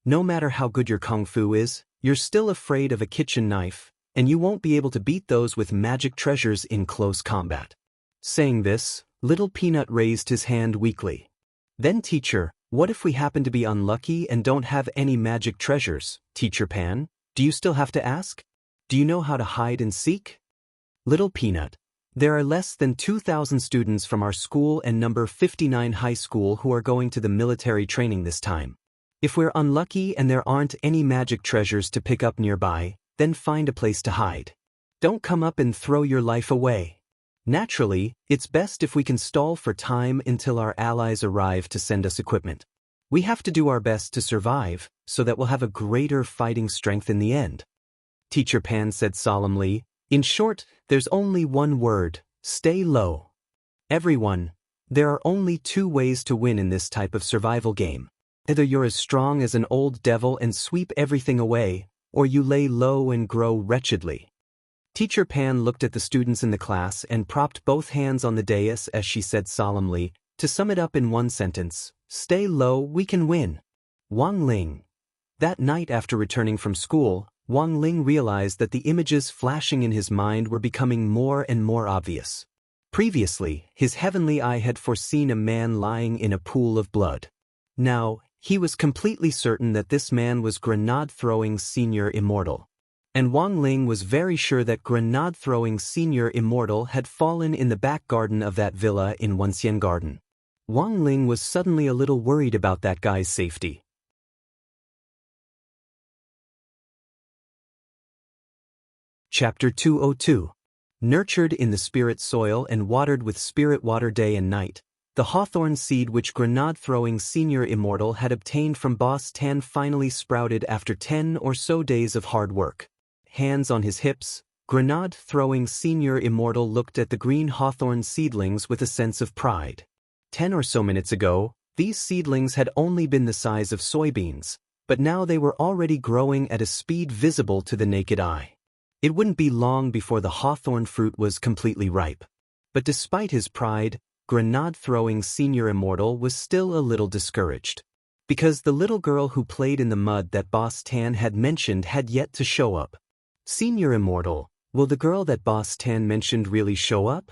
No matter how good your kung fu is, you're still afraid of a kitchen knife, and you won't be able to beat those with magic treasures in close combat. Saying this, Little Peanut raised his hand weakly. Then teacher, what if we happen to be unlucky and don't have any magic treasures? Teacher Pan, do you still have to ask? Do you know how to hide and seek? Little Peanut, there are less than 2,000 students from our school and number 59 high school who are going to the military training this time. If we're unlucky and there aren't any magic treasures to pick up nearby, then find a place to hide. Don't come up and throw your life away. Naturally, it's best if we can stall for time until our allies arrive to send us equipment. We have to do our best to survive, so that we'll have a greater fighting strength in the end. Teacher Pan said solemnly, in short, there's only one word, stay low. Everyone, there are only two ways to win in this type of survival game. Either you're as strong as an old devil and sweep everything away, or you lay low and grow wretchedly. Teacher Pan looked at the students in the class and propped both hands on the dais as she said solemnly, to sum it up in one sentence, stay low, we can win. Wang Ling. That night after returning from school, Wang Ling realized that the images flashing in his mind were becoming more and more obvious. Previously, his heavenly eye had foreseen a man lying in a pool of blood. Now, he was completely certain that this man was grenade-throwing Senior Immortal. And Wang Ling was very sure that grenade-throwing Senior Immortal had fallen in the back garden of that villa in Wenxian Garden. Wang Ling was suddenly a little worried about that guy's safety. Chapter 202. Nurtured in the spirit soil and watered with spirit water day and night, the hawthorn seed which grenade-throwing Senior Immortal had obtained from Boss Tan finally sprouted after 10 or so days of hard work. Hands on his hips, grenade-throwing Senior Immortal looked at the green hawthorn seedlings with a sense of pride. 10 or so minutes ago, these seedlings had only been the size of soybeans, but now they were already growing at a speed visible to the naked eye. It wouldn't be long before the hawthorn fruit was completely ripe. But despite his pride, grenade-throwing Senior Immortal was still a little discouraged. Because the little girl who played in the mud that Boss Tan had mentioned had yet to show up. Senior Immortal, will the girl that Boss Tan mentioned really show up?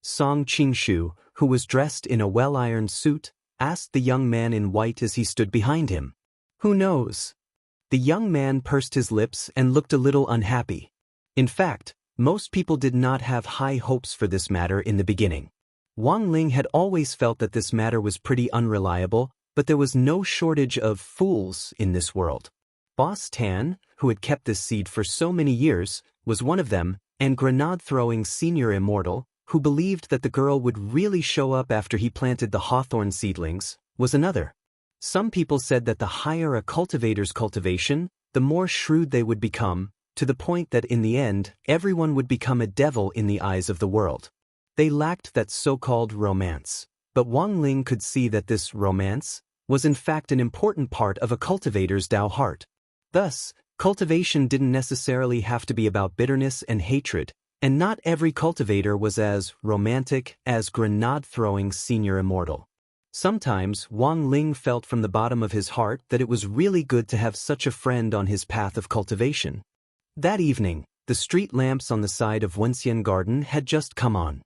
Song Qingshu, who was dressed in a well-ironed suit, asked the young man in white as he stood behind him. Who knows? The young man pursed his lips and looked a little unhappy. In fact, most people did not have high hopes for this matter in the beginning. Wang Ling had always felt that this matter was pretty unreliable, but there was no shortage of fools in this world. Boss Tan, who had kept this seed for so many years, was one of them, and grenade-throwing Senior Immortal, who believed that the girl would really show up after he planted the hawthorn seedlings, was another. Some people said that the higher a cultivator's cultivation, the more shrewd they would become, to the point that in the end, everyone would become a devil in the eyes of the world. They lacked that so-called romance. But Wang Ling could see that this romance was in fact an important part of a cultivator's Dao heart. Thus, cultivation didn't necessarily have to be about bitterness and hatred, and not every cultivator was as romantic as grenade-throwing Senior Immortal. Sometimes Wang Ling felt from the bottom of his heart that it was really good to have such a friend on his path of cultivation. That evening, the street lamps on the side of Wenxian Garden had just come on.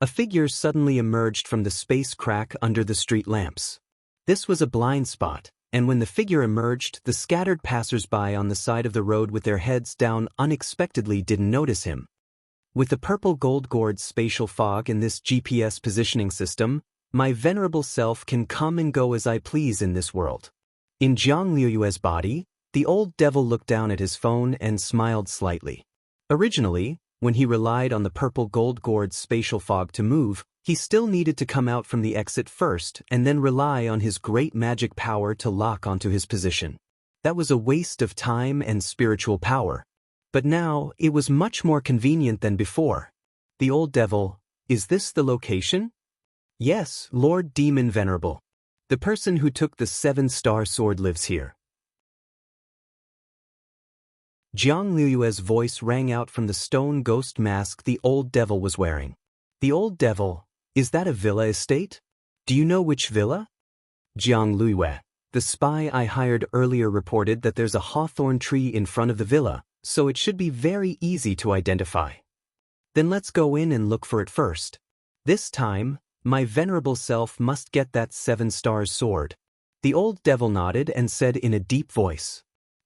A figure suddenly emerged from the space crack under the street lamps. This was a blind spot, and when the figure emerged, the scattered passers-by on the side of the road with their heads down unexpectedly didn't notice him. With the purple gold gourd spatial fog in this GPS positioning system, my venerable self can come and go as I please in this world. In Jiang Liuyue's body, the old devil looked down at his phone and smiled slightly. Originally, when he relied on the purple gold gourd spatial fog to move, he still needed to come out from the exit first and then rely on his great magic power to lock onto his position. That was a waste of time and spiritual power. But now, it was much more convenient than before. The old devil, is this the location? Yes, Lord Demon Venerable. The person who took the 7-star sword lives here. Jiang Liuyue's voice rang out from the stone ghost mask the old devil was wearing. The old devil, is that a villa estate? Do you know which villa? Jiang Liyue. The spy I hired earlier reported that there's a hawthorn tree in front of the villa, so it should be very easy to identify. Then let's go in and look for it first. This time, my venerable self must get that 7-star sword. The old devil nodded and said in a deep voice.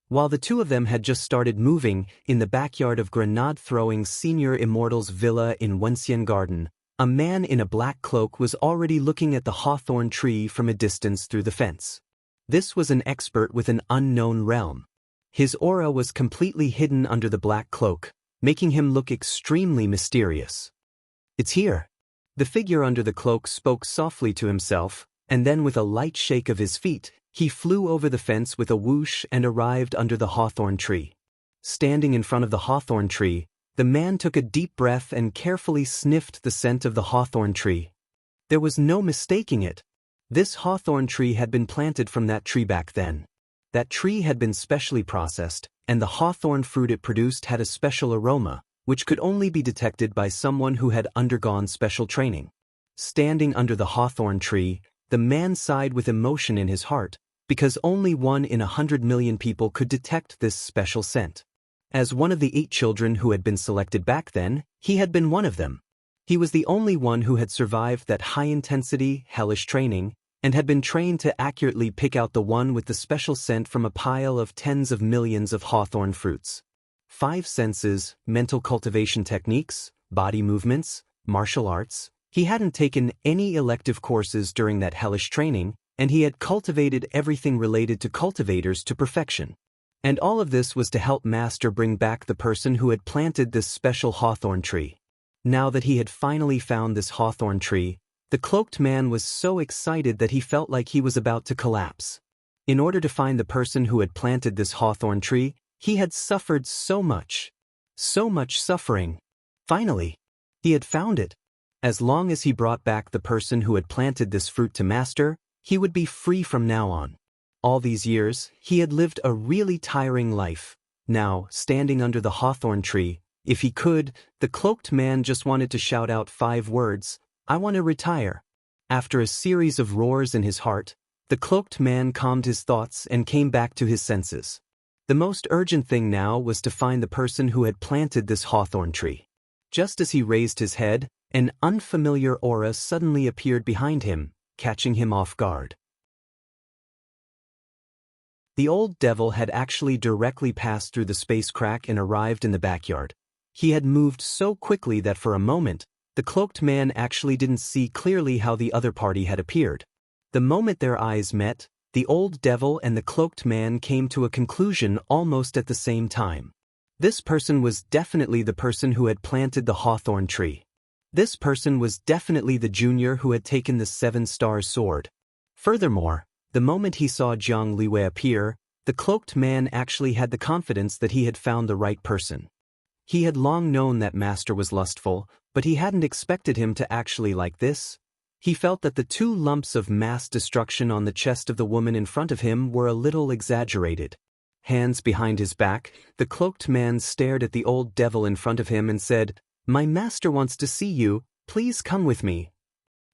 While the two of them had just started moving, in the backyard of grenade-throwing Senior Immortal's villa in Wenxian Garden, a man in a black cloak was already looking at the hawthorn tree from a distance through the fence. This was an expert with an unknown realm. His aura was completely hidden under the black cloak, making him look extremely mysterious. It's here. The figure under the cloak spoke softly to himself, and then with a light shake of his feet, he flew over the fence with a whoosh and arrived under the hawthorn tree. Standing in front of the hawthorn tree, the man took a deep breath and carefully sniffed the scent of the hawthorn tree. There was no mistaking it. This hawthorn tree had been planted from that tree back then. That tree had been specially processed, and the hawthorn fruit it produced had a special aroma, which could only be detected by someone who had undergone special training. Standing under the hawthorn tree, the man sighed with emotion in his heart, because only 1 in 100 million people could detect this special scent. As one of the 8 children who had been selected back then, he had been one of them. He was the only one who had survived that high-intensity, hellish training, and had been trained to accurately pick out the one with the special scent from a pile of tens of millions of hawthorn fruits. 5 senses, mental cultivation techniques, body movements, martial arts. He hadn't taken any elective courses during that hellish training, and he had cultivated everything related to cultivators to perfection. And all of this was to help Master bring back the person who had planted this special hawthorn tree. Now that he had finally found this hawthorn tree, the cloaked man was so excited that he felt like he was about to collapse. In order to find the person who had planted this hawthorn tree, he had suffered so much suffering. Finally, he had found it. As long as he brought back the person who had planted this fruit to Master, he would be free from now on. All these years, he had lived a really tiring life. Now, standing under the hawthorn tree, if he could, the cloaked man just wanted to shout out 5 words, "I want to retire." After a series of roars in his heart, the cloaked man calmed his thoughts and came back to his senses. The most urgent thing now was to find the person who had planted this hawthorn tree. Just as he raised his head, an unfamiliar aura suddenly appeared behind him, catching him off guard. The old devil had actually directly passed through the space crack and arrived in the backyard. He had moved so quickly that for a moment, the cloaked man actually didn't see clearly how the other party had appeared. The moment their eyes met, the old devil and the cloaked man came to a conclusion almost at the same time. This person was definitely the person who had planted the hawthorn tree. This person was definitely the junior who had taken the 7-star sword. Furthermore, the moment he saw Jiang Liwei appear, the cloaked man actually had the confidence that he had found the right person. He had long known that Master was lustful, but he hadn't expected him to actually like this. He felt that the 2 lumps of mass destruction on the chest of the woman in front of him were a little exaggerated. Hands behind his back, the cloaked man stared at the old devil in front of him and said, "My master wants to see you, please come with me."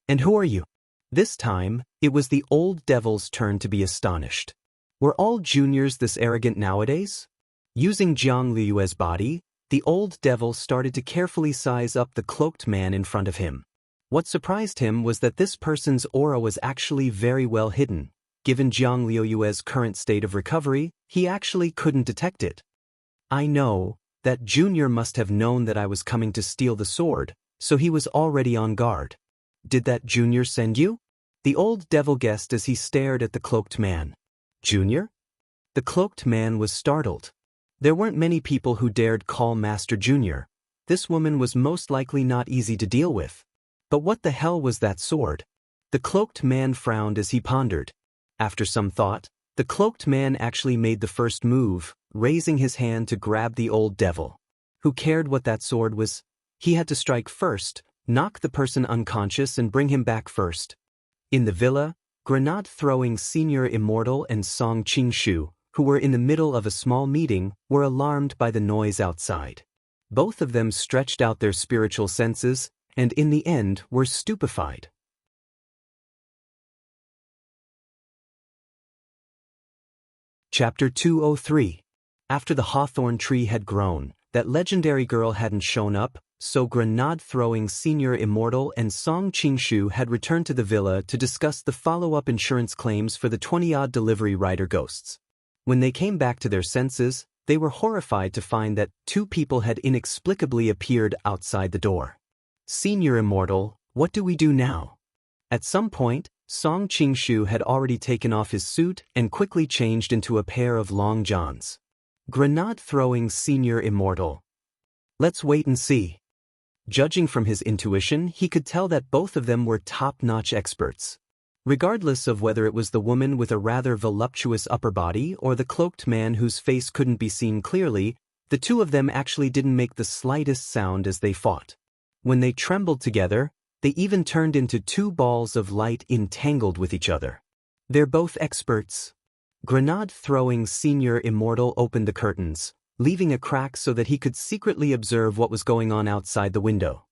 "And who are you?" This time, it was the old devil's turn to be astonished. Were all juniors this arrogant nowadays? Using Jiang Liu's body, the old devil started to carefully size up the cloaked man in front of him. What surprised him was that this person's aura was actually very well hidden. Given Jiang Liu's current state of recovery, he actually couldn't detect it. "I know, that junior must have known that I was coming to steal the sword, so he was already on guard. Did that junior send you?" The old devil guessed as he stared at the cloaked man. "Junior?" The cloaked man was startled. There weren't many people who dared call Master Junior. This woman was most likely not easy to deal with. But what the hell was that sword? The cloaked man frowned as he pondered. After some thought, the cloaked man actually made the first move, raising his hand to grab the old devil. Who cared what that sword was? He had to strike first, knock the person unconscious and bring him back first. In the villa, grenade-throwing Senior Immortal and Song Qingshu, who were in the middle of a small meeting, were alarmed by the noise outside. Both of them stretched out their spiritual senses, and in the end were stupefied. Chapter 203. After the hawthorn tree had grown, that legendary girl hadn't shown up, so grenade-throwing Senior Immortal and Song Qingshu had returned to the villa to discuss the follow-up insurance claims for the 20-odd delivery rider ghosts. When they came back to their senses, they were horrified to find that 2 people had inexplicably appeared outside the door. Senior Immortal, what do we do now? At some point, Song Qingshu had already taken off his suit and quickly changed into a pair of long johns. Grenade-throwing Senior Immortal. Let's wait and see. Judging from his intuition, he could tell that both of them were top-notch experts. Regardless of whether it was the woman with a rather voluptuous upper body or the cloaked man whose face couldn't be seen clearly, the 2 of them actually didn't make the slightest sound as they fought. When they trembled together, they even turned into 2 balls of light entangled with each other. They're both experts. Grenade-throwing Senior Immortal opened the curtains, leaving a crack so that he could secretly observe what was going on outside the window.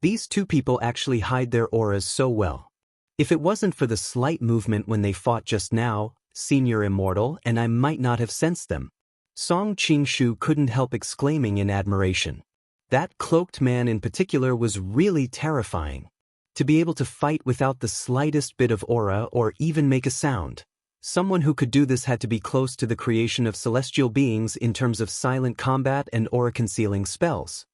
These 2 people actually hide their auras so well. If it wasn't for the slight movement when they fought just now, Senior Immortal and I might not have sensed them. Song Qingshu couldn't help exclaiming in admiration. That cloaked man in particular was really terrifying. To be able to fight without the slightest bit of aura or even make a sound. Someone who could do this had to be close to the creation of celestial beings in terms of silent combat and aura-concealing spells.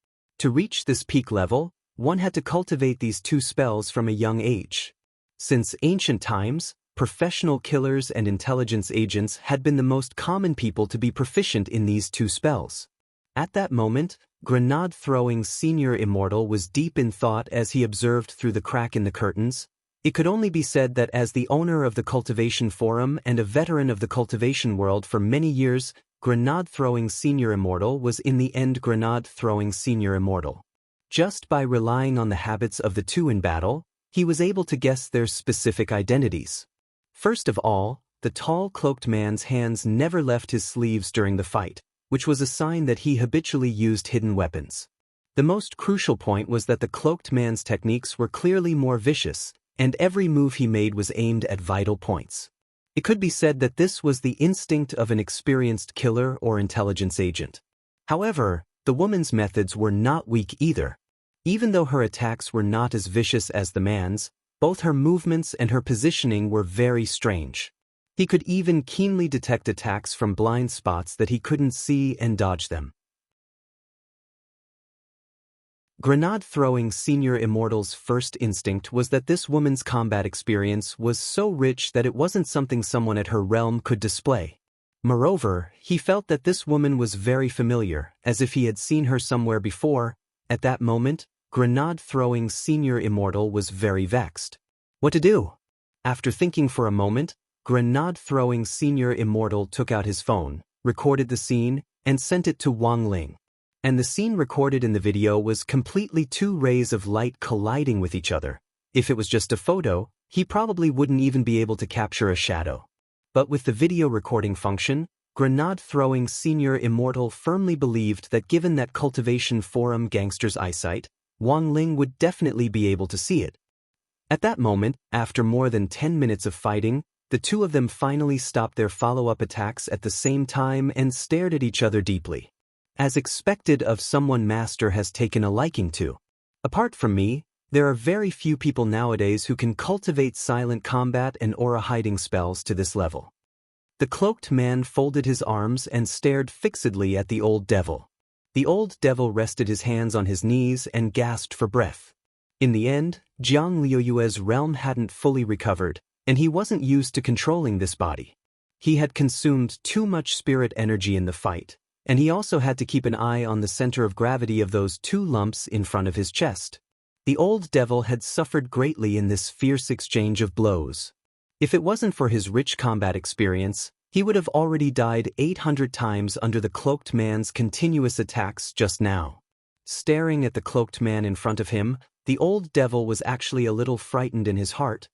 To reach this peak level, one had to cultivate these 2 spells from a young age. Since ancient times, professional killers and intelligence agents had been the most common people to be proficient in these 2 spells. At that moment, grenade-throwing Senior Immortal was deep in thought as he observed through the crack in the curtains. It could only be said that as the owner of the Cultivation Forum and a veteran of the cultivation world for many years, grenade-throwing Senior Immortal was in the end grenade-throwing Senior Immortal. Just by relying on the habits of the 2 in battle, he was able to guess their specific identities. First of all, the tall cloaked man's hands never left his sleeves during the fight, which was a sign that he habitually used hidden weapons. The most crucial point was that the cloaked man's techniques were clearly more vicious, and every move he made was aimed at vital points. It could be said that this was the instinct of an experienced killer or intelligence agent. However, the woman's methods were not weak either. Even though her attacks were not as vicious as the man's, both her movements and her positioning were very strange. He could even keenly detect attacks from blind spots that he couldn't see and dodge them. Grenade-throwing Senior Immortal's first instinct was that this woman's combat experience was so rich that it wasn't something someone at her realm could display. Moreover, he felt that this woman was very familiar, as if he had seen her somewhere before. At that moment, grenade-throwing Senior Immortal was very vexed. What to do? After thinking for a moment, grenade-throwing Senior Immortal took out his phone, recorded the scene, and sent it to Wang Ling. And the scene recorded in the video was completely 2 rays of light colliding with each other. If it was just a photo, he probably wouldn't even be able to capture a shadow. But with the video recording function, grenade-throwing Senior Immortal firmly believed that given that Cultivation Forum gangster's eyesight, Wang Ling would definitely be able to see it. At that moment, after more than 10 minutes of fighting, the 2 of them finally stopped their follow-up attacks at the same time and stared at each other deeply. As expected of someone Master has taken a liking to. Apart from me, there are very few people nowadays who can cultivate silent combat and aura-hiding spells to this level. The cloaked man folded his arms and stared fixedly at the old devil. The old devil rested his hands on his knees and gasped for breath. In the end, Jiang Liuyue's realm hadn't fully recovered, and he wasn't used to controlling this body. He had consumed too much spirit energy in the fight, and he also had to keep an eye on the center of gravity of those 2 lumps in front of his chest. The old devil had suffered greatly in this fierce exchange of blows. If it wasn't for his rich combat experience, he would have already died 800 times under the cloaked man's continuous attacks just now. Staring at the cloaked man in front of him, the old devil was actually a little frightened in his heart.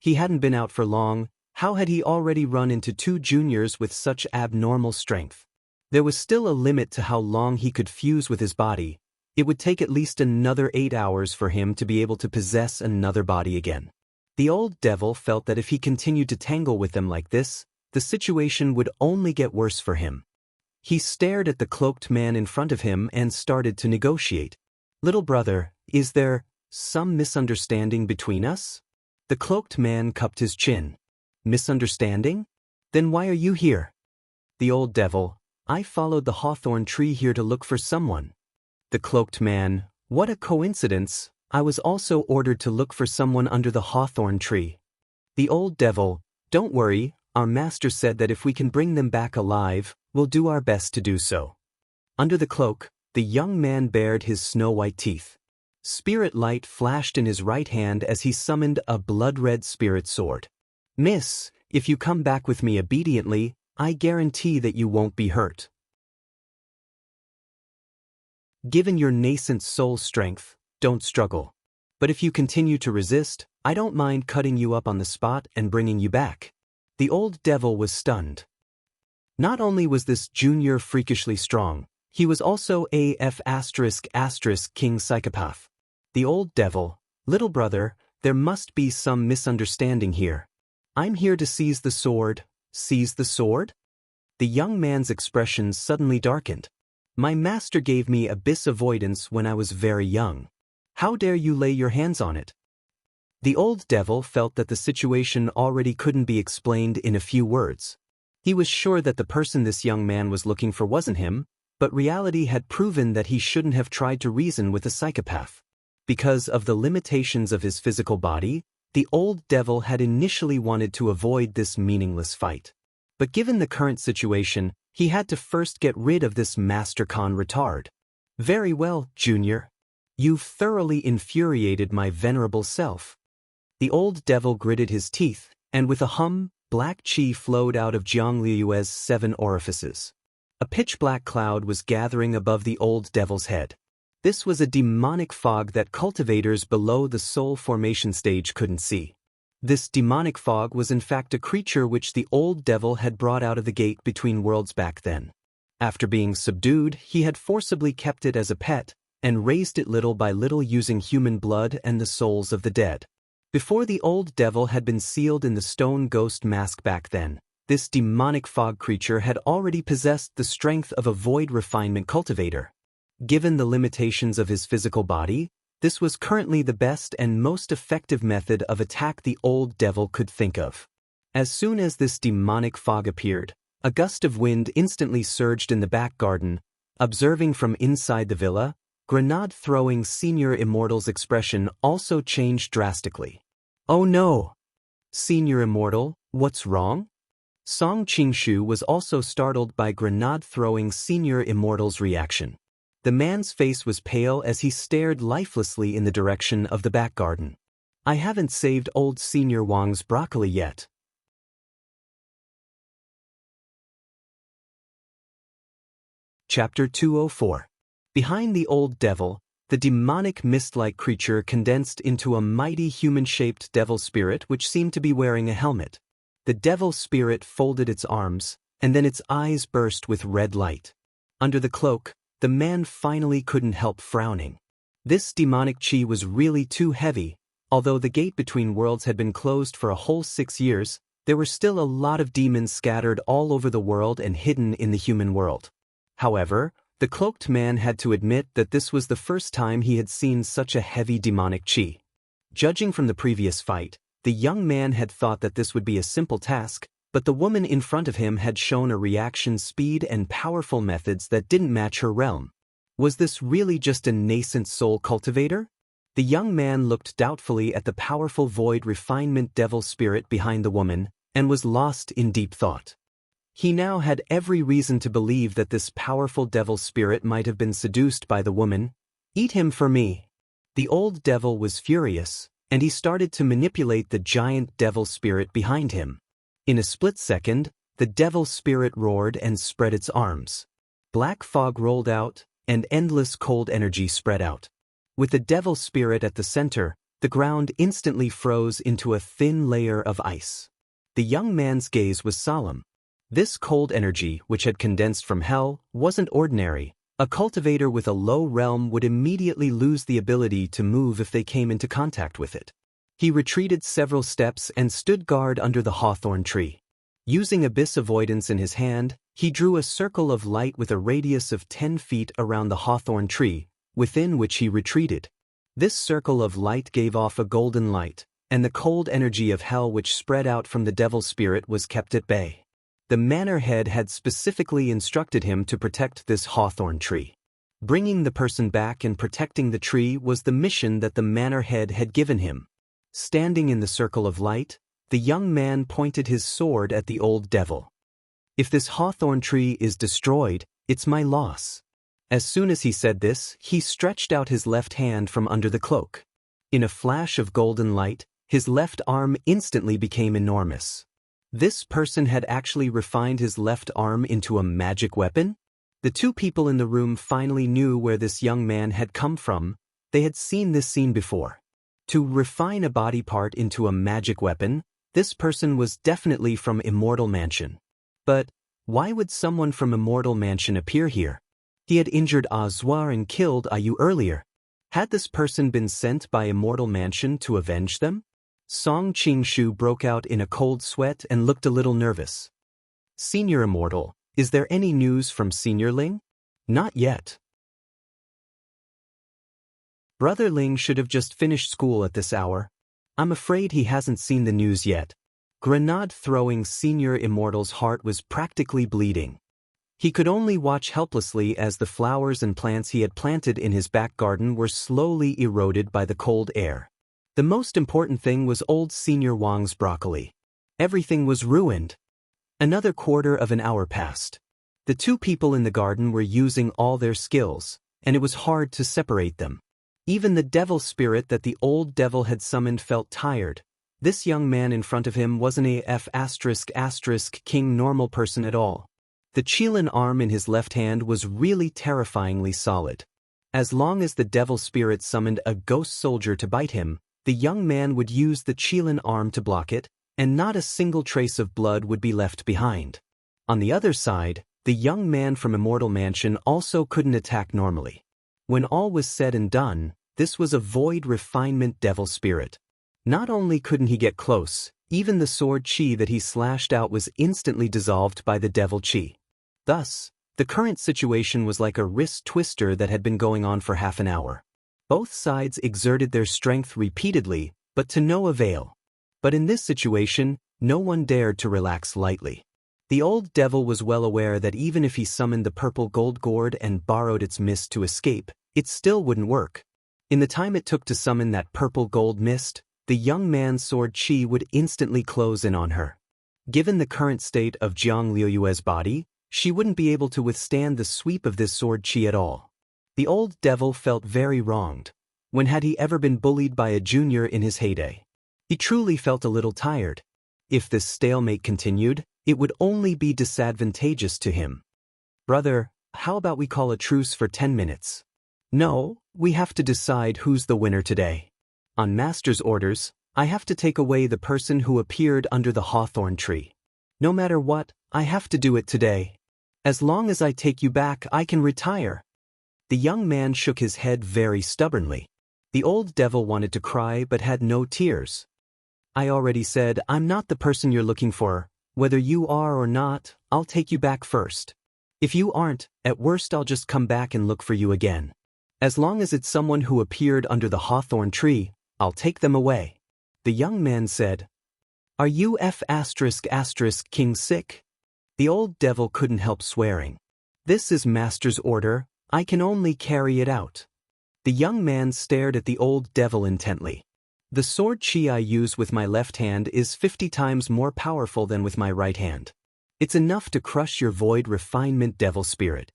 He hadn't been out for long. How had he already run into 2 juniors with such abnormal strength? There was still a limit to how long he could fuse with his body. It would take at least another 8 hours for him to be able to possess another body again. The old devil felt that if he continued to tangle with them like this, the situation would only get worse for him. He stared at the cloaked man in front of him and started to negotiate. "Little brother, is there some misunderstanding between us?" The cloaked man cupped his chin. "Misunderstanding? Then why are you here?" The old devil, "I followed the hawthorn tree here to look for someone." The cloaked man, "What a coincidence, I was also ordered to look for someone under the hawthorn tree." The old devil, "Don't worry, our master said that if we can bring them back alive, we'll do our best to do so." Under the cloak, the young man bared his snow-white teeth. Spirit light flashed in his right hand as he summoned a blood-red spirit sword. "Miss, if you come back with me obediently, I guarantee that you won't be hurt." Given your nascent soul strength, don't struggle. But if you continue to resist, I don't mind cutting you up on the spot and bringing you back. The old devil was stunned. Not only was this junior freakishly strong, he was also a king psychopath. The old devil, "Little brother, there must be some misunderstanding here. I'm here to seize the sword." "Seize the sword?" The young man's expression suddenly darkened. "My master gave me abyss avoidance when I was very young. How dare you lay your hands on it?" The old devil felt that the situation already couldn't be explained in a few words. He was sure that the person this young man was looking for wasn't him, but reality had proven that he shouldn't have tried to reason with a psychopath. Because of the limitations of his physical body, the old devil had initially wanted to avoid this meaningless fight. But given the current situation, he had to first get rid of this MasterCon retard. "Very well, Junior. You've thoroughly infuriated my venerable self." The old devil gritted his teeth, and with a hum, black chi flowed out of Jiang Liu's 7 orifices. A pitch-black cloud was gathering above the old devil's head. This was a demonic fog that cultivators below the soul formation stage couldn't see. This demonic fog was in fact a creature which the old devil had brought out of the gate between worlds back then. After being subdued, he had forcibly kept it as a pet, and raised it little by little using human blood and the souls of the dead. Before the old devil had been sealed in the stone ghost mask back then, this demonic fog creature had already possessed the strength of a void refinement cultivator. Given the limitations of his physical body, this was currently the best and most effective method of attack the old devil could think of. As soon as this demonic fog appeared, a gust of wind instantly surged in the back garden. Observing from inside the villa, grenade-throwing Senior Immortal's expression also changed drastically. "Oh no! Senior Immortal, what's wrong?" Song Qingshu was also startled by grenade-throwing Senior Immortal's reaction. The man's face was pale as he stared lifelessly in the direction of the back garden. "I haven't saved old Senior Wang's broccoli yet." Chapter 204. Behind the old devil, the demonic mist-like creature condensed into a mighty human-shaped devil spirit which seemed to be wearing a helmet. The devil spirit folded its arms, and then its eyes burst with red light. Under the cloak, the man finally couldn't help frowning. This demonic chi was really too heavy. Although the gate between worlds had been closed for a whole 6 years, there were still a lot of demons scattered all over the world and hidden in the human world. However, the cloaked man had to admit that this was the first time he had seen such a heavy demonic chi. Judging from the previous fight, the young man had thought that this would be a simple task, but the woman in front of him had shown a reaction speed and powerful methods that didn't match her realm. Was this really just a nascent soul cultivator? The young man looked doubtfully at the powerful void refinement devil spirit behind the woman, and was lost in deep thought. He now had every reason to believe that this powerful devil spirit might have been seduced by the woman. "Eat him for me." The old devil was furious, and he started to manipulate the giant devil spirit behind him. In a split second, the devil spirit roared and spread its arms. Black fog rolled out, and endless cold energy spread out. With the devil spirit at the center, the ground instantly froze into a thin layer of ice. The young man's gaze was solemn. This cold energy, which had condensed from hell, wasn't ordinary. A cultivator with a low realm would immediately lose the ability to move if they came into contact with it. He retreated several steps and stood guard under the hawthorn tree. Using abyss avoidance in his hand, he drew a circle of light with a radius of 10 feet around the hawthorn tree, within which he retreated. This circle of light gave off a golden light, and the cold energy of hell which spread out from the devil spirit was kept at bay. The manor head had specifically instructed him to protect this hawthorn tree. Bringing the person back and protecting the tree was the mission that the manor head had given him. Standing in the circle of light, the young man pointed his sword at the old devil. If this hawthorn tree is destroyed, it's my loss. As soon as he said this, he stretched out his left hand from under the cloak. In a flash of golden light, his left arm instantly became enormous. This person had actually refined his left arm into a magic weapon? The two people in the room finally knew where this young man had come from. They had seen this scene before. To refine a body part into a magic weapon, this person was definitely from Immortal Mansion. But why would someone from Immortal Mansion appear here? He had injured Azwar and killed Ayu earlier. Had this person been sent by Immortal Mansion to avenge them? Song Qingshu broke out in a cold sweat and looked a little nervous. Senior Immortal, is there any news from Senior Ling? Not yet. Brother Ling should have just finished school at this hour. I'm afraid he hasn't seen the news yet. Grenade-throwing Senior Immortal's heart was practically bleeding. He could only watch helplessly as the flowers and plants he had planted in his back garden were slowly eroded by the cold air. The most important thing was old Senior Wang's broccoli. Everything was ruined. Another quarter of an hour passed. The two people in the garden were using all their skills, and it was hard to separate them. Even the devil spirit that the old devil had summoned felt tired. This young man in front of him wasn't a **king normal person at all. The Qilin arm in his left hand was really terrifyingly solid. As long as the devil spirit summoned a ghost soldier to bite him, the young man would use the Qilin arm to block it, and not a single trace of blood would be left behind. On the other side, the young man from Immortal Mansion also couldn't attack normally. When all was said and done, this was a void refinement devil spirit. Not only couldn't he get close, even the sword chi that he slashed out was instantly dissolved by the devil chi. Thus, the current situation was like a wrist twister that had been going on for half an hour. Both sides exerted their strength repeatedly, but to no avail. But in this situation, no one dared to relax lightly. The old devil was well aware that even if he summoned the purple gold gourd and borrowed its mist to escape, it still wouldn't work. In the time it took to summon that purple gold mist, the young man's sword chi would instantly close in on her. Given the current state of Jiang Liuyue's body, she wouldn't be able to withstand the sweep of this sword chi at all. The old devil felt very wronged. When had he ever been bullied by a junior in his heyday? He truly felt a little tired. If this stalemate continued, it would only be disadvantageous to him. Brother, how about we call a truce for 10 minutes? No, we have to decide who's the winner today. On Master's orders, I have to take away the person who appeared under the hawthorn tree. No matter what, I have to do it today. As long as I take you back, I can retire. The young man shook his head very stubbornly. The old devil wanted to cry but had no tears. I already said I'm not the person you're looking for. Whether you are or not, I'll take you back first. If you aren't, at worst I'll just come back and look for you again. As long as it's someone who appeared under the hawthorn tree, I'll take them away. The young man said, Are you **King sick? The old devil couldn't help swearing. This is Master's order, I can only carry it out. The young man stared at the old devil intently. The sword chi I use with my left hand is 50 times more powerful than with my right hand. It's enough to crush your void refinement devil spirit.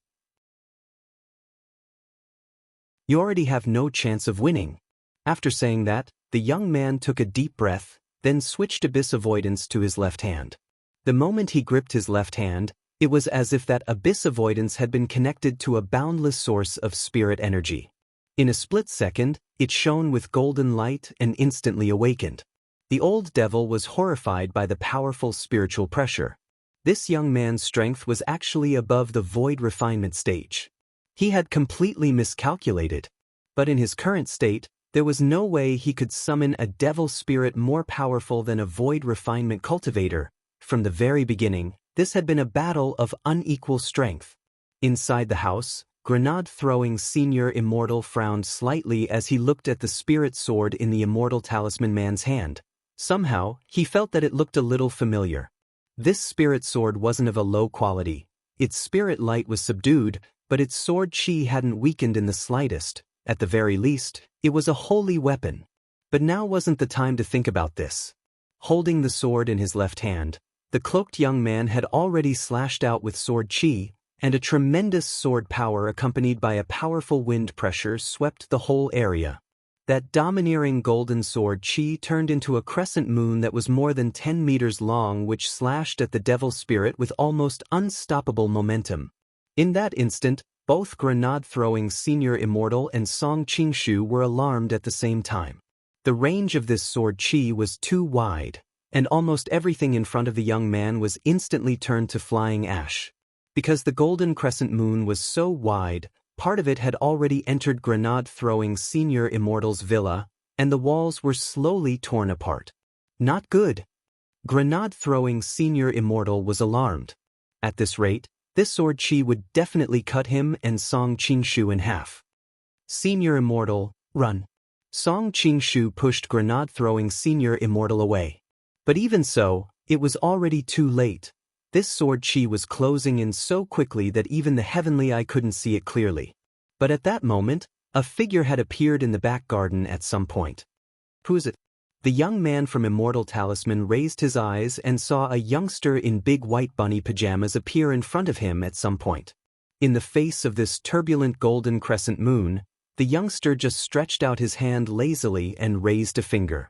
You already have no chance of winning. After saying that, the young man took a deep breath, then switched abyss avoidance to his left hand. The moment he gripped his left hand, it was as if that abyss avoidance had been connected to a boundless source of spirit energy. In a split second, it shone with golden light and instantly awakened. The old devil was horrified by the powerful spiritual pressure. This young man's strength was actually above the void refinement stage. He had completely miscalculated. But in his current state, there was no way he could summon a devil spirit more powerful than a void refinement cultivator. From the very beginning, this had been a battle of unequal strength. Inside the house, grenade-throwing Senior Immortal frowned slightly as he looked at the spirit sword in the Immortal Talisman man's hand. Somehow, he felt that it looked a little familiar. This spirit sword wasn't of a low quality. Its spirit light was subdued, but its sword chi hadn't weakened in the slightest. At the very least, it was a holy weapon. But now wasn't the time to think about this. Holding the sword in his left hand, the cloaked young man had already slashed out with sword chi, and a tremendous sword power accompanied by a powerful wind pressure swept the whole area. That domineering golden sword chi turned into a crescent moon that was more than 10 meters long, which slashed at the devil spirit with almost unstoppable momentum. In that instant, both grenade-throwing Senior Immortal and Song Qingshu were alarmed at the same time. The range of this sword chi was too wide, and almost everything in front of the young man was instantly turned to flying ash. Because the golden crescent moon was so wide, part of it had already entered grenade-throwing Senior Immortal's villa, and the walls were slowly torn apart. Not good. Grenade-throwing Senior Immortal was alarmed. At this rate, this sword chi would definitely cut him and Song Qingshu in half. Senior Immortal, run. Song Qingshu pushed grenade-throwing Senior Immortal away. But even so, it was already too late. This sword chi was closing in so quickly that even the heavenly eye couldn't see it clearly. But at that moment, a figure had appeared in the back garden at some point. Who is it? The young man from Immortal Talisman raised his eyes and saw a youngster in big white bunny pajamas appear in front of him at some point. In the face of this turbulent golden crescent moon, the youngster just stretched out his hand lazily and raised a finger.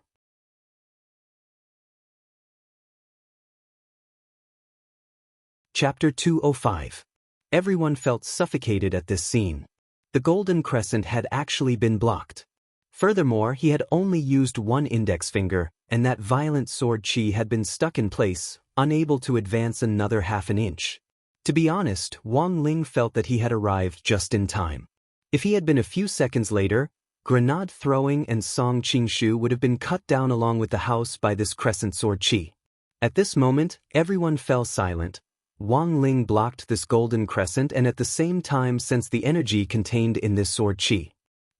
Chapter 205. Everyone felt suffocated at this scene. The golden crescent had actually been blocked. Furthermore, he had only used one index finger, and that violent sword chi had been stuck in place, unable to advance another half an inch. To be honest, Wang Ling felt that he had arrived just in time. If he had been a few seconds later, grenade-throwing and Song Qingshu would have been cut down along with the house by this crescent sword chi. At this moment, everyone fell silent. Wang Ling blocked this golden crescent and at the same time sensed the energy contained in this sword chi.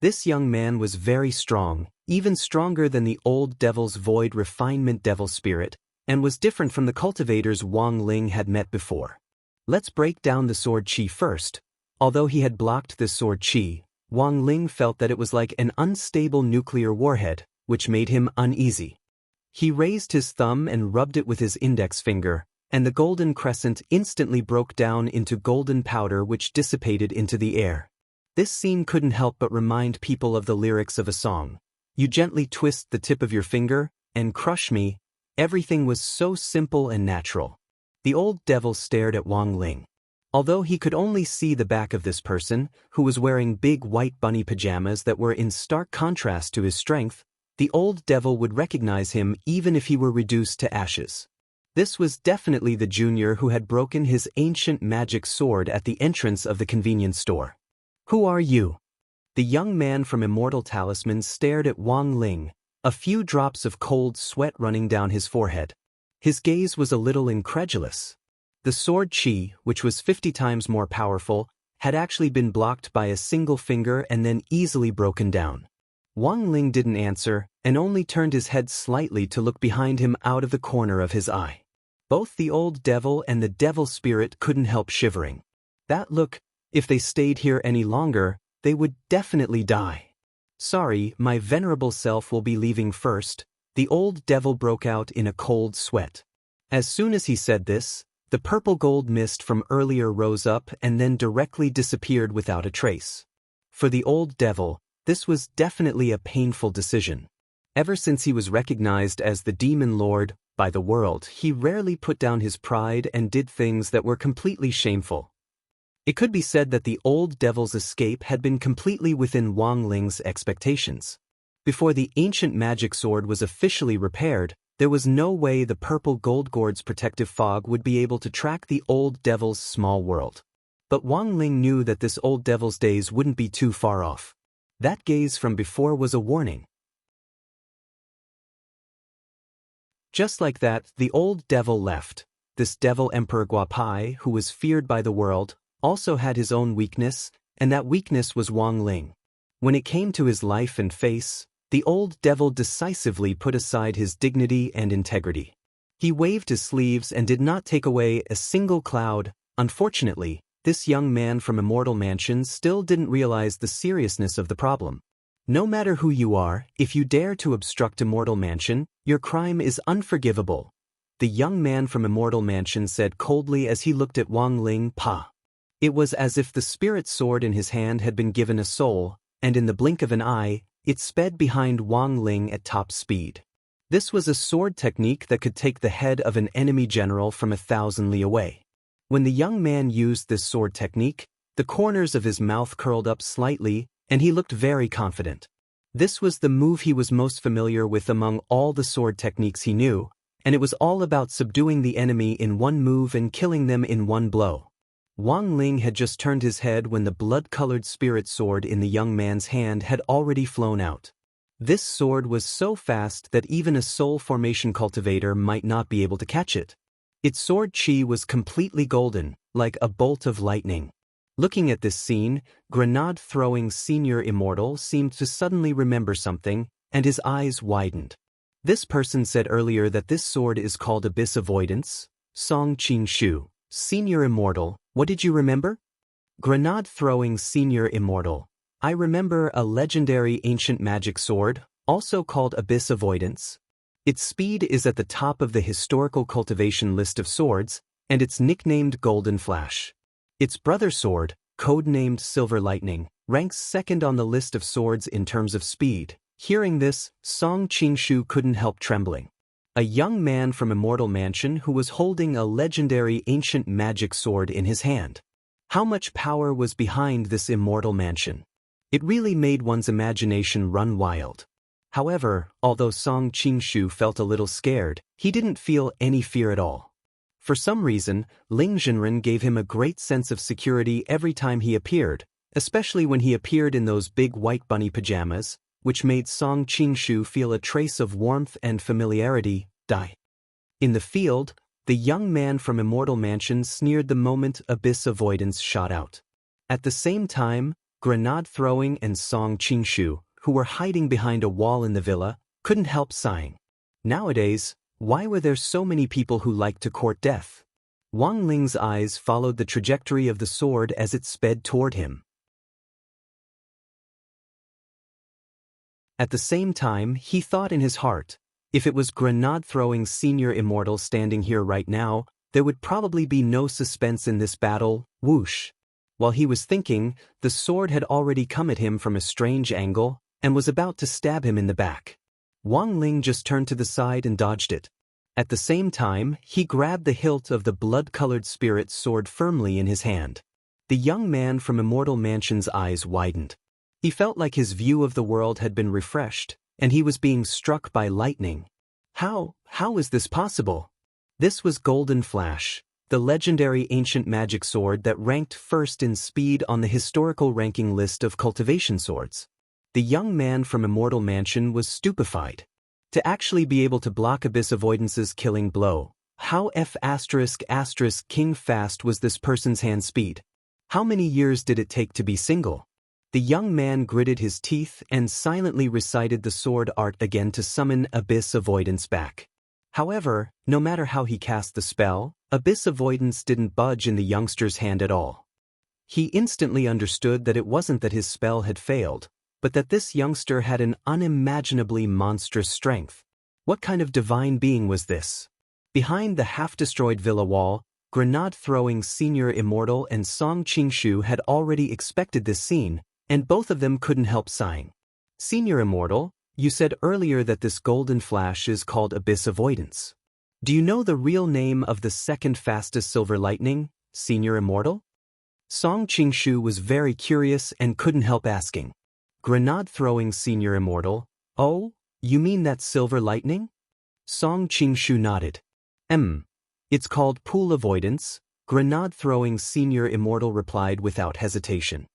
This young man was very strong, even stronger than the old devil's void refinement devil spirit, and was different from the cultivators Wang Ling had met before. Let's break down the sword chi first. Although he had blocked this sword chi, Wang Ling felt that it was like an unstable nuclear warhead, which made him uneasy. He raised his thumb and rubbed it with his index finger, and the golden crescent instantly broke down into golden powder which dissipated into the air. This scene couldn't help but remind people of the lyrics of a song. You gently twist the tip of your finger, and crush me. Everything was so simple and natural. The old devil stared at Wang Ling. Although he could only see the back of this person, who was wearing big white bunny pajamas that were in stark contrast to his strength, the old devil would recognize him even if he were reduced to ashes. This was definitely the junior who had broken his ancient magic sword at the entrance of the convenience store. Who are you? The young man from Immortal Talisman stared at Wang Ling, a few drops of cold sweat running down his forehead. His gaze was a little incredulous. The sword chi, which was 50 times more powerful, had actually been blocked by a single finger and then easily broken down. Wang Ling didn't answer, and only turned his head slightly to look behind him out of the corner of his eye. Both the old devil and the devil spirit couldn't help shivering. That look, if they stayed here any longer, they would definitely die. Sorry, my venerable self will be leaving first. The old devil broke out in a cold sweat. As soon as he said this, the purple gold mist from earlier rose up and then directly disappeared without a trace. For the old devil, this was definitely a painful decision. Ever since he was recognized as the demon lord by the world, he rarely put down his pride and did things that were completely shameful. It could be said that the old devil's escape had been completely within Wang Ling's expectations. Before the ancient magic sword was officially repaired, there was no way the purple gold gourd's protective fog would be able to track the old devil's small world. But Wang Ling knew that this old devil's days wouldn't be too far off. That gaze from before was a warning. Just like that, the old devil left. This devil Emperor Guapai, who was feared by the world, also had his own weakness, and that weakness was Wang Ling. When it came to his life and face, the old devil decisively put aside his dignity and integrity. He waved his sleeves and did not take away a single cloud. Unfortunately, this young man from Immortal Mansion still didn't realize the seriousness of the problem. No matter who you are, if you dare to obstruct Immortal Mansion, your crime is unforgivable. The young man from Immortal Mansion said coldly as he looked at Wang Ling Pa. It was as if the spirit sword in his hand had been given a soul, and in the blink of an eye, it sped behind Wang Ling at top speed. This was a sword technique that could take the head of an enemy general from 1,000 li away. When the young man used this sword technique, the corners of his mouth curled up slightly, and he looked very confident. This was the move he was most familiar with among all the sword techniques he knew, and it was all about subduing the enemy in one move and killing them in one blow. Wang Ling had just turned his head when the blood-colored spirit sword in the young man's hand had already flown out. This sword was so fast that even a soul formation cultivator might not be able to catch it. Its sword chi was completely golden, like a bolt of lightning. Looking at this scene, grenade-throwing Senior Immortal seemed to suddenly remember something, and his eyes widened. This person said earlier that this sword is called Abyss Avoidance. Song Qing-shu, Senior Immortal, what did you remember? Grenade-throwing Senior Immortal. I remember a legendary ancient magic sword, also called Abyss Avoidance. Its speed is at the top of the historical cultivation list of swords, and it's nicknamed Golden Flash. Its brother sword, codenamed Silver Lightning, ranks second on the list of swords in terms of speed. Hearing this, Song Qing-shu couldn't help trembling. A young man from Immortal Mansion who was holding a legendary ancient magic sword in his hand. How much power was behind this Immortal Mansion? It really made one's imagination run wild. However, although Song Qing-shu felt a little scared, he didn't feel any fear at all. For some reason, Ling Jinren gave him a great sense of security every time he appeared, especially when he appeared in those big white bunny pajamas, which made Song Qing-shu feel a trace of warmth and familiarity. In the field, the young man from Immortal Mansion sneered the moment Abyss Avoidance shot out. At the same time, Grenade Throwing and Song Qing-shu, who were hiding behind a wall in the villa, couldn't help sighing. Nowadays, why were there so many people who liked to court death? Wang Ling's eyes followed the trajectory of the sword as it sped toward him. At the same time, he thought in his heart, if it was grenade-throwing Senior Immortal standing here right now, there would probably be no suspense in this battle. Whoosh! While he was thinking, the sword had already come at him from a strange angle and was about to stab him in the back. Wang Ling just turned to the side and dodged it. At the same time, he grabbed the hilt of the blood-colored spirit sword firmly in his hand. The young man from Immortal Mansion's eyes widened. He felt like his view of the world had been refreshed, and he was being struck by lightning. How is this possible? This was Golden Flash, the legendary ancient magic sword that ranked first in speed on the historical ranking list of cultivation swords. The young man from Immortal Mansion was stupefied. To actually be able to block Abyss Avoidance's killing blow, how ***king fast was this person's hand speed? How many years did it take to be single? The young man gritted his teeth and silently recited the sword art again to summon Abyss Avoidance back. However, no matter how he cast the spell, Abyss Avoidance didn't budge in the youngster's hand at all. He instantly understood that it wasn't that his spell had failed, but that this youngster had an unimaginably monstrous strength. What kind of divine being was this? Behind the half-destroyed villa wall, grenade-throwing Senior Immortal and Song Qing-shu had already expected this scene, and both of them couldn't help sighing. Senior Immortal, you said earlier that this Golden Flash is called Abyss Avoidance. Do you know the real name of the second fastest Silver Lightning, Senior Immortal? Song Qing-shu was very curious and couldn't help asking. Grenade-throwing Senior Immortal, oh, you mean that Silver Lightning? Song Qing-shu nodded. It's called Pool Avoidance, Grenade-throwing Senior Immortal replied without hesitation.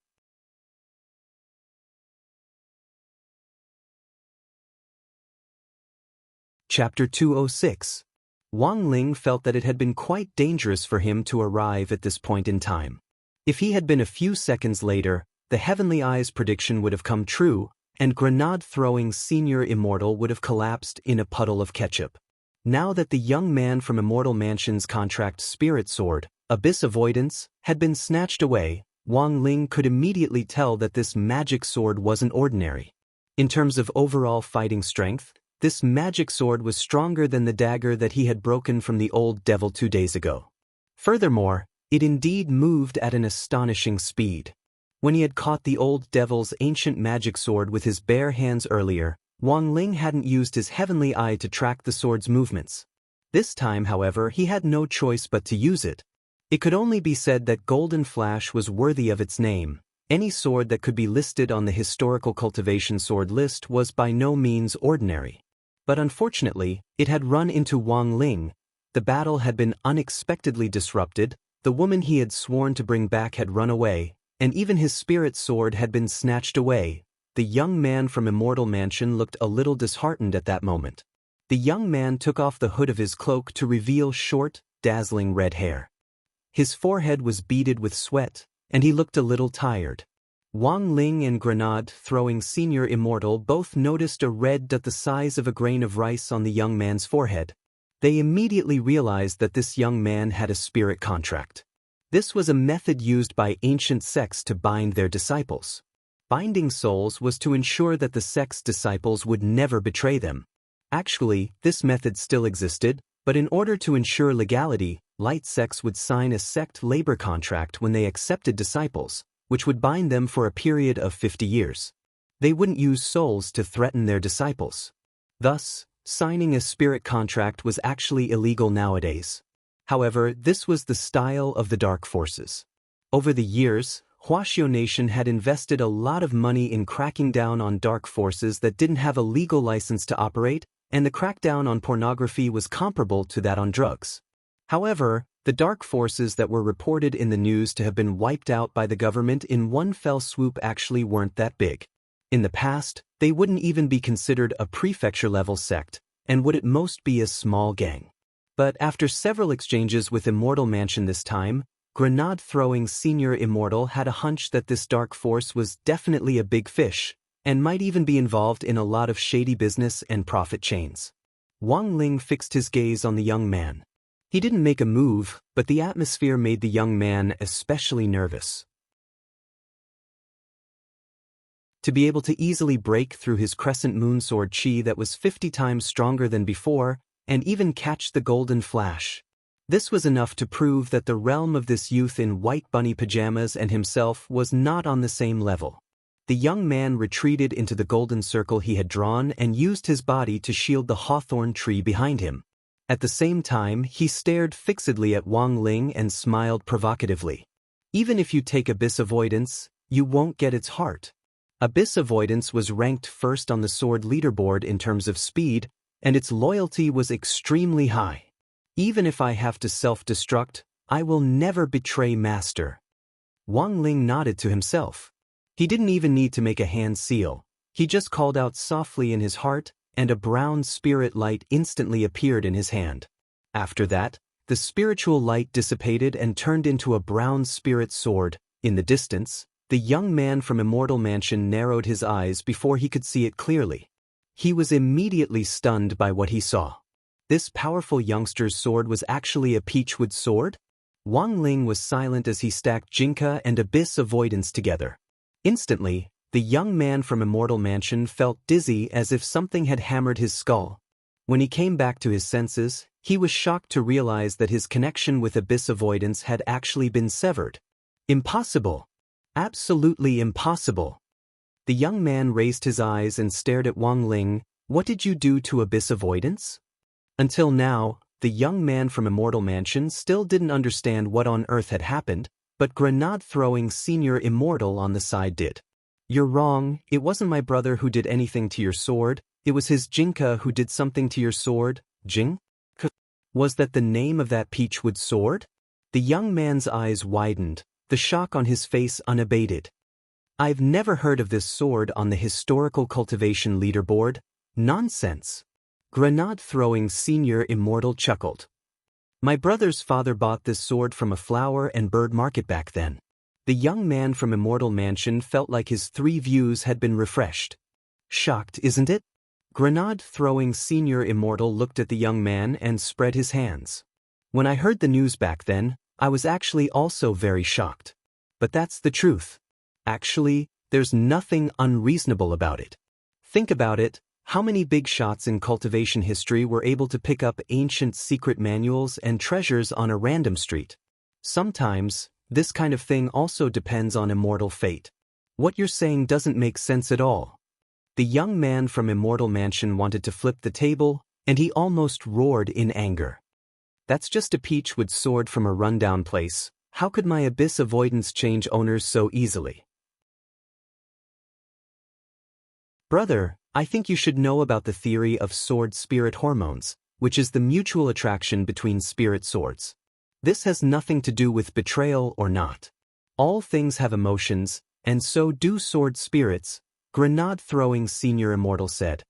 Chapter 206. Wang Ling felt that it had been quite dangerous for him to arrive at this point in time. If he had been a few seconds later, the Heavenly Eyes prediction would have come true, and grenade-throwing Senior Immortal would have collapsed in a puddle of ketchup. Now that the young man from Immortal Mansion's contract Spirit Sword, Abyss Avoidance, had been snatched away, Wang Ling could immediately tell that this magic sword wasn't ordinary. In terms of overall fighting strength, this magic sword was stronger than the dagger that he had broken from the old devil 2 days ago. Furthermore, it indeed moved at an astonishing speed. When he had caught the old devil's ancient magic sword with his bare hands earlier, Wang Ling hadn't used his heavenly eye to track the sword's movements. This time, however, he had no choice but to use it. It could only be said that Golden Flash was worthy of its name. Any sword that could be listed on the historical cultivation sword list was by no means ordinary. But unfortunately, it had run into Wang Ling. The battle had been unexpectedly disrupted, the woman he had sworn to bring back had run away, and even his spirit sword had been snatched away. The young man from Immortal Mansion looked a little disheartened at that moment. The young man took off the hood of his cloak to reveal short, dazzling red hair. His forehead was beaded with sweat, and he looked a little tired. Wang Ling and grenade-throwing Senior Immortal both noticed a red dot the size of a grain of rice on the young man's forehead. They immediately realized that this young man had a spirit contract. This was a method used by ancient sects to bind their disciples. Binding souls was to ensure that the sect's disciples would never betray them. Actually, this method still existed, but in order to ensure legality, light sects would sign a sect labor contract when they accepted disciples, which would bind them for a period of 50 years. They wouldn't use souls to threaten their disciples. Thus, signing a spirit contract was actually illegal nowadays. However, this was the style of the dark forces. Over the years, Huaxiao Nation had invested a lot of money in cracking down on dark forces that didn't have a legal license to operate, and the crackdown on pornography was comparable to that on drugs. However, the dark forces that were reported in the news to have been wiped out by the government in one fell swoop actually weren't that big. In the past, they wouldn't even be considered a prefecture-level sect, and would at most be a small gang. But after several exchanges with Immortal Mansion this time, grenade-throwing Senior Immortal had a hunch that this dark force was definitely a big fish, and might even be involved in a lot of shady business and profit chains. Wang Ling fixed his gaze on the young man. He didn't make a move, but the atmosphere made the young man especially nervous. To be able to easily break through his crescent moon sword chi that was 50 times stronger than before, and even catch the golden flash. This was enough to prove that the realm of this youth in white bunny pajamas and himself was not on the same level. The young man retreated into the golden circle he had drawn and used his body to shield the hawthorn tree behind him. At the same time, he stared fixedly at Wang Ling and smiled provocatively. Even if you take Abyss Avoidance, you won't get its heart. Abyss Avoidance was ranked first on the sword leaderboard in terms of speed, and its loyalty was extremely high. Even if I have to self-destruct, I will never betray Master. Wang Ling nodded to himself. He didn't even need to make a hand seal. He just called out softly in his heart, and a brown spirit light instantly appeared in his hand. After that, the spiritual light dissipated and turned into a brown spirit sword. In the distance, the young man from Immortal Mansion narrowed his eyes before he could see it clearly. He was immediately stunned by what he saw. This powerful youngster's sword was actually a peachwood sword? Wang Ling was silent as he stacked Jinka and Abyss Avoidance together. Instantly, the young man from Immortal Mansion felt dizzy as if something had hammered his skull. When he came back to his senses, he was shocked to realize that his connection with Abyss Avoidance had actually been severed. Impossible! Absolutely impossible! The young man raised his eyes and stared at Wang Ling. What did you do to Abyss Avoidance? Until now, the young man from Immortal Mansion still didn't understand what on earth had happened, but grenade-throwing Senior Immortal on the side did. You're wrong, it wasn't my brother who did anything to your sword, it was his Jinka who did something to your sword. Jinka? Was that the name of that peachwood sword? The young man's eyes widened, the shock on his face unabated. I've never heard of this sword on the historical cultivation leaderboard. Nonsense. Grenade-throwing senior immortal chuckled. My brother's father bought this sword from a flower and bird market back then. The young man from Immortal Mansion felt like his 3 views had been refreshed. Shocked, isn't it? Grenade-throwing senior immortal looked at the young man and spread his hands. When I heard the news back then, I was actually also very shocked. But that's the truth. Actually, there's nothing unreasonable about it. Think about it. How many big shots in cultivation history were able to pick up ancient secret manuals and treasures on a random street? Sometimes, this kind of thing also depends on immortal fate. What you're saying doesn't make sense at all. The young man from Immortal Mansion wanted to flip the table, and he almost roared in anger. That's just a peachwood sword from a rundown place. How could my abyss avoidance change owners so easily? Brother, I think you should know about the theory of sword-spirit hormones, which is the mutual attraction between spirit swords. This has nothing to do with betrayal or not. All things have emotions, and so do sword spirits, Grenade-throwing senior immortal said.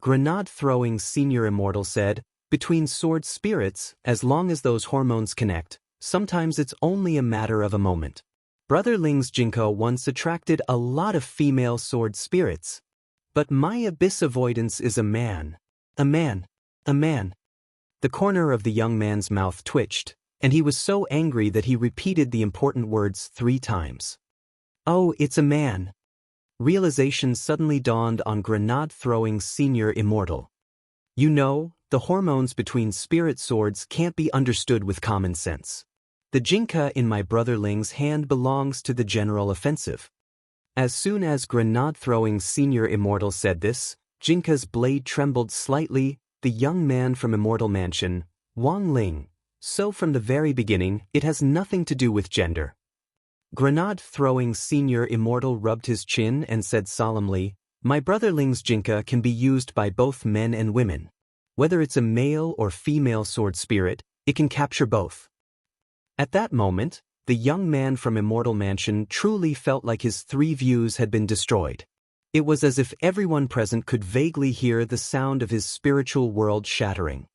Grenade-throwing senior immortal said, between sword spirits, as long as those hormones connect, sometimes it's only a matter of a moment. Brother Ling's Jinko once attracted a lot of female sword spirits. But my abyss avoidance is a man. A man. A man. The corner of the young man's mouth twitched, and he was so angry that he repeated the important words 3 times. Oh, it's a man. Realization suddenly dawned on Grenade-throwing senior immortal. You know, the hormones between spirit swords can't be understood with common sense. The Jinka in my brother Ling's hand belongs to the general offensive. As soon as Grenade-throwing senior immortal said this, Jinka's blade trembled slightly. The young man from Immortal Mansion, Wang Ling. So from the very beginning, it has nothing to do with gender. Grenade-throwing senior immortal rubbed his chin and said solemnly, my brother Ling's Jinka can be used by both men and women. Whether it's a male or female sword spirit, it can capture both. At that moment, the young man from Immortal Mansion truly felt like his 3 views had been destroyed. It was as if everyone present could vaguely hear the sound of his spiritual world shattering.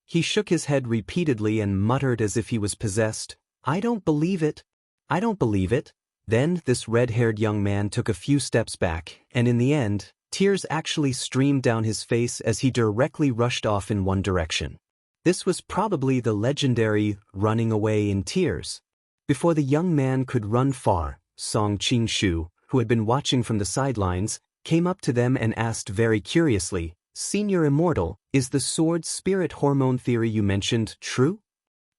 He shook his head repeatedly and muttered as if he was possessed, I don't believe it. I don't believe it. Then this red-haired young man took a few steps back, and in the end, tears actually streamed down his face as he directly rushed off in one direction. This was probably the legendary running away in tears. Before the young man could run far, Song Qingshu, who had been watching from the sidelines, came up to them and asked very curiously, Senior Immortal, is the sword spirit hormone theory you mentioned true?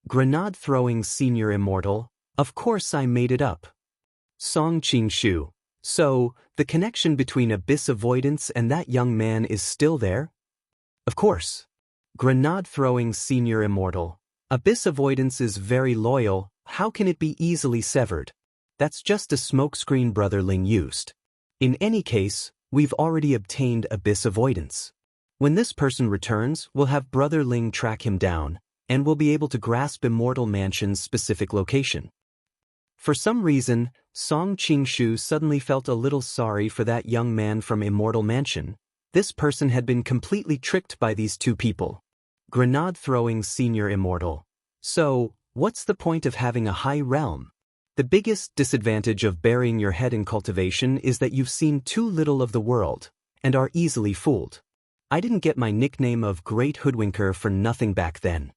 Grenade-throwing Senior Immortal, of course I made it up. Song Qingshu, so, the connection between abyss avoidance and that young man is still there? Of course. Grenade-throwing Senior Immortal, abyss avoidance is very loyal. How can it be easily severed? That's just a smokescreen brother Ling used. In any case, we've already obtained abyss avoidance. When this person returns, we'll have brother Ling track him down, and we'll be able to grasp Immortal Mansion's specific location. For some reason, Song Qingshu suddenly felt a little sorry for that young man from Immortal Mansion. This person had been completely tricked by these 2 people. Grenade-throwing Senior Immortal. So, what's the point of having a high realm? The biggest disadvantage of burying your head in cultivation is that you've seen too little of the world, and are easily fooled. I didn't get my nickname of Great Hoodwinker for nothing back then.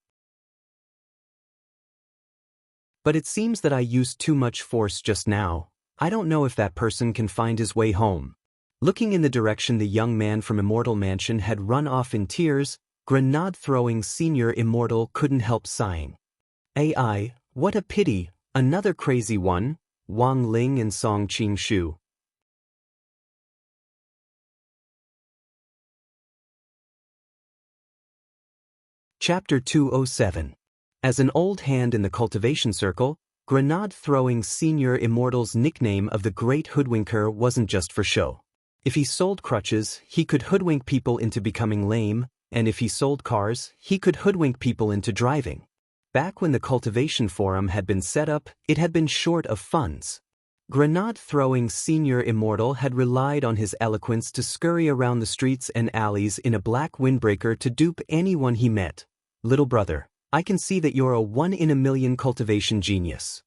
But it seems that I used too much force just now. I don't know if that person can find his way home. Looking in the direction the young man from Immortal Mansion had run off in tears, Grenade-throwing Senior Immortal couldn't help sighing. AI, what a pity, another crazy one, Wang Ling and Song Qingshu. Chapter 207. As an old hand in the cultivation circle, Grenade-throwing Senior Immortal's nickname of the Great Hoodwinker wasn't just for show. If he sold crutches, he could hoodwink people into becoming lame, and if he sold cars, he could hoodwink people into driving. Back when the cultivation forum had been set up, it had been short of funds. Grenade-throwing Senior Immortal had relied on his eloquence to scurry around the streets and alleys in a black windbreaker to dupe anyone he met. Little brother, I can see that you're a one-in-a-million cultivation genius.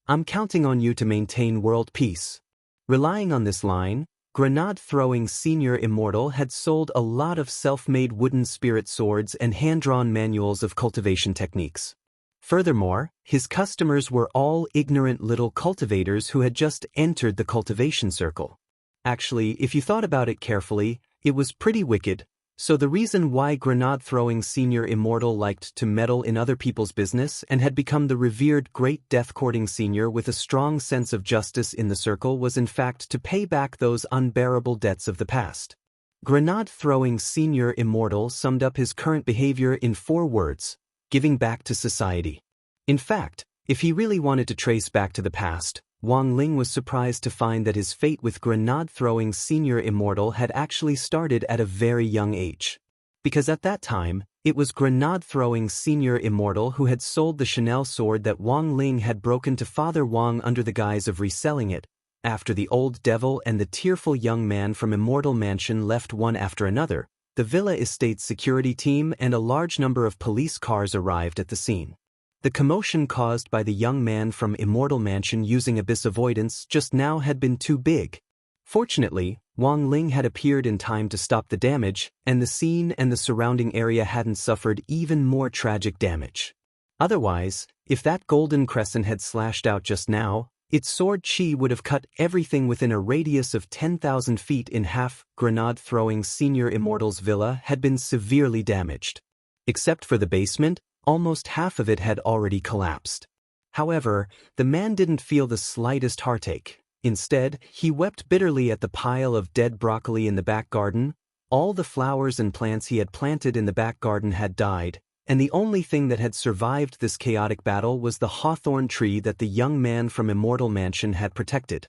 I'm counting on you to maintain world peace. Relying on this line, Grenade-throwing Senior Immortal had sold a lot of self-made wooden spirit swords and hand-drawn manuals of cultivation techniques. Furthermore, his customers were all ignorant little cultivators who had just entered the cultivation circle. Actually, if you thought about it carefully, it was pretty wicked. So the reason why Grenade-throwing Senior Immortal liked to meddle in other people's business and had become the revered Great Death-Courting Senior with a strong sense of justice in the circle was in fact to pay back those unbearable debts of the past. Grenade-throwing Senior Immortal summed up his current behavior in 4 words: giving back to society. In fact, if he really wanted to trace back to the past, Wang Ling was surprised to find that his fate with Grenade-throwing Senior Immortal had actually started at a very young age. Because at that time, it was Grenade-throwing Senior Immortal who had sold the Chanel sword that Wang Ling had broken to Father Wang under the guise of reselling it. After the old devil and the tearful young man from Immortal Mansion left one after another, the Villa Estate's security team and a large number of police cars arrived at the scene. The commotion caused by the young man from Immortal Mansion using abyss avoidance just now had been too big. Fortunately, Wang Ling had appeared in time to stop the damage, and the scene and the surrounding area hadn't suffered even more tragic damage. Otherwise, if that golden crescent had slashed out just now, its sword chi would have cut everything within a radius of 10,000 feet in half. Grenade-throwing Senior Immortal's villa had been severely damaged. Except for the basement, almost half of it had already collapsed. However, the man didn't feel the slightest heartache. Instead, he wept bitterly at the pile of dead broccoli in the back garden. All the flowers and plants he had planted in the back garden had died, and the only thing that had survived this chaotic battle was the hawthorn tree that the young man from Immortal Mansion had protected.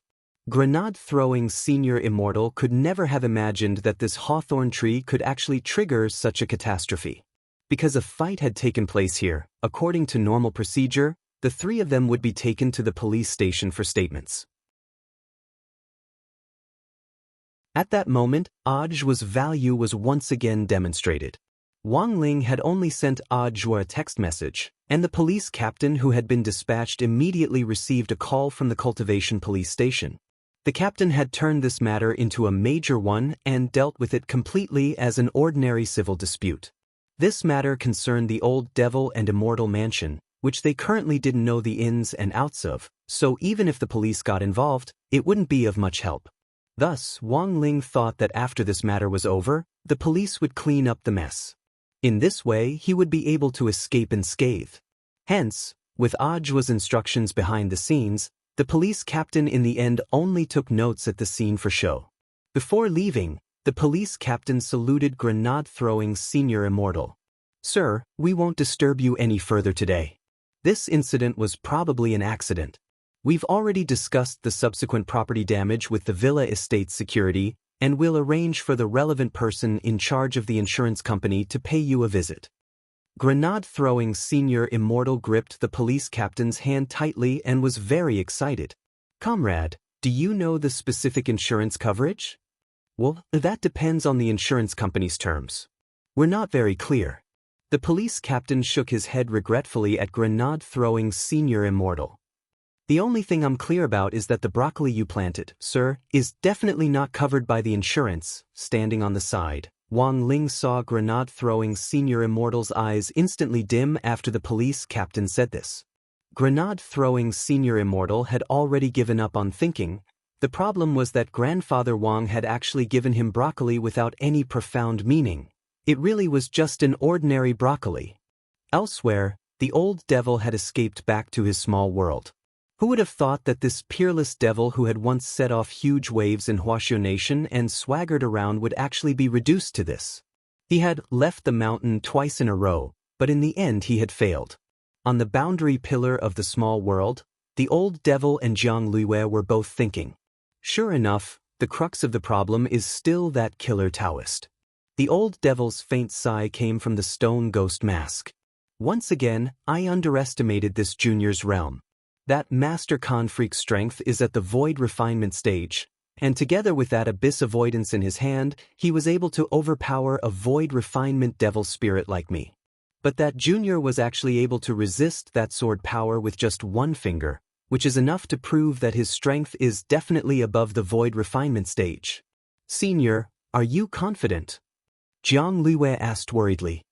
Grenade-throwing Senior Immortal could never have imagined that this hawthorn tree could actually trigger such a catastrophe. Because a fight had taken place here, according to normal procedure, the 3 of them would be taken to the police station for statements. At that moment, Audiobook's value was once again demonstrated. Wang Ling had only sent Audiobook a text message, and the police captain who had been dispatched immediately received a call from the cultivation police station. The captain had turned this matter into a major one and dealt with it completely as an ordinary civil dispute. This matter concerned the old devil and Immortal Mansion, which they currently didn't know the ins and outs of, so even if the police got involved, it wouldn't be of much help. Thus, Wang Ling thought that after this matter was over, the police would clean up the mess. In this way, he would be able to escape unscathed. Hence, with Audiobook's instructions behind the scenes, the police captain in the end only took notes at the scene for show. Before leaving, the police captain saluted Grenade-throwing Senior Immortal. "Sir, we won't disturb you any further today. This incident was probably an accident. We've already discussed the subsequent property damage with the Villa Estate security, and we'll arrange for the relevant person in charge of the insurance company to pay you a visit." Grenade-throwing Senior Immortal gripped the police captain's hand tightly and was very excited. "Comrade, do you know the specific insurance coverage?" "Well, that depends on the insurance company's terms. We're not very clear." The police captain shook his head regretfully at Grenade-throwing Senior Immortal. "The only thing I'm clear about is that the broccoli you planted, sir, is definitely not covered by the insurance." Standing on the side, Wang Ling saw Grenade-throwing Senior Immortal's eyes instantly dim after the police captain said this. Grenade-throwing Senior Immortal had already given up on thinking. The problem was that Grandfather Wang had actually given him broccoli without any profound meaning. It really was just an ordinary broccoli. Elsewhere, the old devil had escaped back to his small world. Who would have thought that this peerless devil who had once set off huge waves in Huaxiu Nation and swaggered around would actually be reduced to this? He had left the mountain twice in a row, but in the end he had failed. On the boundary pillar of the small world, the old devil and Jiang Luiwei were both thinking. Sure enough, the crux of the problem is still that killer Taoist. The old devil's faint sigh came from the stone ghost mask. "Once again, I underestimated this junior's realm. That Master Confreak's strength is at the void refinement stage, and together with that abyss avoidance in his hand, he was able to overpower a void refinement devil spirit like me. But that Junior was actually able to resist that sword power with just one finger, which is enough to prove that his strength is definitely above the void refinement stage. Senior, are you confident? Jiang Luwei asked worriedly.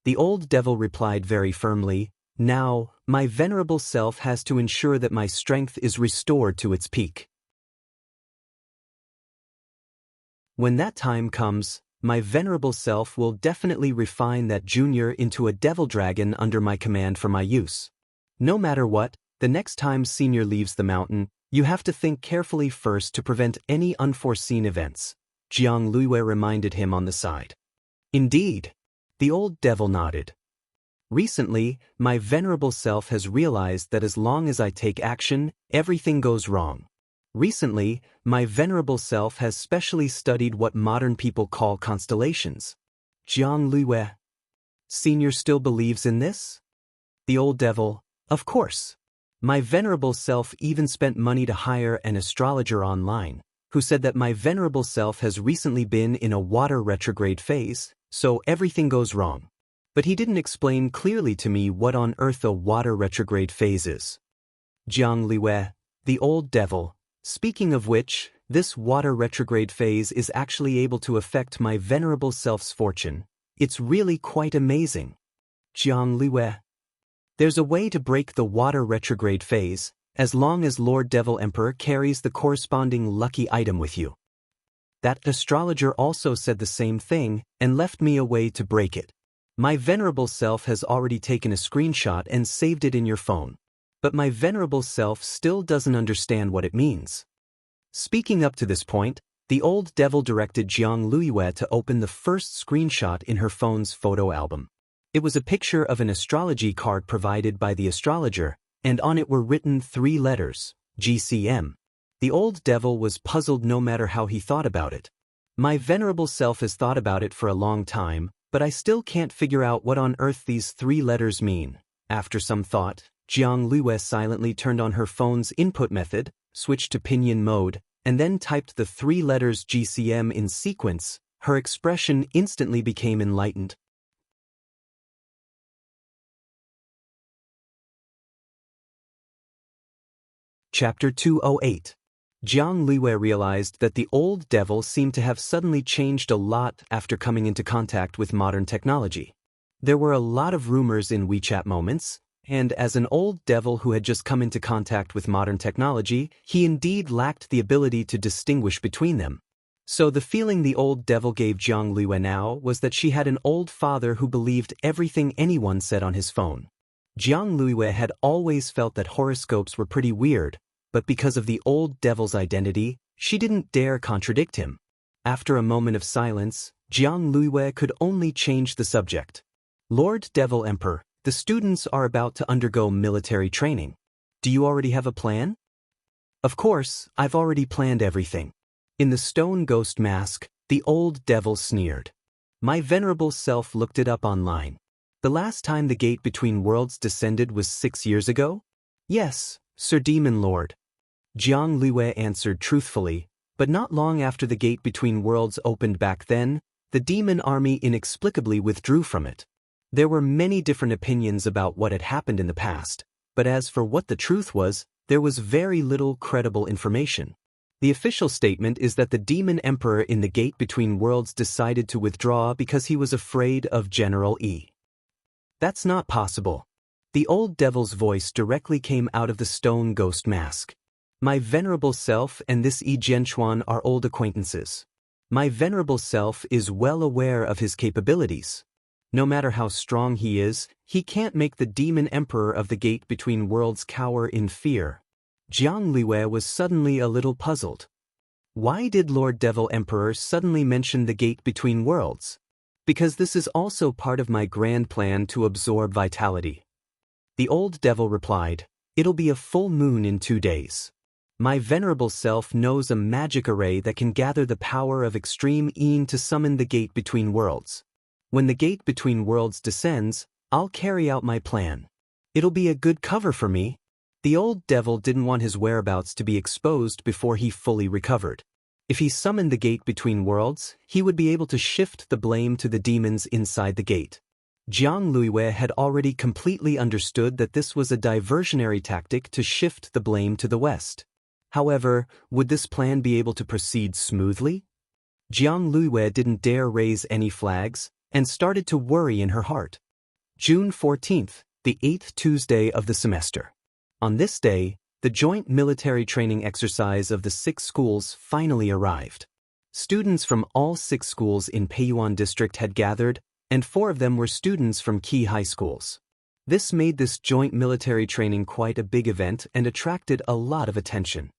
The old devil replied very firmly, now, my venerable self has to ensure that my strength is restored to its peak. When that time comes, my venerable self will definitely refine that Junior into a devil dragon under my command for my use. No matter what, the next time Senior leaves the mountain, you have to think carefully first to prevent any unforeseen events, Jiang Luwei reminded him on the side. Indeed. The old devil nodded. Recently, my venerable self has realized that as long as I take action, everything goes wrong. Recently, my venerable self has specially studied what modern people call constellations. Jiang Luwei. Senior still believes in this? The old devil, of course. My venerable self even spent money to hire an astrologer online, who said that my venerable self has recently been in a water retrograde phase, so everything goes wrong. But he didn't explain clearly to me what on earth a water retrograde phase is. Jiang Luwei, the old devil. Speaking of which, this water retrograde phase is actually able to affect my venerable self's fortune. It's really quite amazing. Jiang Luwei. There's a way to break the water retrograde phase, as long as Lord Devil Emperor carries the corresponding lucky item with you. That astrologer also said the same thing and left me a way to break it. My venerable self has already taken a screenshot and saved it in your phone. But my venerable self still doesn't understand what it means. Speaking up to this point, the old devil directed Jiang Luwei to open the first screenshot in her phone's photo album. It was a picture of an astrology card provided by the astrologer, and on it were written 3 letters, GCM. The old devil was puzzled no matter how he thought about it. My venerable self has thought about it for a long time, but I still can't figure out what on earth these 3 letters mean. After some thought, Jiang Luwei silently turned on her phone's input method, switched to pinyin mode, and then typed the 3 letters GCM in sequence. Her expression instantly became enlightened. Chapter 208. Jiang Luwei realized that the old devil seemed to have suddenly changed a lot after coming into contact with modern technology. There were a lot of rumors in WeChat moments, and as an old devil who had just come into contact with modern technology, he indeed lacked the ability to distinguish between them. So the feeling the old devil gave Jiang Luwei now was that she had an old father who believed everything anyone said on his phone. Jiang Luwei had always felt that horoscopes were pretty weird, but because of the old devil's identity, she didn't dare contradict him. After a moment of silence, Jiang Luwei could only change the subject. Lord Devil Emperor, the students are about to undergo military training. Do you already have a plan? Of course, I've already planned everything. In the stone ghost mask, the old devil sneered. My venerable self looked it up online. The last time the gate between worlds descended was 6 years ago? Yes, Sir Demon Lord. Jiang Luwei answered truthfully, but not long after the gate between worlds opened back then, the demon army inexplicably withdrew from it. There were many different opinions about what had happened in the past, but as for what the truth was, there was very little credible information. The official statement is that the demon emperor in the gate between worlds decided to withdraw because he was afraid of General E. That's not possible. The old devil's voice directly came out of the stone ghost mask. My venerable self and this Yi Jianchuan are old acquaintances. My venerable self is well aware of his capabilities. No matter how strong he is, he can't make the demon emperor of the gate between worlds cower in fear. Jiang Luwei was suddenly a little puzzled. Why did Lord Devil Emperor suddenly mention the gate between worlds? Because this is also part of my grand plan to absorb vitality. The old devil replied, it'll be a full moon in 2 days. My venerable self knows a magic array that can gather the power of extreme Yin to summon the gate between worlds. When the gate between worlds descends, I'll carry out my plan. It'll be a good cover for me. the old devil didn't want his whereabouts to be exposed before he fully recovered. If he summoned the gate between worlds, he would be able to shift the blame to the demons inside the gate. Jiang Luiwei had already completely understood that this was a diversionary tactic to shift the blame to the west. However, would this plan be able to proceed smoothly? Jiang Luiwei didn't dare raise any flags, and started to worry in her heart. June 14th, the 8th Tuesday of the semester. On this day, the joint military training exercise of the 6 schools finally arrived. Students from all 6 schools in Peiyuan district had gathered, and 4 of them were students from key high schools. This made this joint military training quite a big event and attracted a lot of attention.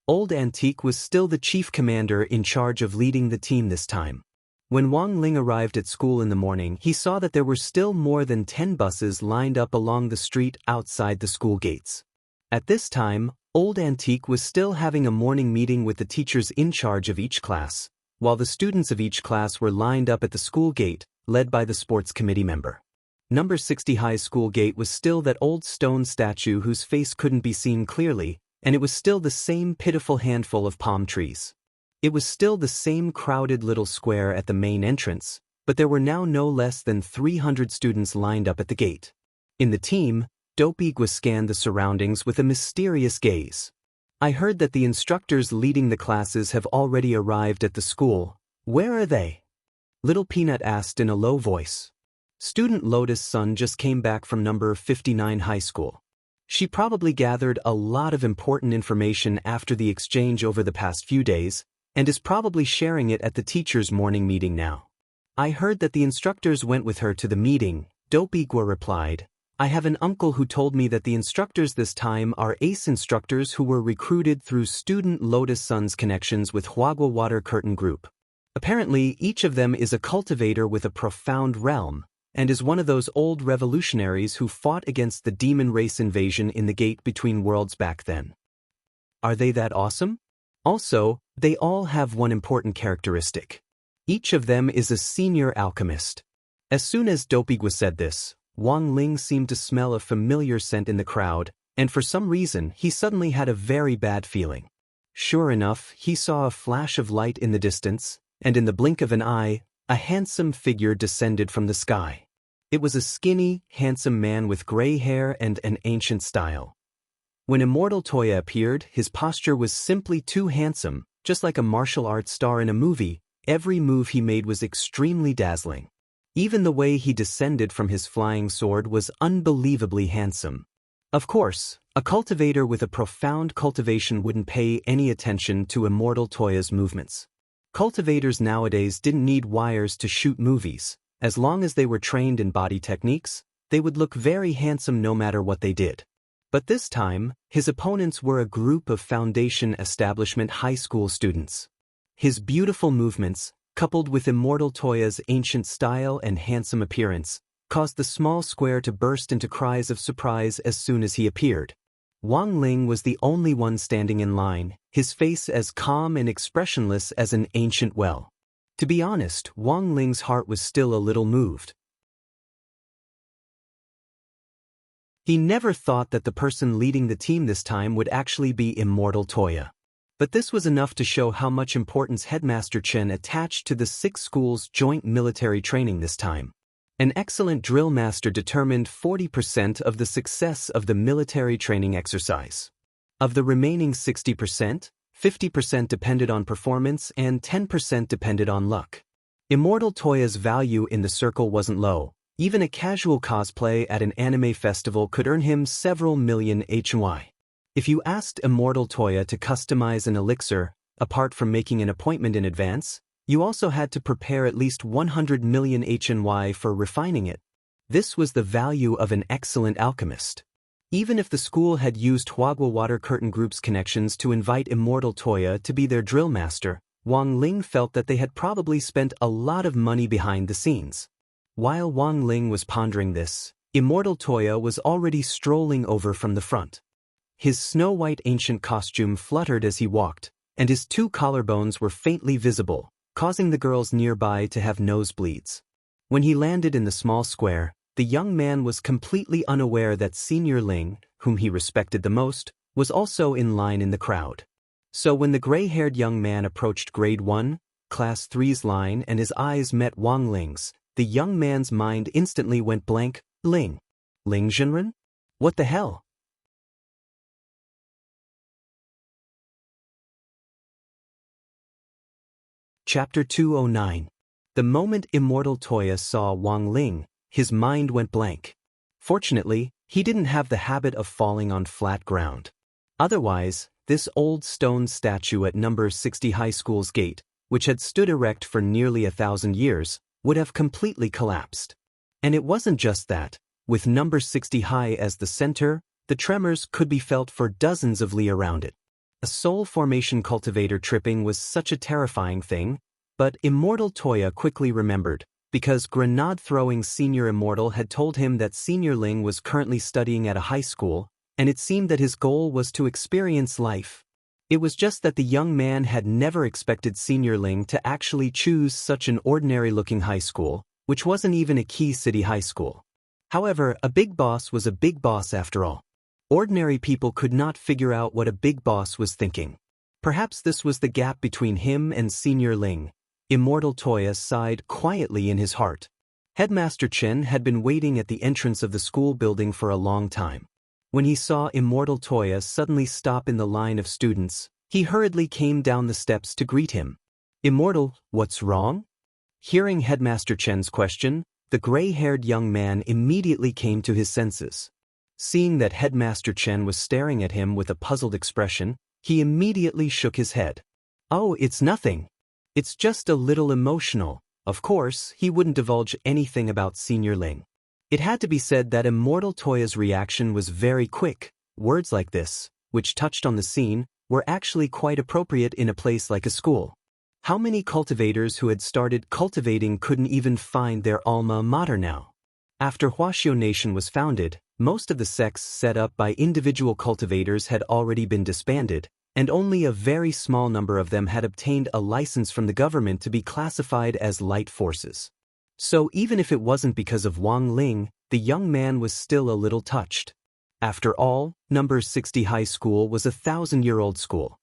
Old Antique was still the chief commander in charge of leading the team this time. When Wang Ling arrived at school in the morning, he saw that there were still more than 10 buses lined up along the street outside the school gates. At this time, Old Antique was still having a morning meeting with the teachers in charge of each class, while the students of each class were lined up at the school gate, led by the sports committee member. Number 60 high school gate was still that old stone statue whose face couldn't be seen clearly, and it was still the same pitiful handful of palm trees. It was still the same crowded little square at the main entrance, but there were now no less than 300 students lined up at the gate. In the team, Dopigwa scanned the surroundings with a mysterious gaze. I heard that the instructors leading the classes have already arrived at the school. Where are they? Little Peanut asked in a low voice. Student Lotus Sun just came back from number 59 high school. She probably gathered a lot of important information after the exchange over the past few days, and is probably sharing it at the teachers' morning meeting now. I heard that the instructors went with her to the meeting, Dopigwa replied. I have an uncle who told me that the instructors this time are ace instructors who were recruited through Student Lotus Sun's connections with Huagua Water Curtain Group. Apparently, each of them is a cultivator with a profound realm, and is one of those old revolutionaries who fought against the demon race invasion in the gate between worlds back then. Are they that awesome? Also, they all have one important characteristic. Each of them is a senior alchemist. As soon as Dopigwa said this, Wang Ling seemed to smell a familiar scent in the crowd, and for some reason he suddenly had a very bad feeling. Sure enough, he saw a flash of light in the distance, and in the blink of an eye, a handsome figure descended from the sky. It was a skinny, handsome man with gray hair and an ancient style. When Immortal Toya appeared, his posture was simply too handsome, just like a martial arts star in a movie. Every move he made was extremely dazzling. Even the way he descended from his flying sword was unbelievably handsome. Of course, a cultivator with a profound cultivation wouldn't pay any attention to Immortal Toya's movements. Cultivators nowadays didn't need wires to shoot movies. As long as they were trained in body techniques, they would look very handsome no matter what they did. But this time, his opponents were a group of Foundation Establishment high school students. His beautiful movements, coupled with Immortal Toya's ancient style and handsome appearance, caused the small square to burst into cries of surprise as soon as he appeared. Wang Ling was the only one standing in line, his face as calm and expressionless as an ancient well. To be honest, Wang Ling's heart was still a little moved. He never thought that the person leading the team this time would actually be Immortal Toya. But this was enough to show how much importance Headmaster Chen attached to the 6 schools' joint military training this time. An excellent drill master determined 40% of the success of the military training exercise. Of the remaining 60%, 50% depended on performance and 10% depended on luck. Immortal Toya's value in the circle wasn't low. Even a casual cosplay at an anime festival could earn him several million HY. If you asked Immortal Toya to customize an elixir, apart from making an appointment in advance, you also had to prepare at least 100 million HNY for refining it. This was the value of an excellent alchemist. Even if the school had used Huagua Water Curtain Group's connections to invite Immortal Toya to be their drill master, Wang Ling felt that they had probably spent a lot of money behind the scenes. While Wang Ling was pondering this, Immortal Toya was already strolling over from the front. His snow-white ancient costume fluttered as he walked, and his 2 collarbones were faintly visible, causing the girls nearby to have nosebleeds. When he landed in the small square, the young man was completely unaware that Senior Ling, whom he respected the most, was also in line in the crowd. So when the gray-haired young man approached Grade 1, Class 3's line and his eyes met Wang Ling's, the young man's mind instantly went blank. Ling Zhenren? What the hell? Chapter 209. The moment Immortal Toya saw Wang Ling, his mind went blank. Fortunately, he didn't have the habit of falling on flat ground. Otherwise, this old stone statue at number 60 High School's gate, which had stood erect for nearly 1,000 years, would have completely collapsed. And it wasn't just that. With number 60 High as the center, the tremors could be felt for dozens of li around it. A soul formation cultivator tripping was such a terrifying thing, but Immortal Toya quickly remembered, because grenade-throwing Senior Immortal had told him that Senior Ling was currently studying at a high school, and it seemed that his goal was to experience life. It was just that the young man had never expected Senior Ling to actually choose such an ordinary-looking high school, which wasn't even a key city high school. However, a big boss was a big boss after all. Ordinary people could not figure out what a big boss was thinking. Perhaps this was the gap between him and Senior Ling. Immortal Toya sighed quietly in his heart. Headmaster Chen had been waiting at the entrance of the school building for a long time. When he saw Immortal Toya suddenly stop in the line of students, he hurriedly came down the steps to greet him. "Immortal, what's wrong?" Hearing Headmaster Chen's question, the gray-haired young man immediately came to his senses. Seeing that Headmaster Chen was staring at him with a puzzled expression, he immediately shook his head. "Oh, it's nothing. It's just a little emotional." Of course, he wouldn't divulge anything about Senior Ling. It had to be said that Immortal Toya's reaction was very quick. Words like this, which touched on the scene, were actually quite appropriate in a place like a school. How many cultivators who had started cultivating couldn't even find their alma mater now? After Huaxiao Nation was founded, most of the sects set up by individual cultivators had already been disbanded, and only a very small number of them had obtained a license from the government to be classified as light forces. So even if it wasn't because of Wang Ling, the young man was still a little touched. After all, number 60 High School was a 1,000-year-old school.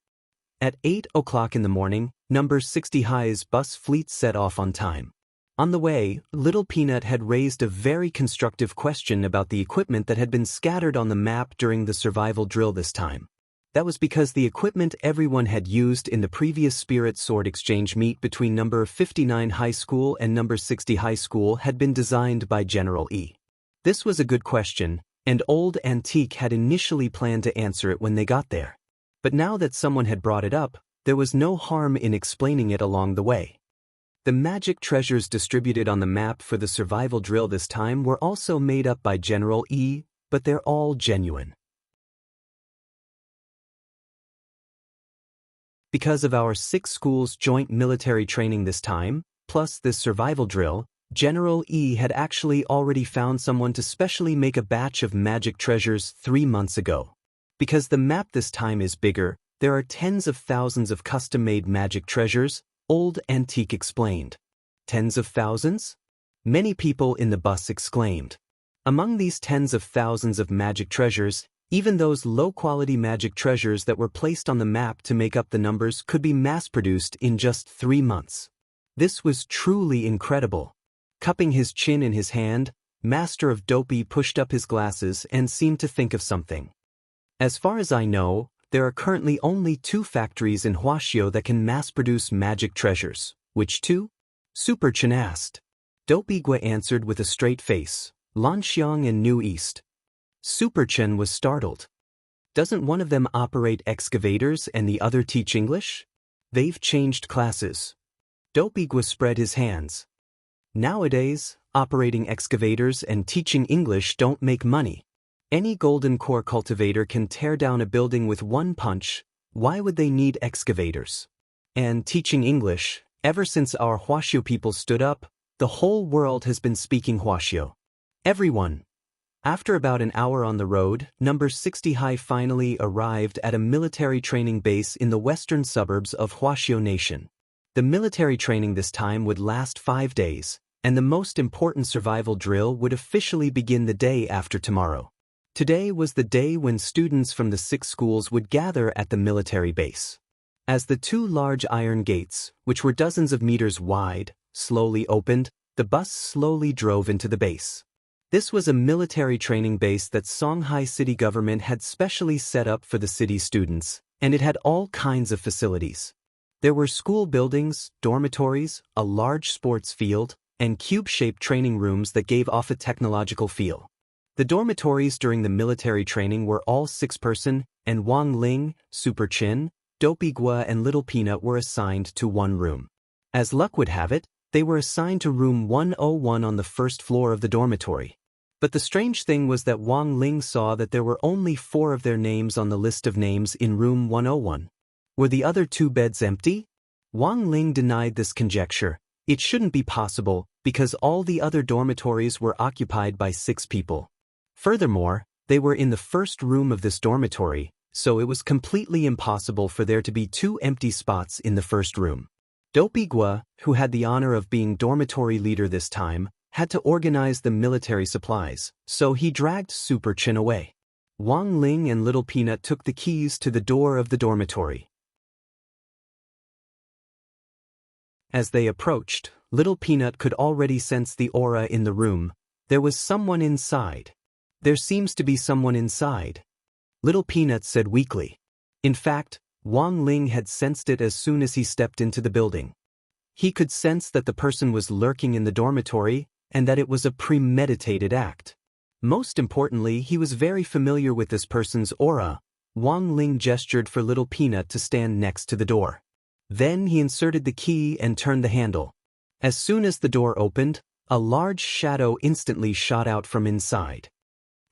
At 8 o'clock in the morning, number 60 High's bus fleet set off on time. On the way, Little Peanut had raised a very constructive question about the equipment that had been scattered on the map during the survival drill this time. That was because the equipment everyone had used in the previous Spirit Sword exchange meet between number 59 High School and number 60 High School had been designed by General E. This was a good question, and Old Antique had initially planned to answer it when they got there. But now that someone had brought it up, there was no harm in explaining it along the way. The magic treasures distributed on the map for the survival drill this time were also made up by General E, but they're all genuine. Because of our 6 schools' joint military training this time, plus this survival drill, General E had actually already found someone to specially make a batch of magic treasures 3 months ago. Because the map this time is bigger, there are tens of thousands of custom-made magic treasures, Old Antique explained. Tens of thousands? Many people in the bus exclaimed. Among these tens of thousands of magic treasures, even those low-quality magic treasures that were placed on the map to make up the numbers could be mass-produced in just 3 months. This was truly incredible. Cupping his chin in his hand, Master of Dopey pushed up his glasses and seemed to think of something. "As far as I know, there are currently only 2 factories in Huaxiao that can mass-produce magic treasures." "Which 2? Super Chen asked. Dopey Gui answered with a straight face, "Lanxiang and New East." Super Chen was startled. "Doesn't one of them operate excavators and the other teach English?" "They've changed classes." Dopey Gui spread his hands. "Nowadays, operating excavators and teaching English don't make money. Any golden core cultivator can tear down a building with one punch. Why would they need excavators? And teaching English, ever since our Huaxiao people stood up, the whole world has been speaking Huaxiao. Everyone." After about an hour on the road, number 60 High finally arrived at a military training base in the western suburbs of Huaxiao Nation. The military training this time would last 5 days, and the most important survival drill would officially begin the day after tomorrow. Today was the day when students from the 6 schools would gather at the military base. As the 2 large iron gates, which were dozens of meters wide, slowly opened, the bus slowly drove into the base. This was a military training base that Songhai city government had specially set up for the city students, and it had all kinds of facilities. There were school buildings, dormitories, a large sports field, and cube-shaped training rooms that gave off a technological feel. The dormitories during the military training were all 6-person, and Wang Ling, Super Chin, Dopey Gua and Little Peanut were assigned to one room. As luck would have it, they were assigned to room 101 on the first floor of the dormitory. But the strange thing was that Wang Ling saw that there were only 4 of their names on the list of names in room 101. Were the other 2 beds empty? Wang Ling denied this conjecture. It shouldn't be possible, because all the other dormitories were occupied by 6 people. Furthermore, they were in the first room of this dormitory, so it was completely impossible for there to be 2 empty spots in the first room. Dopey Gua, who had the honor of being dormitory leader this time, had to organize the military supplies, so he dragged Super Chin away. Wang Ling and Little Peanut took the keys to the door of the dormitory. As they approached, Little Peanut could already sense the aura in the room. There was someone inside. There seems to be someone inside, Little Peanut said weakly. In fact, Wang Ling had sensed it as soon as he stepped into the building. He could sense that the person was lurking in the dormitory, and that it was a premeditated act. Most importantly, he was very familiar with this person's aura. Wang Ling gestured for Little Peanut to stand next to the door. Then he inserted the key and turned the handle. As soon as the door opened, a large shadow instantly shot out from inside.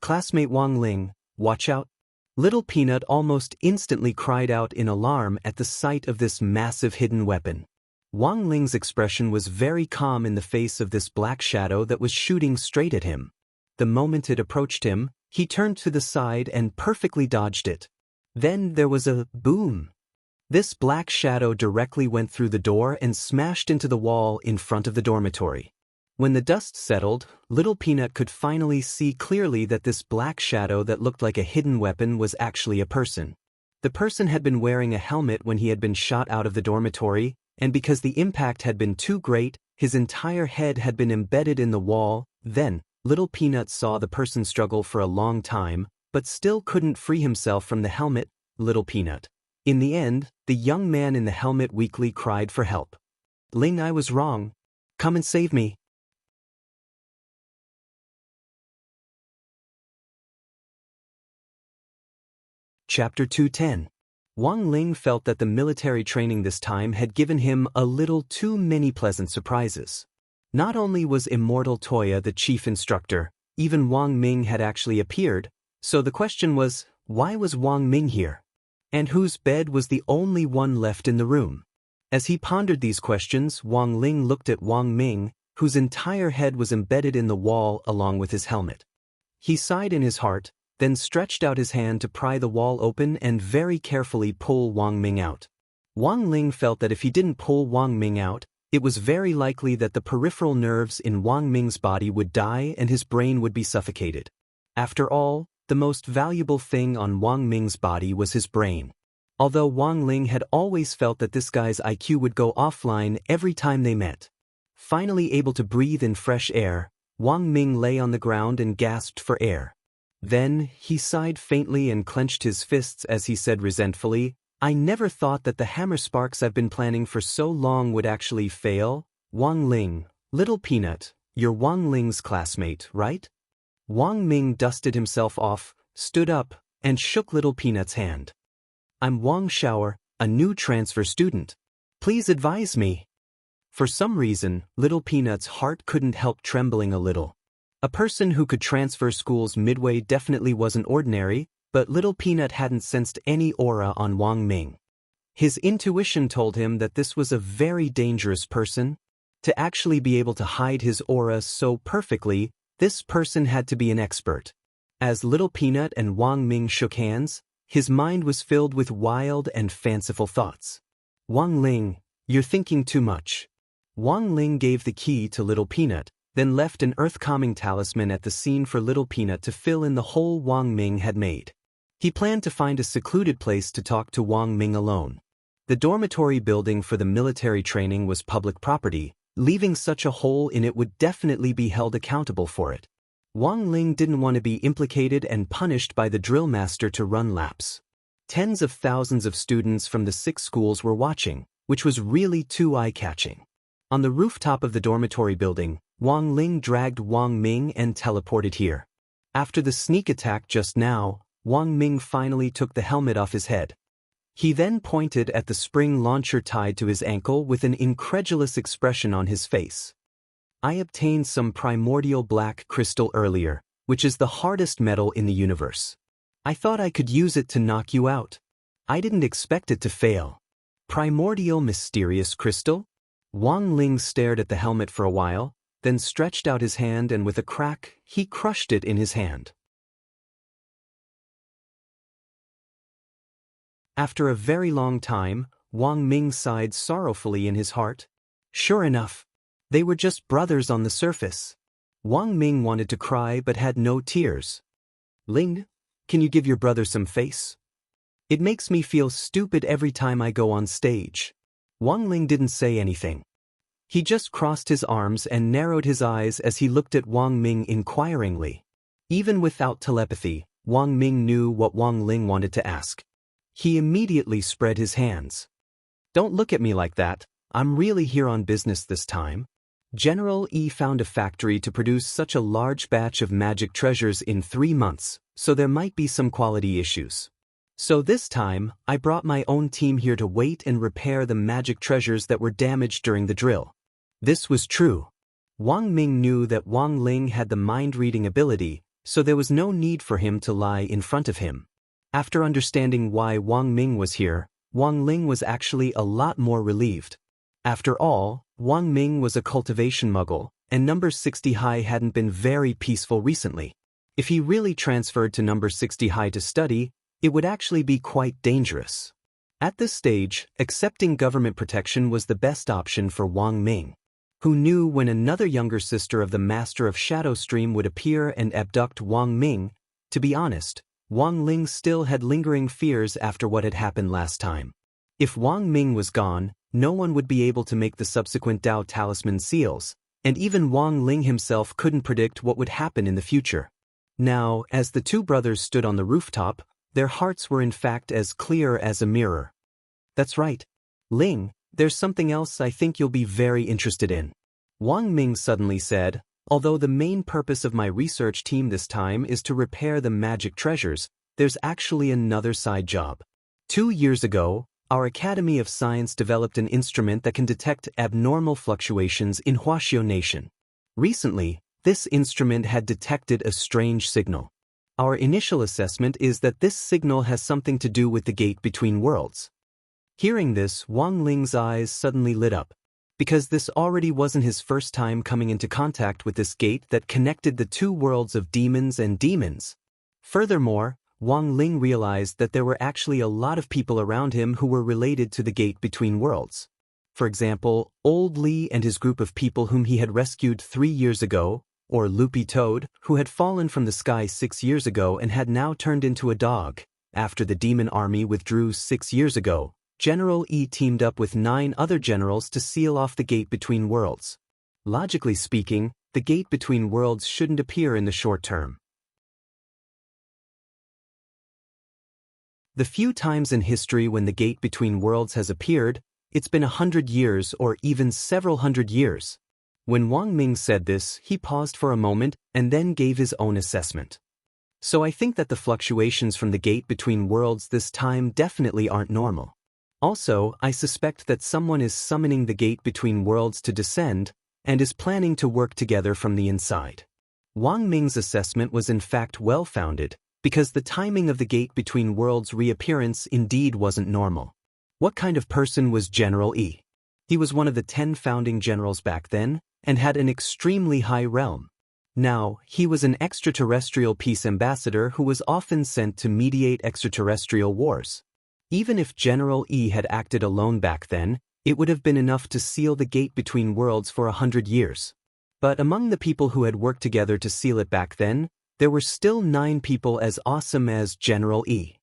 Classmate Wang Ling, watch out. Little Peanut almost instantly cried out in alarm at the sight of this massive hidden weapon. Wang Ling's expression was very calm in the face of this black shadow that was shooting straight at him. The moment it approached him, he turned to the side and perfectly dodged it. Then there was a boom. This black shadow directly went through the door and smashed into the wall in front of the dormitory. When the dust settled, Little Peanut could finally see clearly that this black shadow that looked like a hidden weapon was actually a person. The person had been wearing a helmet when he had been shot out of the dormitory, and because the impact had been too great, his entire head had been embedded in the wall. Then, Little Peanut saw the person struggle for a long time, but still couldn't free himself from the helmet. Little Peanut. In the end, the young man in the helmet weakly cried for help. Ling, I was wrong. Come and save me. Chapter 210. Wang Ling felt that the military training this time had given him a little too many pleasant surprises. Not only was Immortal Toya the chief instructor, even Wang Ming had actually appeared, so the question was, why was Wang Ming here? And whose bed was the only one left in the room? As he pondered these questions, Wang Ling looked at Wang Ming, whose entire head was embedded in the wall along with his helmet. He sighed in his heart, then stretched out his hand to pry the wall open and very carefully pull Wang Ming out. Wang Ling felt that if he didn't pull Wang Ming out, it was very likely that the peripheral nerves in Wang Ming's body would die and his brain would be suffocated. After all, the most valuable thing on Wang Ming's body was his brain. Although Wang Ling had always felt that this guy's IQ would go offline every time they met. Finally able to breathe in fresh air, Wang Ming lay on the ground and gasped for air. Then, he sighed faintly and clenched his fists as he said resentfully, I never thought that the hammer sparks I've been planning for so long would actually fail. Wang Ling, Little Peanut, you're Wang Ling's classmate, right? Wang Ming dusted himself off, stood up, and shook Little Peanut's hand. I'm Wang Shower, a new transfer student. Please advise me. For some reason, Little Peanut's heart couldn't help trembling a little. A person who could transfer schools midway definitely wasn't ordinary, but Little Peanut hadn't sensed any aura on Wang Ming. His intuition told him that this was a very dangerous person. To actually be able to hide his aura so perfectly, this person had to be an expert. As Little Peanut and Wang Ming shook hands, his mind was filled with wild and fanciful thoughts. Wang Ling, you're thinking too much. Wang Ling gave the key to Little Peanut, then left an earth-calming talisman at the scene for Little Peanut to fill in the hole Wang Ming had made. He planned to find a secluded place to talk to Wang Ming alone. The dormitory building for the military training was public property. Leaving such a hole in it would definitely be held accountable for it. Wang Ling didn't want to be implicated and punished by the drill master to run laps. Tens of thousands of students from the 6 schools were watching, which was really too eye-catching. On the rooftop of the dormitory building, Wang Ling dragged Wang Ming and teleported here. After the sneak attack just now, Wang Ming finally took the helmet off his head. He then pointed at the spring launcher tied to his ankle with an incredulous expression on his face. I obtained some primordial black crystal earlier, which is the hardest metal in the universe. I thought I could use it to knock you out. I didn't expect it to fail. Primordial mysterious crystal? Wang Ling stared at the helmet for a while, then stretched out his hand and with a crack, he crushed it in his hand. After a very long time, Wang Ming sighed sorrowfully in his heart. Sure enough, they were just brothers on the surface. Wang Ming wanted to cry but had no tears. Ling, can you give your brother some face? It makes me feel stupid every time I go on stage. Wang Ling didn't say anything. He just crossed his arms and narrowed his eyes as he looked at Wang Ming inquiringly. Even without telepathy, Wang Ming knew what Wang Ling wanted to ask. He immediately spread his hands. Don't look at me like that, I'm really here on business this time. General E found a factory to produce such a large batch of magic treasures in 3 months, so there might be some quality issues. So this time, I brought my own team here to wait and repair the magic treasures that were damaged during the drill. This was true. Wang Ming knew that Wang Ling had the mind-reading ability, so there was no need for him to lie in front of him. After understanding why Wang Ming was here, Wang Ling was actually a lot more relieved. After all, Wang Ming was a cultivation muggle, and number 60 High hadn't been very peaceful recently. If he really transferred to number 60 High to study, it would actually be quite dangerous. At this stage, accepting government protection was the best option for Wang Ming, who knew when another younger sister of the Master of Shadow Stream would appear and abduct Wang Ming. To be honest, Wang Ling still had lingering fears after what had happened last time. If Wang Ming was gone, no one would be able to make the subsequent Dao Talisman seals, and even Wang Ling himself couldn't predict what would happen in the future. Now, as the 2 brothers stood on the rooftop, their hearts were in fact as clear as a mirror. That's right. Ling, there's something else I think you'll be very interested in. Wang Ming suddenly said, although the main purpose of my research team this time is to repair the magic treasures, there's actually another side job. 2 years ago, our Academy of Science developed an instrument that can detect abnormal fluctuations in Huaxiao Nation. Recently, this instrument had detected a strange signal. Our initial assessment is that this signal has something to do with the gate between worlds. Hearing this, Wang Ling's eyes suddenly lit up, because this already wasn't his first time coming into contact with this gate that connected the 2 worlds of demons and demons. Furthermore, Wang Ling realized that there were actually a lot of people around him who were related to the gate between worlds. For example, Old Li and his group of people whom he had rescued 3 years ago, or Loopy Toad, who had fallen from the sky 6 years ago and had now turned into a dog. After the demon army withdrew 6 years ago, General E teamed up with 9 other generals to seal off the gate between worlds. Logically speaking, the gate between worlds shouldn't appear in the short term. The few times in history when the gate between worlds has appeared, it's been 100 years or even several hundred years. When Wang Ming said this, he paused for a moment and then gave his own assessment. So I think that the fluctuations from the gate between worlds this time definitely aren't normal. Also, I suspect that someone is summoning the gate between worlds to descend and is planning to work together from the inside. Wang Ming's assessment was in fact well-founded, because the timing of the gate between worlds' reappearance indeed wasn't normal. What kind of person was General E? He was one of the 10 founding generals back then, and had an extremely high realm. Now, he was an extraterrestrial peace ambassador who was often sent to mediate extraterrestrial wars. Even if General E had acted alone back then, It would have been enough to seal the gate between worlds for 100 years. But among the people who had worked together to seal it back then, there were still 9 people as awesome as General E.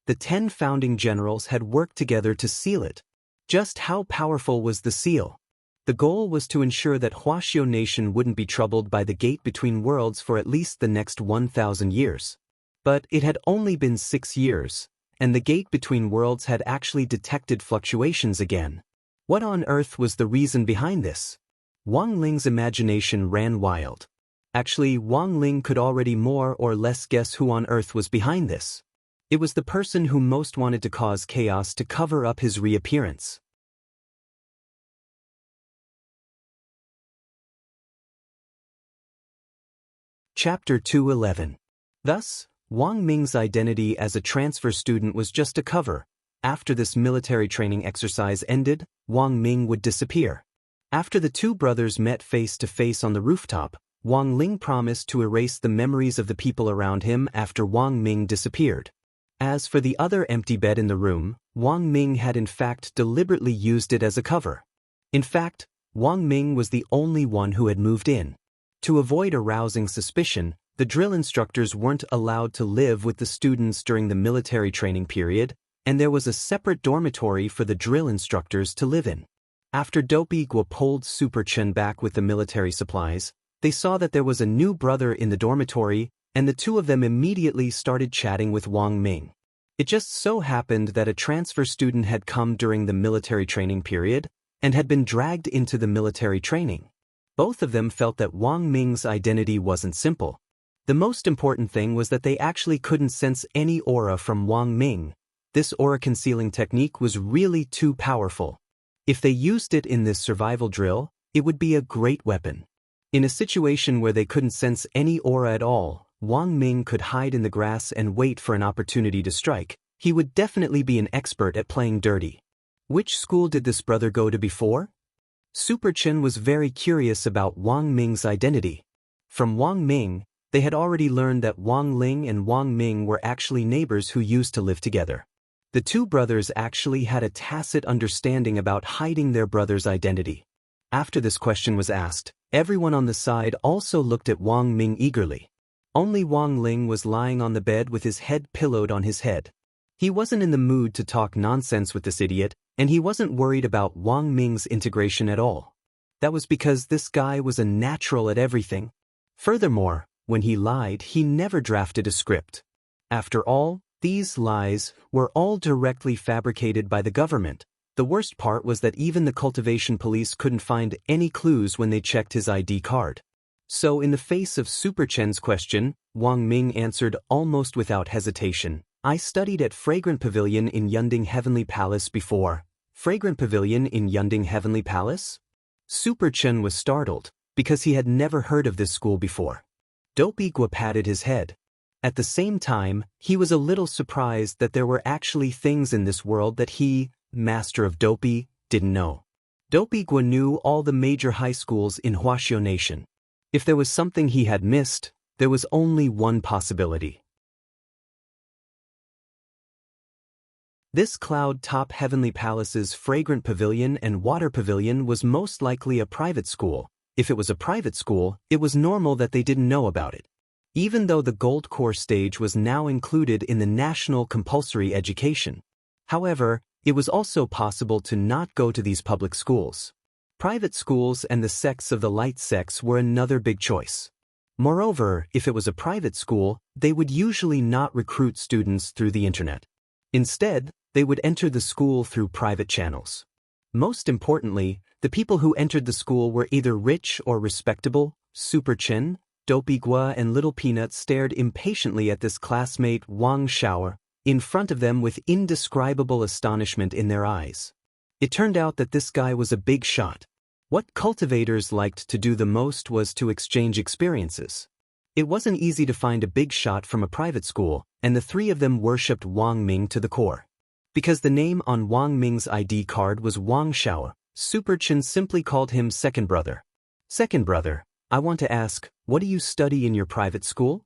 The 10 founding generals had worked together to seal it. Just how powerful was the seal? The goal was to ensure that Huaxiao Nation wouldn't be troubled by the gate between worlds for at least the next 1,000 years. But it had only been 6 years, and the gate between worlds had actually detected fluctuations again. What on earth was the reason behind this? Wang Ling's imagination ran wild. Actually, Wang Ling could already more or less guess who on earth was behind this. It was the person who most wanted to cause chaos to cover up his reappearance. Chapter 211. Thus, Wang Ming's identity as a transfer student was just a cover. After this military training exercise ended, Wang Ming would disappear. After the 2 brothers met face to face on the rooftop, Wang Ling promised to erase the memories of the people around him after Wang Ming disappeared. As for the other empty bed in the room, Wang Ming had in fact deliberately used it as a cover. In fact, Wang Ming was the only one who had moved in. To avoid arousing suspicion, the drill instructors weren't allowed to live with the students during the military training period, and there was a separate dormitory for the drill instructors to live in. After Dopey Guo pulled Super Chen back with the military supplies, they saw that there was a new brother in the dormitory, and the 2 of them immediately started chatting with Wang Ming. It just so happened that a transfer student had come during the military training period, and had been dragged into the military training. Both of them felt that Wang Ming's identity wasn't simple. The most important thing was that they actually couldn't sense any aura from Wang Ming. This aura concealing technique was really too powerful. If they used it in this survival drill, it would be a great weapon. In a situation where they couldn't sense any aura at all, Wang Ming could hide in the grass and wait for an opportunity to strike. He would definitely be an expert at playing dirty. Which school did this brother go to before? Super Chen was very curious about Wang Ming's identity. From Wang Ming, they had already learned that Wang Ling and Wang Ming were actually neighbors who used to live together. The 2 brothers actually had a tacit understanding about hiding their brother's identity. After this question was asked, everyone on the side also looked at Wang Ming eagerly. Only Wang Ling was lying on the bed with his head pillowed on his head. He wasn't in the mood to talk nonsense with this idiot, and he wasn't worried about Wang Ming's integration at all. That was because this guy was a natural at everything. Furthermore, when he lied, he never drafted a script. After all, these lies were all directly fabricated by the government. The worst part was that even the cultivation police couldn't find any clues when they checked his ID card. So in the face of Super Chen's question, Wang Ming answered almost without hesitation. I studied at Fragrant Pavilion in Yunding Heavenly Palace before. Fragrant Pavilion in Yunding Heavenly Palace? Super Chen was startled, because he had never heard of this school before. Dopey Guo patted his head. At the same time, he was a little surprised that there were actually things in this world that he, master of Dopey, didn't know. Dopey Guo knew all the major high schools in Huaxiao Nation. If there was something he had missed, there was only one possibility. This cloud-top Heavenly Palace's Fragrant Pavilion and Water Pavilion was most likely a private school. If it was a private school, it was normal that they didn't know about it. Even though the Gold Core stage was now included in the national compulsory education. However, it was also possible to not go to these public schools. Private schools and the sects of the light sects were another big choice. Moreover, if it was a private school, they would usually not recruit students through the internet. Instead, they would enter the school through private channels. Most importantly, the people who entered the school were either rich or respectable. Super Chen, Dopey Guo and Little Peanut stared impatiently at this classmate Wang Xiao, in front of them with indescribable astonishment in their eyes. It turned out that this guy was a big shot. What cultivators liked to do the most was to exchange experiences. It wasn't easy to find a big shot from a private school, and the 3 of them worshipped Wang Ming to the core. Because the name on Wang Ming's ID card was Wang Xiao, Super Chen simply called him Second Brother. Second Brother, I want to ask, what do you study in your private school?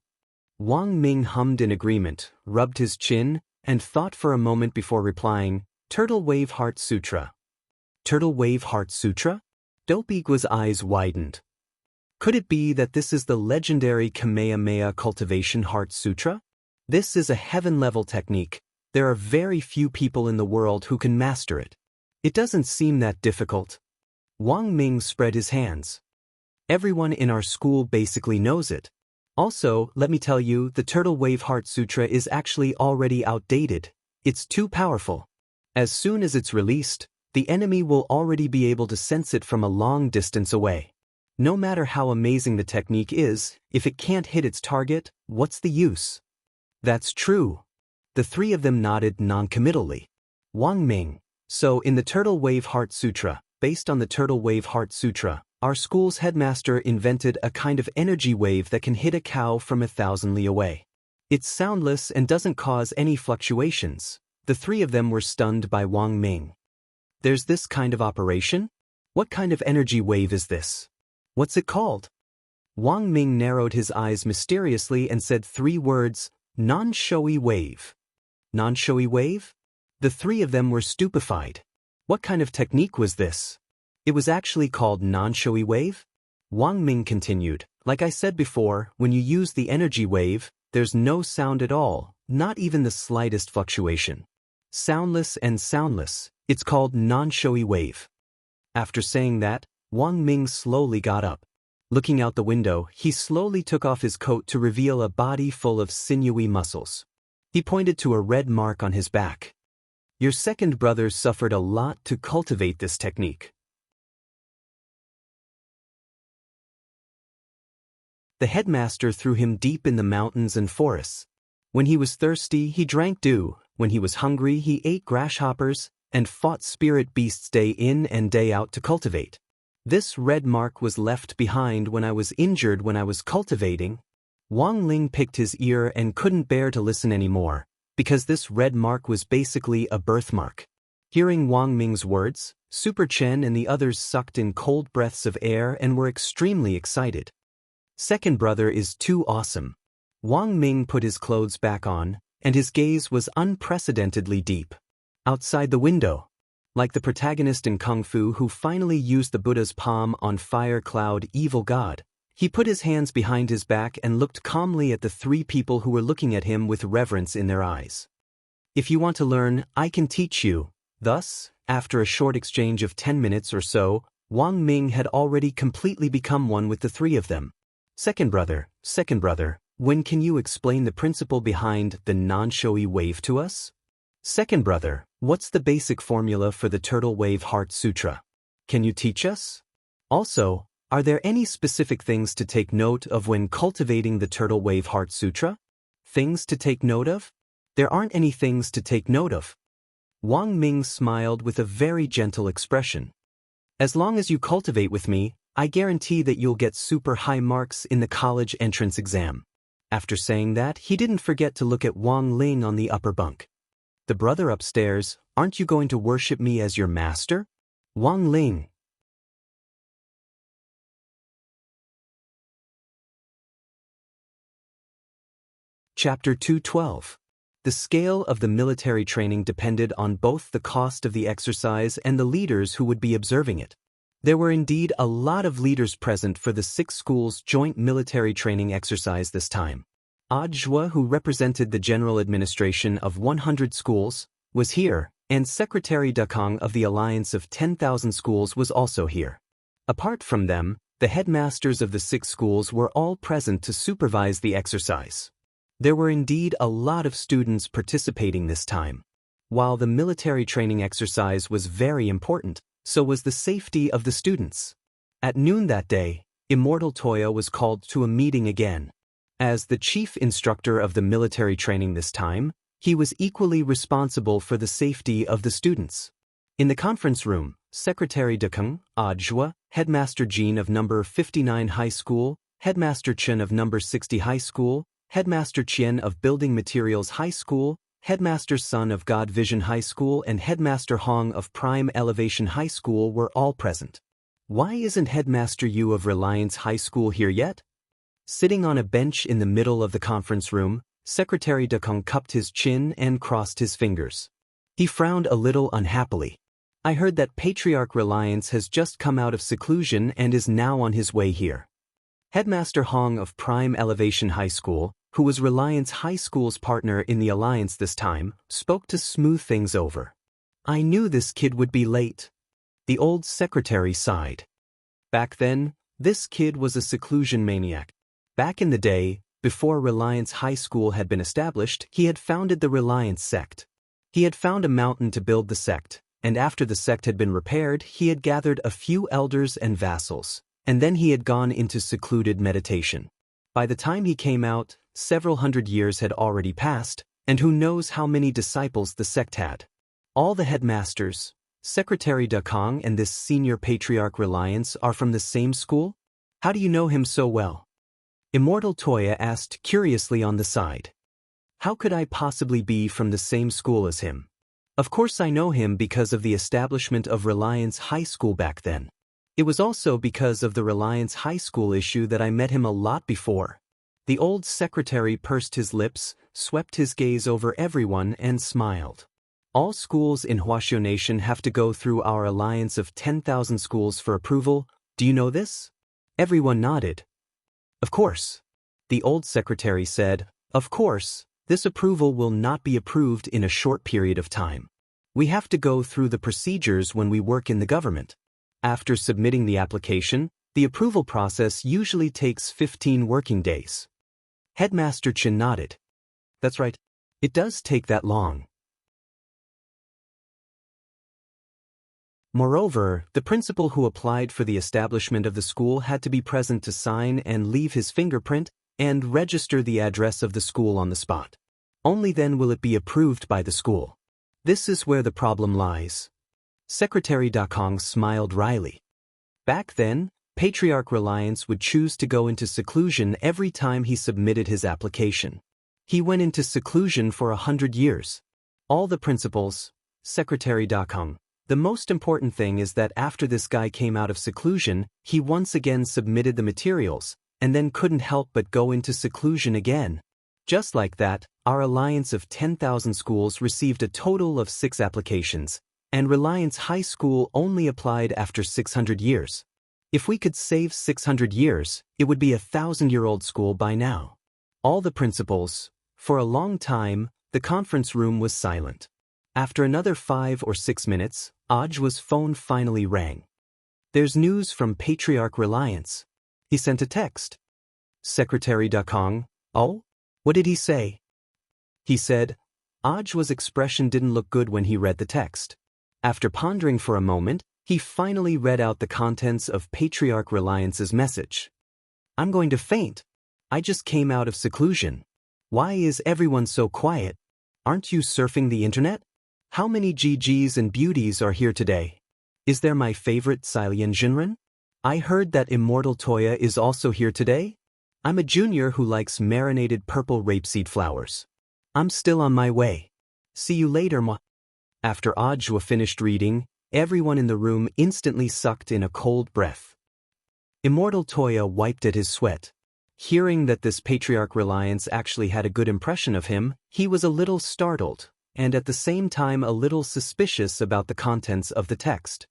Wang Ming hummed in agreement, rubbed his chin, and thought for a moment before replying, Turtle Wave Heart Sutra. Turtle Wave Heart Sutra? Dolpigwa's eyes widened. Could it be that this is the legendary Kamehameha Cultivation Heart Sutra? This is a heaven-level technique. There are very few people in the world who can master it. It doesn't seem that difficult. Wang Ming spread his hands. Everyone in our school basically knows it. Also, let me tell you, the Turtle Wave Heart Sutra is actually already outdated. It's too powerful. As soon as it's released, the enemy will already be able to sense it from a long distance away. No matter how amazing the technique is, if it can't hit its target, what's the use? That's true. The three of them nodded non-committally. Wang Ming. So in the Turtle Wave Heart Sutra, based on the Turtle Wave Heart Sutra, our school's headmaster invented a kind of energy wave that can hit a cow from 1,000 li away. It's soundless and doesn't cause any fluctuations. The three of them were stunned by Wang Ming. There's this kind of operation? What kind of energy wave is this? What's it called? Wang Ming narrowed his eyes mysteriously and said 3 words, non-showy wave. Non-showy wave? The three of them were stupefied. What kind of technique was this? It was actually called non-showy wave? Wang Ming continued, like I said before, when you use the energy wave, there's no sound at all, not even the slightest fluctuation. Soundless and soundless, it's called non-showy wave. After saying that, Wang Ming slowly got up. Looking out the window, he slowly took off his coat to reveal a body full of sinewy muscles. He pointed to a red mark on his back. Your second brother suffered a lot to cultivate this technique. The headmaster threw him deep in the mountains and forests. When he was thirsty, he drank dew. When he was hungry, he ate grasshoppers and fought spirit beasts day in and day out to cultivate. This red mark was left behind when I was injured when I was cultivating. Wang Ling picked his ear and couldn't bear to listen anymore, because this red mark was basically a birthmark. Hearing Wang Ming's words, Super Chen and the others sucked in cold breaths of air and were extremely excited. Second brother is too awesome. Wang Ming put his clothes back on, and his gaze was unprecedentedly deep. Outside the window, like the protagonist in Kung Fu who finally used the Buddha's palm on fire cloud evil god, he put his hands behind his back and looked calmly at the 3 people who were looking at him with reverence in their eyes. If you want to learn, I can teach you. Thus, after a short exchange of 10 minutes or so, Wang Ming had already completely become one with the 3 of them. Second brother, when can you explain the principle behind the non-showy wave to us? Second brother, what's the basic formula for the Turtle Wave Heart Sutra? Can you teach us? Also, are there any specific things to take note of when cultivating the Turtle Wave Heart Sutra? Things to take note of? There aren't any things to take note of. Wang Ming smiled with a very gentle expression. As long as you cultivate with me, I guarantee that you'll get super high marks in the college entrance exam. After saying that, he didn't forget to look at Wang Ling on the upper bunk. The brother upstairs, aren't you going to worship me as your master? Wang Ling. Chapter 212. The scale of the military training depended on both the cost of the exercise and the leaders who would be observing it. There were indeed a lot of leaders present for the 6 schools' joint military training exercise this time. Audiobook, who represented the general administration of 100 schools, was here, and Secretary Dekong of the Alliance of 10,000 Schools was also here. Apart from them, the headmasters of the 6 schools were all present to supervise the exercise. There were indeed a lot of students participating this time. While the military training exercise was very important, so was the safety of the students. At noon that day, Immortal Toya was called to a meeting again. As the chief instructor of the military training this time, he was equally responsible for the safety of the students. In the conference room, Secretary Dekong, Audiobook, Headmaster Jean of number 59 High School, Headmaster Chen of number 60 High School, Headmaster Chien of Building Materials High School, Headmaster Sun of God Vision High School and Headmaster Hong of Prime Elevation High School were all present. Why isn't Headmaster Yu of Reliance High School here yet? Sitting on a bench in the middle of the conference room, Secretary Dekong cupped his chin and crossed his fingers. He frowned a little unhappily. I heard that Patriarch Reliance has just come out of seclusion and is now on his way here. Headmaster Hong of Prime Elevation High School, who was Reliance High School's partner in the alliance this time, spoke to smooth things over. I knew this kid would be late. The old secretary sighed. Back then, this kid was a seclusion maniac. Back in the day, before Reliance High School had been established, he had founded the Reliance sect. He had found a mountain to build the sect, and after the sect had been repaired, he had gathered a few elders and vassals, and then he had gone into secluded meditation. By the time he came out, several hundred years had already passed, and who knows how many disciples the sect had. All the headmasters, Secretary Dakong and this senior Patriarch Reliance are from the same school? How do you know him so well? Immortal Toya asked curiously on the side. How could I possibly be from the same school as him? Of course I know him because of the establishment of Reliance High School back then. It was also because of the Reliance High School issue that I met him a lot before. The old secretary pursed his lips, swept his gaze over everyone and smiled. All schools in Huaxiao Nation have to go through our alliance of 10,000 schools for approval. Do you know this? Everyone nodded. Of course. The old secretary said, of course, this approval will not be approved in a short period of time. We have to go through the procedures when we work in the government. After submitting the application, the approval process usually takes 15 working days. Headmaster Chin nodded. That's right. It does take that long. Moreover, the principal who applied for the establishment of the school had to be present to sign and leave his fingerprint and register the address of the school on the spot. Only then will it be approved by the school. This is where the problem lies. Secretary Dakong smiled wryly. Back then, Patriarch Reliance would choose to go into seclusion every time he submitted his application. He went into seclusion for 100 years. All the principals, Secretary Dakong. The most important thing is that after this guy came out of seclusion, he once again submitted the materials, and then couldn't help but go into seclusion again. Just like that, our alliance of 10,000 schools received a total of 6 applications, and Reliance High School only applied after 600 years. If we could save 600 years, it would be a 1,000-year-old school by now. All the principals, for a long time, the conference room was silent. After another 5 or 6 minutes, Ajwa's phone finally rang. There's news from Patriarch Reliance. He sent a text. Secretary Dakong, oh? What did he say? He said, Ajwa's expression didn't look good when he read the text. After pondering for a moment, he finally read out the contents of Patriarch Reliance's message. I'm going to faint. I just came out of seclusion. Why is everyone so quiet? Aren't you surfing the internet? How many GGs and beauties are here today? Is there my favorite Silian Jinren? I heard that Immortal Toya is also here today. I'm a junior who likes marinated purple rapeseed flowers. I'm still on my way. See you later, ma. After Ajwa finished reading, everyone in the room instantly sucked in a cold breath. Immortal Toya wiped at his sweat. Hearing that this Patriarch Reliance actually had a good impression of him, he was a little startled, and at the same time a little suspicious about the contents of the text.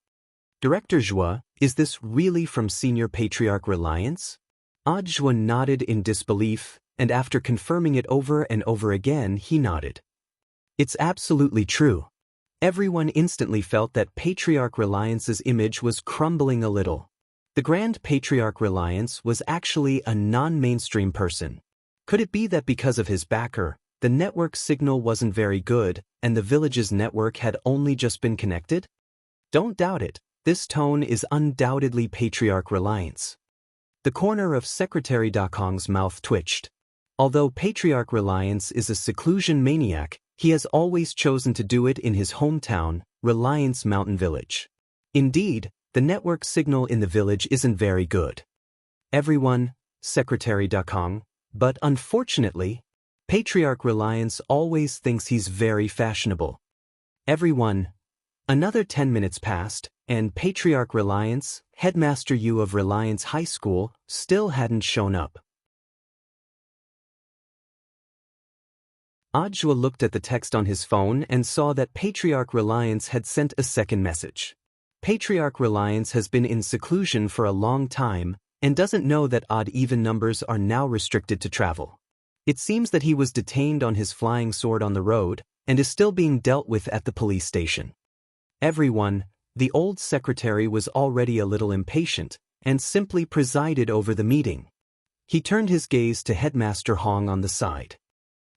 Director Zhua, is this really from Senior Patriarch Reliance? Ajwa nodded in disbelief, and after confirming it over and over again, he nodded. It's absolutely true. Everyone instantly felt that Patriarch Reliance's image was crumbling a little. The Grand Patriarch Reliance was actually a non-mainstream person. Could it be that because of his backer, the network signal wasn't very good, and the village's network had only just been connected? Don't doubt it, this tone is undoubtedly Patriarch Reliance. The corner of Secretary Dakong's mouth twitched. Although Patriarch Reliance is a seclusion maniac, he has always chosen to do it in his hometown, Reliance Mountain Village. Indeed, the network signal in the village isn't very good. Everyone, Secretary Dakong, but unfortunately, Patriarch Reliance always thinks he's very fashionable. Everyone. Another 10 minutes passed, and Patriarch Reliance, Headmaster Yu of Reliance High School, still hadn't shown up. Ajwa looked at the text on his phone and saw that Patriarch Reliance had sent a second message. Patriarch Reliance has been in seclusion for a long time and doesn't know that odd-even numbers are now restricted to travel. It seems that he was detained on his flying sword on the road and is still being dealt with at the police station. Everyone, the old secretary was already a little impatient and simply presided over the meeting. He turned his gaze to Headmaster Hong on the side.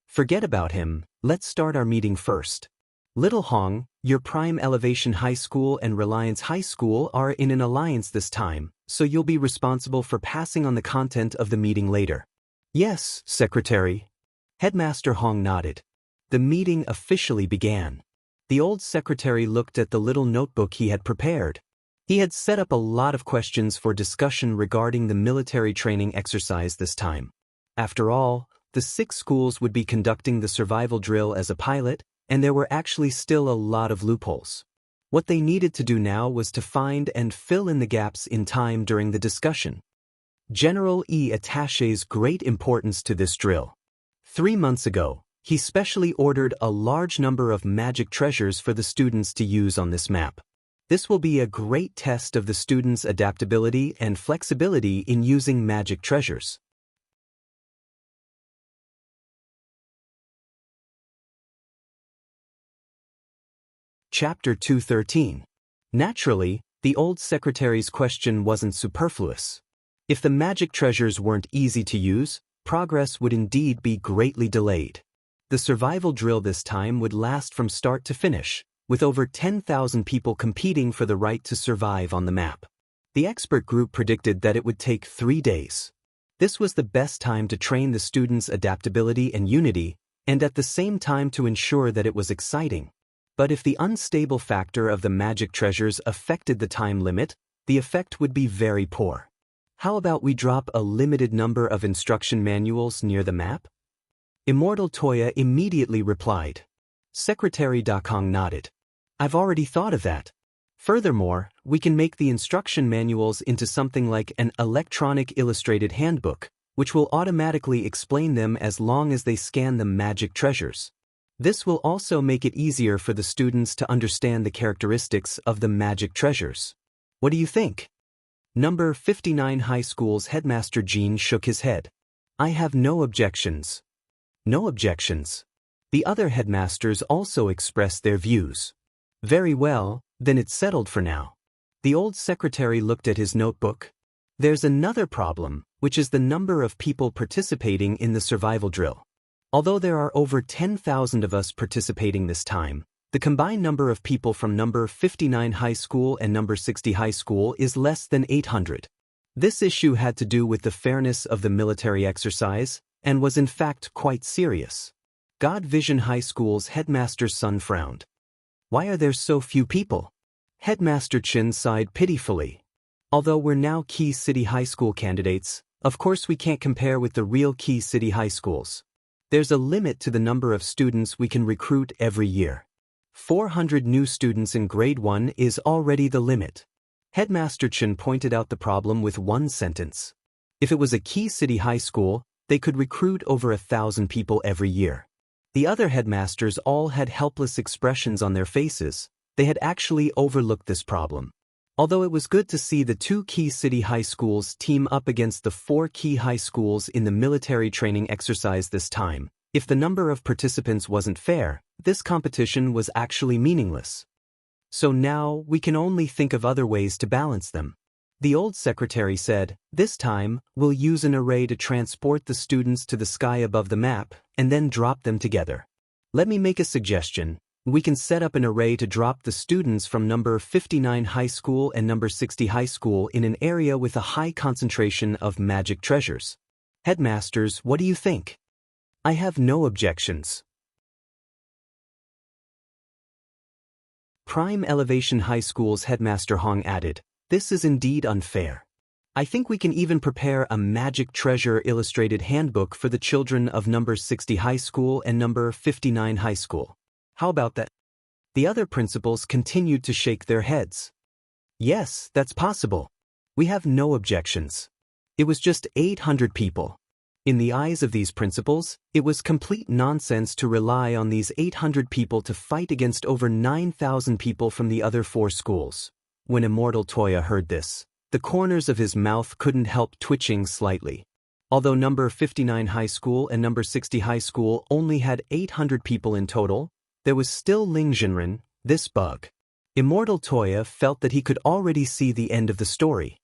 Forget about him, let's start our meeting first. Little Hong, your Prime Elevation High School and Reliance High School are in an alliance this time, so you'll be responsible for passing on the content of the meeting later. Yes, Secretary. Headmaster Hong nodded. The meeting officially began. The old secretary looked at the little notebook he had prepared. He had set up a lot of questions for discussion regarding the military training exercise this time. After all, the 6 schools would be conducting the survival drill as a pilot, and there were actually still a lot of loopholes. What they needed to do now was to find and fill in the gaps in time during the discussion. General E attaches great importance to this drill. 3 months ago, he specially ordered a large number of magic treasures for the students to use on this map. This will be a great test of the students' adaptability and flexibility in using magic treasures. Chapter 213. Naturally, the old secretary's question wasn't superfluous. If the magic treasures weren't easy to use, progress would indeed be greatly delayed. The survival drill this time would last from start to finish, with over 10,000 people competing for the right to survive on the map. The expert group predicted that it would take 3 days. This was the best time to train the students' adaptability and unity, and at the same time to ensure that it was exciting. But if the unstable factor of the magic treasures affected the time limit, the effect would be very poor. How about we drop a limited number of instruction manuals near the map? Immortal Toya immediately replied. Secretary Dakong nodded. I've already thought of that. Furthermore, we can make the instruction manuals into something like an electronic illustrated handbook, which will automatically explain them as long as they scan the magic treasures. This will also make it easier for the students to understand the characteristics of the magic treasures. What do you think? Number 59 High School's headmaster Jean shook his head. I have no objections. No objections. The other headmasters also expressed their views. Very well, then it's settled for now. The old secretary looked at his notebook. There's another problem, which is the number of people participating in the survival drill. Although there are over 10,000 of us participating this time, the combined number of people from number 59 High School and number 60 High School is less than 800. This issue had to do with the fairness of the military exercise, and was in fact quite serious. God Vision High School's headmaster's son frowned. Why are there so few people? Headmaster Chin sighed pitifully. Although we're now Key City High School candidates, of course we can't compare with the real Key City High Schools. There's a limit to the number of students we can recruit every year. 400 new students in grade 1 is already the limit. Headmaster Chin pointed out the problem with one sentence. If it was a Key City High School, they could recruit over 1,000 people every year. The other headmasters all had helpless expressions on their faces. They had actually overlooked this problem. Although it was good to see the 2 Key City High Schools team up against the 4 Key High Schools in the military training exercise this time, if the number of participants wasn't fair, this competition was actually meaningless. So now we can only think of other ways to balance them. The old secretary said, this time, we'll use an array to transport the students to the sky above the map, and then drop them together. Let me make a suggestion. We can set up an array to drop the students from number 59 High School and number 60 High School in an area with a high concentration of magic treasures. Headmasters, what do you think? I have no objections. Prime Elevation High School's headmaster Hong added, this is indeed unfair. I think we can even prepare a magic treasure illustrated handbook for the children of number 60 High School and number 59 High School. How about that? The other principals continued to shake their heads. Yes, that's possible. We have no objections. It was just 800 people. In the eyes of these principals, it was complete nonsense to rely on these 800 people to fight against over 9,000 people from the other 4 schools. When Immortal Toya heard this, the corners of his mouth couldn't help twitching slightly. Although number 59 high school and number 60 high school only had 800 people in total, there was still Lingjinren, this bug. Immortal Toya felt that he could already see the end of the story.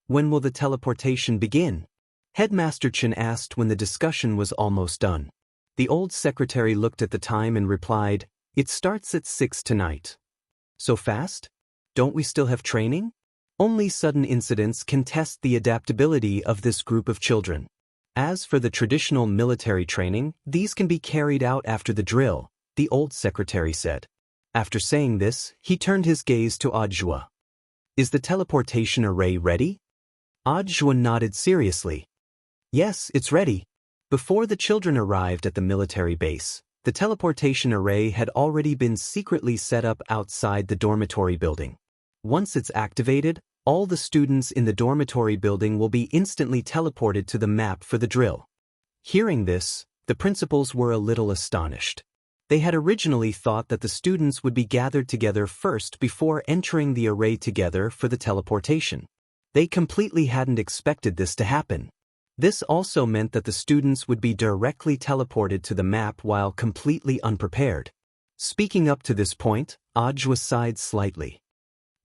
When will the teleportation begin? Headmaster Chen asked when the discussion was almost done. The old secretary looked at the time and replied, "It starts at 6 tonight." So fast? Don't we still have training? Only sudden incidents can test the adaptability of this group of children. As for the traditional military training, these can be carried out after the drill, the old secretary said. After saying this, he turned his gaze to Audiobook. Is the teleportation array ready? Audiobook nodded seriously. Yes, it's ready. Before the children arrived at the military base, the teleportation array had already been secretly set up outside the dormitory building. Once it's activated, all the students in the dormitory building will be instantly teleported to the map for the drill. Hearing this, the principals were a little astonished. They had originally thought that the students would be gathered together first before entering the array together for the teleportation. They completely hadn't expected this to happen. This also meant that the students would be directly teleported to the map while completely unprepared. Speaking up to this point, Audiobook sighed slightly.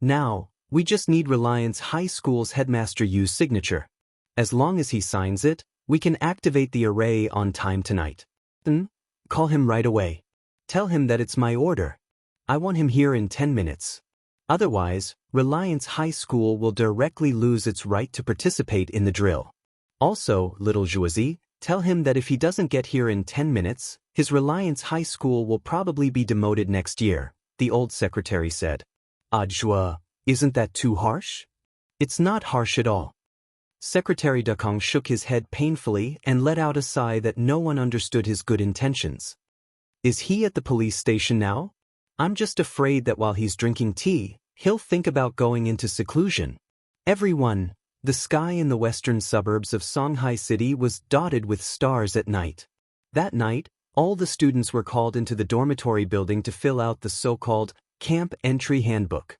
Now, we just need Reliance High School's Headmaster Yu's signature. As long as he signs it, we can activate the array on time tonight. Call him right away. Tell him that it's my order. I want him here in 10 minutes. Otherwise, Reliance High School will directly lose its right to participate in the drill. Also, little Jouzi, tell him that if he doesn't get here in 10 minutes, his Reliance High School will probably be demoted next year, the old secretary said. Audiobook, isn't that too harsh? It's not harsh at all. Secretary Dakong shook his head painfully and let out a sigh that no one understood his good intentions. Is he at the police station now? I'm just afraid that while he's drinking tea, he'll think about going into seclusion. Everyone, the sky in the western suburbs of Songhai City was dotted with stars at night. That night, all the students were called into the dormitory building to fill out the so-called Camp Entry Handbook.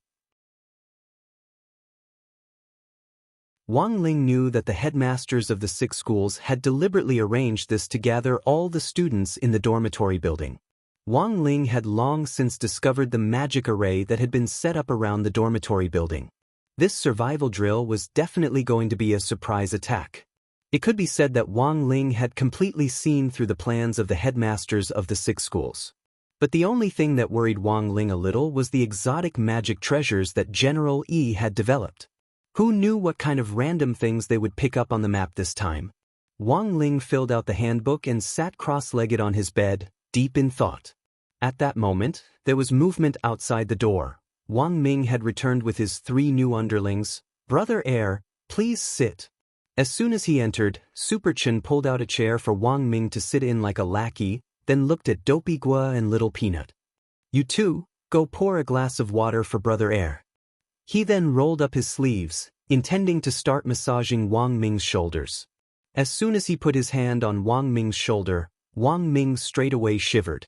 Wang Ling knew that the headmasters of the 6 schools had deliberately arranged this to gather all the students in the dormitory building. Wang Ling had long since discovered the magic array that had been set up around the dormitory building. This survival drill was definitely going to be a surprise attack. It could be said that Wang Ling had completely seen through the plans of the headmasters of the 6 schools. But the only thing that worried Wang Ling a little was the exotic magic treasures that General Yi had developed. Who knew what kind of random things they would pick up on the map this time? Wang Ling filled out the handbook and sat cross-legged on his bed, deep in thought. At that moment, there was movement outside the door. Wang Ming had returned with his 3 new underlings. Brother Air, please sit. As soon as he entered, Super Chen pulled out a chair for Wang Ming to sit in like a lackey, then looked at Dopey Gua and Little Peanut. You two, go pour a glass of water for Brother Air. He then rolled up his sleeves, intending to start massaging Wang Ming's shoulders. As soon as he put his hand on Wang Ming's shoulder, Wang Ming straightaway shivered.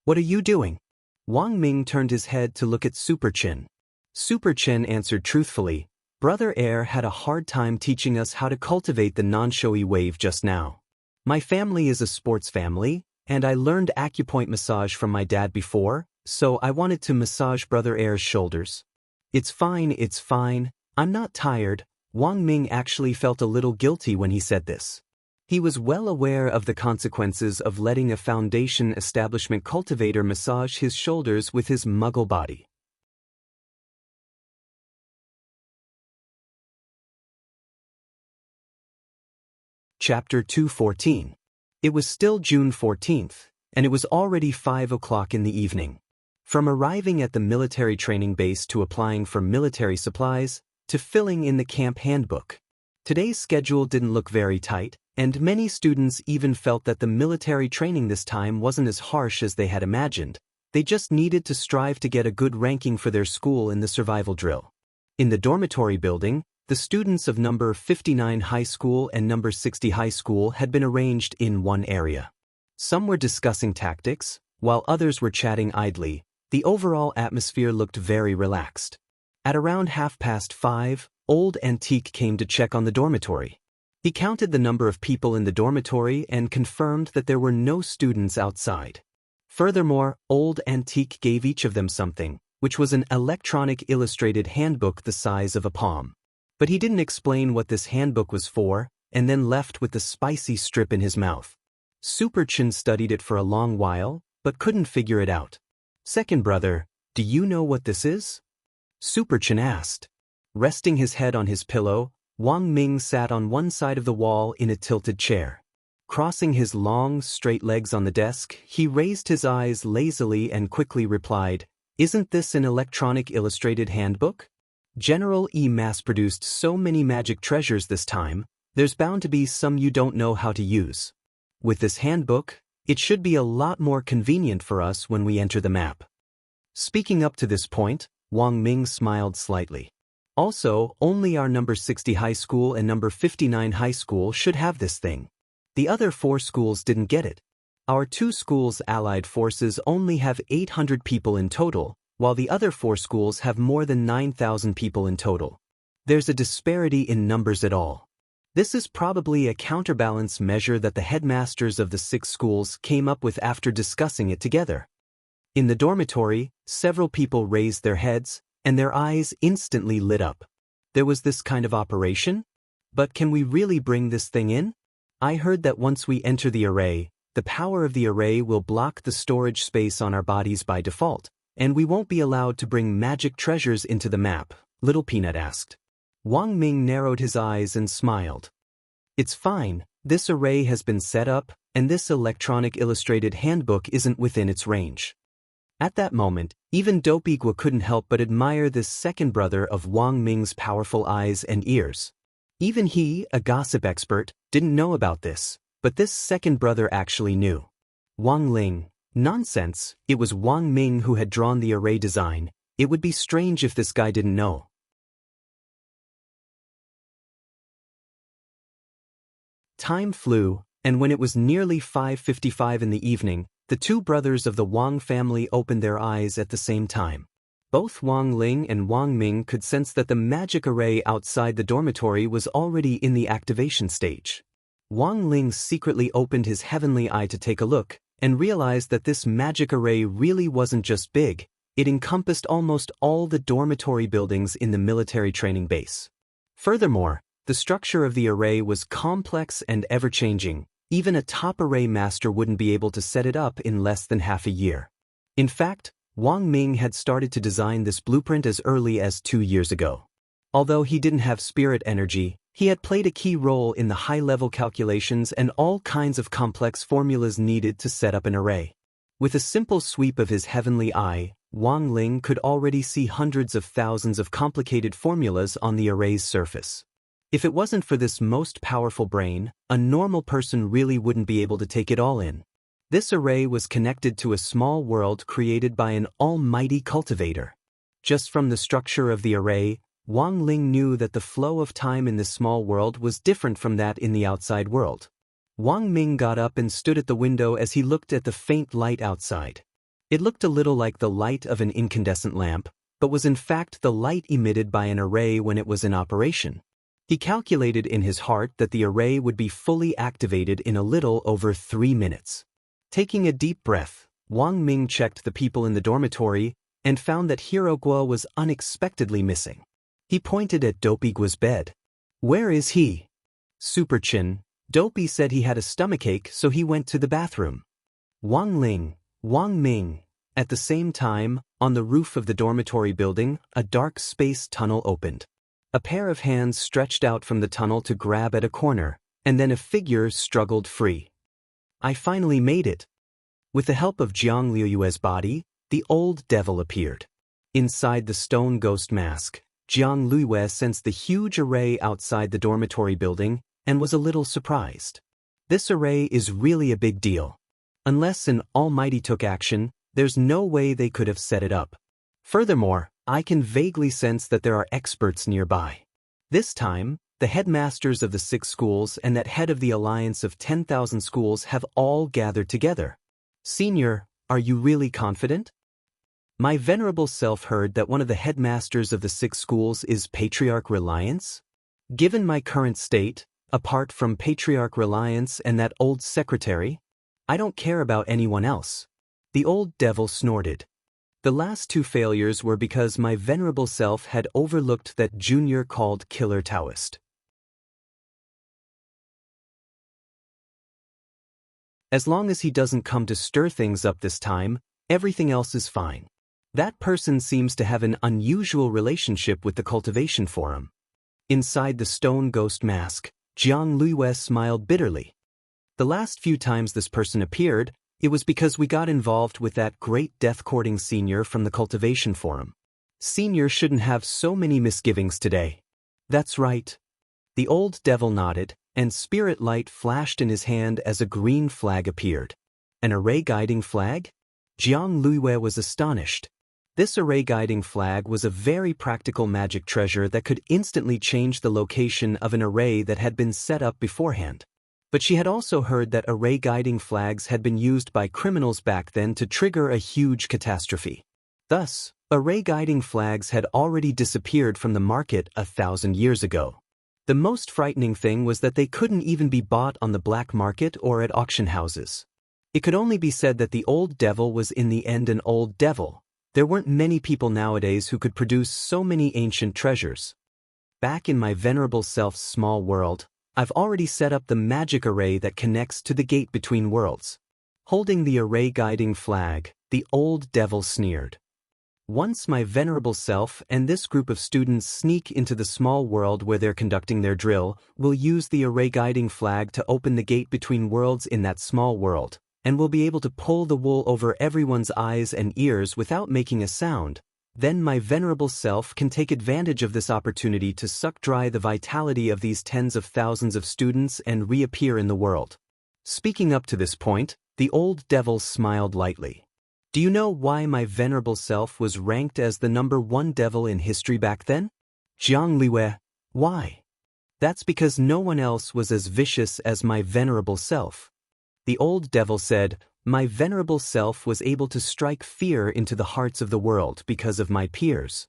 What are you doing? Wang Ming turned his head to look at Super Chen. Super Chen answered truthfully, Brother Air had a hard time teaching us how to cultivate the non-showy wave just now. My family is a sports family, and I learned acupoint massage from my dad before, so I wanted to massage Brother Air's shoulders. It's fine, I'm not tired. Wang Ming actually felt a little guilty when he said this. He was well aware of the consequences of letting a foundation establishment cultivator massage his shoulders with his muggle body. Chapter 214. It was still June 14th, and it was already 5 o'clock in the evening. From arriving at the military training base to applying for military supplies, to filling in the camp handbook. Today's schedule didn't look very tight, and many students even felt that the military training this time wasn't as harsh as they had imagined. They just needed to strive to get a good ranking for their school in the survival drill. In the dormitory building, The students of number 59 high school and number 60 high school had been arranged in one area. Some were discussing tactics, while others were chatting idly. The overall atmosphere looked very relaxed. At around 5:30, Old Antique came to check on the dormitory. He counted the number of people in the dormitory and confirmed that there were no students outside. Furthermore, Old Antique gave each of them something, which was an electronic illustrated handbook the size of a palm. But he didn't explain what this handbook was for, and then left with the spicy strip in his mouth. Superchin studied it for a long while, but couldn't figure it out. "Second brother, do you know what this is?" Superchin asked. Resting his head on his pillow, Wang Ming sat on one side of the wall in a tilted chair. Crossing his long, straight legs on the desk, he raised his eyes lazily and quickly replied, "Isn't this an electronic illustrated handbook? General E mass-produced so many magic treasures this time, there's bound to be some you don't know how to use. With this handbook, it should be a lot more convenient for us when we enter the map." Speaking up to this point, Wang Ming smiled slightly. "Also, only our number 60 high school and number 59 high school should have this thing. The other 4 schools didn't get it. Our 2 schools' allied forces only have 800 people in total, while the other 4 schools have more than 9,000 people in total. There's a disparity in numbers at all. This is probably a counterbalance measure that the headmasters of the 6 schools came up with after discussing it together." In the dormitory, several people raised their heads, and their eyes instantly lit up. There was this kind of operation? But can we really bring this thing in? I heard that once we enter the array, the power of the array will block the storage space on our bodies by default, and we won't be allowed to bring magic treasures into the map, Little Peanut asked. Wang Ming narrowed his eyes and smiled. "It's fine, this array has been set up, and this electronic illustrated handbook isn't within its range." At that moment, even Dopigwa couldn't help but admire this second brother of Wang Ming's powerful eyes and ears. Even he, a gossip expert, didn't know about this, but this second brother actually knew. Wang Ling, nonsense, it was Wang Ming who had drawn the array design. It would be strange if this guy didn't know. Time flew, and when it was nearly 5:55 in the evening, the 2 brothers of the Wang family opened their eyes at the same time. Both Wang Ling and Wang Ming could sense that the magic array outside the dormitory was already in the activation stage. Wang Ling secretly opened his heavenly eye to take a look, and realized that this magic array really wasn't just big, it encompassed almost all the dormitory buildings in the military training base. Furthermore, the structure of the array was complex and ever-changing. Even a top array master wouldn't be able to set it up in less than half a year. In fact, Wang Ming had started to design this blueprint as early as 2 years ago. Although he didn't have spirit energy, he had played a key role in the high-level calculations and all kinds of complex formulas needed to set up an array. With a simple sweep of his heavenly eye, Wang Ling could already see hundreds of thousands of complicated formulas on the array's surface. If it wasn't for this most powerful brain, a normal person really wouldn't be able to take it all in. This array was connected to a small world created by an almighty cultivator. Just from the structure of the array, Wang Ling knew that the flow of time in this small world was different from that in the outside world. Wang Ming got up and stood at the window as he looked at the faint light outside. It looked a little like the light of an incandescent lamp, but was in fact the light emitted by an array when it was in operation. He calculated in his heart that the array would be fully activated in a little over 3 minutes. Taking a deep breath, Wang Ming checked the people in the dormitory and found that Hirogwa was unexpectedly missing. He pointed at Dopigwa's bed. "Where is he?" "Superchin, Dopey said he had a stomachache, so he went to the bathroom." Wang Ming. At the same time, on the roof of the dormitory building, a dark space tunnel opened. A pair of hands stretched out from the tunnel to grab at a corner, and then a figure struggled free. "I finally made it." With the help of Jiang Liuyue's body, the old devil appeared. Inside the stone ghost mask, Jiang Liuyue sensed the huge array outside the dormitory building and was a little surprised. This array is really a big deal. Unless an almighty took action, there's no way they could have set it up. Furthermore, I can vaguely sense that there are experts nearby. This time, the headmasters of the 6 schools and that head of the alliance of 10,000 schools have all gathered together. Senior, are you really confident? My venerable self heard that one of the headmasters of the 6 schools is Patriarch Reliance? Given my current state, apart from Patriarch Reliance and that old secretary, I don't care about anyone else. The old devil snorted. The last 2 failures were because my venerable self had overlooked that Junior called Killer Taoist. As long as he doesn't come to stir things up this time, everything else is fine. That person seems to have an unusual relationship with the cultivation forum. Inside the stone ghost mask, Jiang Luiyue smiled bitterly. The last few times this person appeared, it was because we got involved with that great death-courting senior from the cultivation forum. Senior shouldn't have so many misgivings today. That's right. The old devil nodded, and spirit light flashed in his hand as a green flag appeared. An array guiding flag? Jiang Luiyue was astonished. This array guiding flag was a very practical magic treasure that could instantly change the location of an array that had been set up beforehand. But she had also heard that array guiding flags had been used by criminals back then to trigger a huge catastrophe. Thus, array guiding flags had already disappeared from the market 1,000 years ago. The most frightening thing was that they couldn't even be bought on the black market or at auction houses. It could only be said that the old devil was in the end an old devil. There weren't many people nowadays who could produce so many ancient treasures. Back in my venerable self's small world, I've already set up the magic array that connects to the gate between worlds. Holding the array guiding flag, the old devil sneered. Once my venerable self and this group of students sneak into the small world where they're conducting their drill, we'll use the array guiding flag to open the gate between worlds in that small world, and we'll be able to pull the wool over everyone's eyes and ears without making a sound. Then my venerable self can take advantage of this opportunity to suck dry the vitality of these tens of thousands of students and reappear in the world. Speaking up to this point, the old devil smiled lightly. Do you know why my venerable self was ranked as the #1 devil in history back then? Jiang Luiyue, why? That's because no one else was as vicious as my venerable self. The old devil said, my venerable self was able to strike fear into the hearts of the world because of my peers.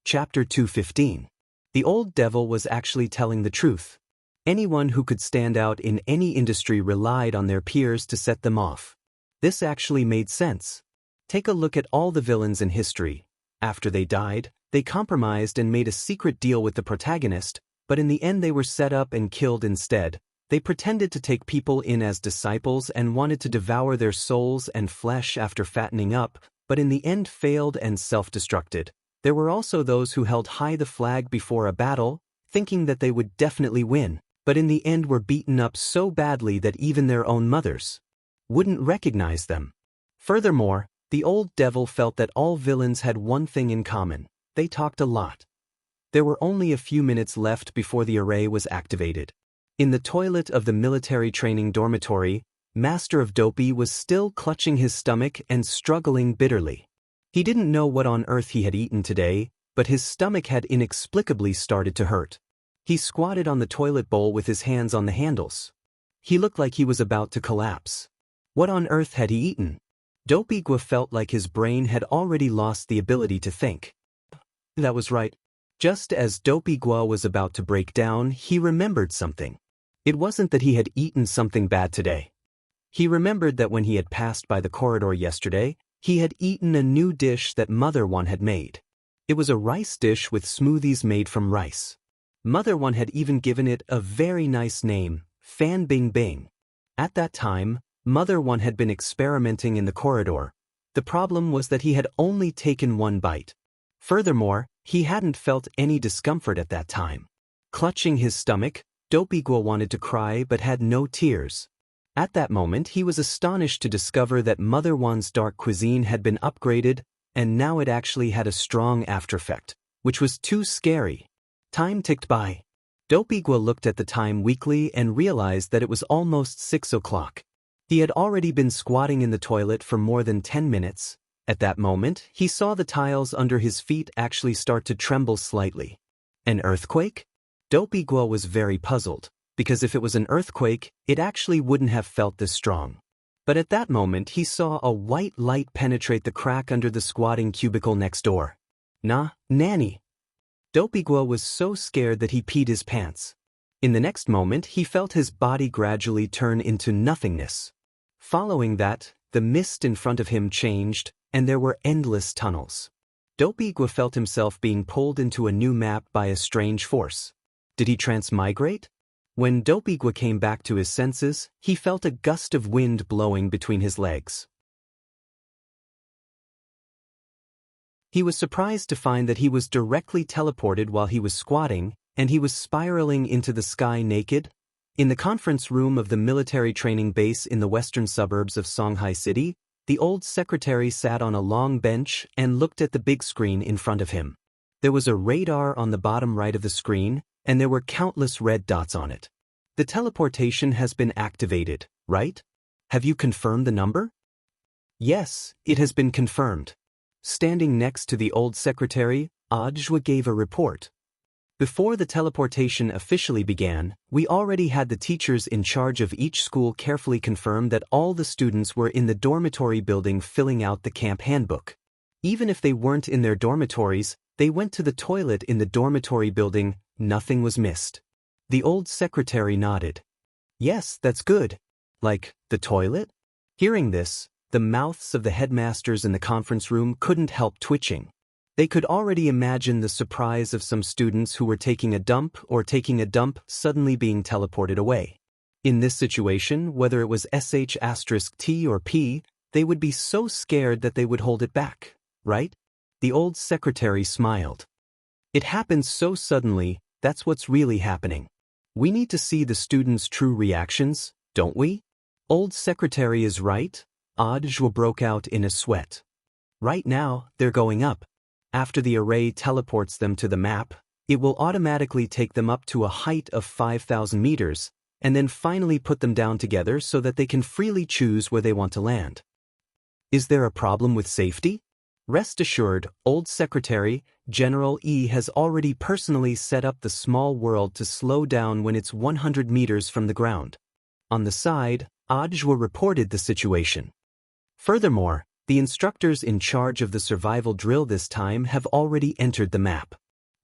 Chapter 215. The old devil was actually telling the truth. Anyone who could stand out in any industry relied on their peers to set them off. This actually made sense. Take a look at all the villains in history. After they died, they compromised and made a secret deal with the protagonist, but in the end they were set up and killed instead. They pretended to take people in as disciples and wanted to devour their souls and flesh after fattening up, but in the end failed and self-destructed. There were also those who held high the flag before a battle, thinking that they would definitely win, but in the end were beaten up so badly that even their own mothers wouldn't recognize them. Furthermore, the old devil felt that all villains had one thing in common: they talked a lot. There were only a few minutes left before the array was activated. In the toilet of the military training dormitory, Master of Dopey was still clutching his stomach and struggling bitterly. He didn't know what on earth he had eaten today, but his stomach had inexplicably started to hurt. He squatted on the toilet bowl with his hands on the handles. He looked like he was about to collapse. What on earth had he eaten? Dopey Gua felt like his brain had already lost the ability to think. That was right. Just as Dopey Gua was about to break down, he remembered something. It wasn't that he had eaten something bad today. He remembered that when he had passed by the corridor yesterday, he had eaten a new dish that Mother One had made. It was a rice dish with smoothies made from rice. Mother One had even given it a very nice name, Fan Bing Bing. At that time, Mother One had been experimenting in the corridor. The problem was that he had only taken one bite. Furthermore, he hadn't felt any discomfort at that time. Clutching his stomach, Dopey Gua wanted to cry but had no tears. At that moment he was astonished to discover that Mother One's dark cuisine had been upgraded, and now it actually had a strong aftereffect, which was too scary. Time ticked by. Dopey Gua looked at the time weakly and realized that it was almost 6 o'clock. He had already been squatting in the toilet for more than 10 minutes. At that moment, he saw the tiles under his feet actually start to tremble slightly. An earthquake? Dopigwa was very puzzled, because if it was an earthquake, it actually wouldn't have felt this strong. But at that moment he saw a white light penetrate the crack under the squatting cubicle next door. Nanny! Dopigwa was so scared that he peed his pants. In the next moment he felt his body gradually turn into nothingness. Following that, the mist in front of him changed, and there were endless tunnels. Dopigwa felt himself being pulled into a new map by a strange force. Did he transmigrate? When Dopigwa came back to his senses, he felt a gust of wind blowing between his legs. He was surprised to find that he was directly teleported while he was squatting, and he was spiraling into the sky naked. In the conference room of the military training base in the western suburbs of Songhai City, the old secretary sat on a long bench and looked at the big screen in front of him. There was a radar on the bottom right of the screen, and there were countless red dots on it. The teleportation has been activated, right? Have you confirmed the number? Yes, it has been confirmed. Standing next to the old secretary, Audiobook gave a report. Before the teleportation officially began, we already had the teachers in charge of each school carefully confirm that all the students were in the dormitory building filling out the camp handbook. Even if they weren't in their dormitories, they went to the toilet in the dormitory building. Nothing was missed. The old secretary nodded. Yes, that's good. Like, the toilet? Hearing this, the mouths of the headmasters in the conference room couldn't help twitching. They could already imagine the surprise of some students who were taking a dump suddenly being teleported away. In this situation, whether it was sh*t or p, they would be so scared that they would hold it back, right? The old secretary smiled. It happened so suddenly, that's what's really happening. We need to see the students' true reactions, don't we? Old secretary is right. Audiobook broke out in a sweat. Right now, they're going up. After the array teleports them to the map, it will automatically take them up to a height of 5,000 meters, and then finally put them down together so that they can freely choose where they want to land. Is there a problem with safety? Rest assured, old secretary, General E has already personally set up the small world to slow down when it's 100 meters from the ground. On the side, Audiobook reported the situation. Furthermore, the instructors in charge of the survival drill this time have already entered the map.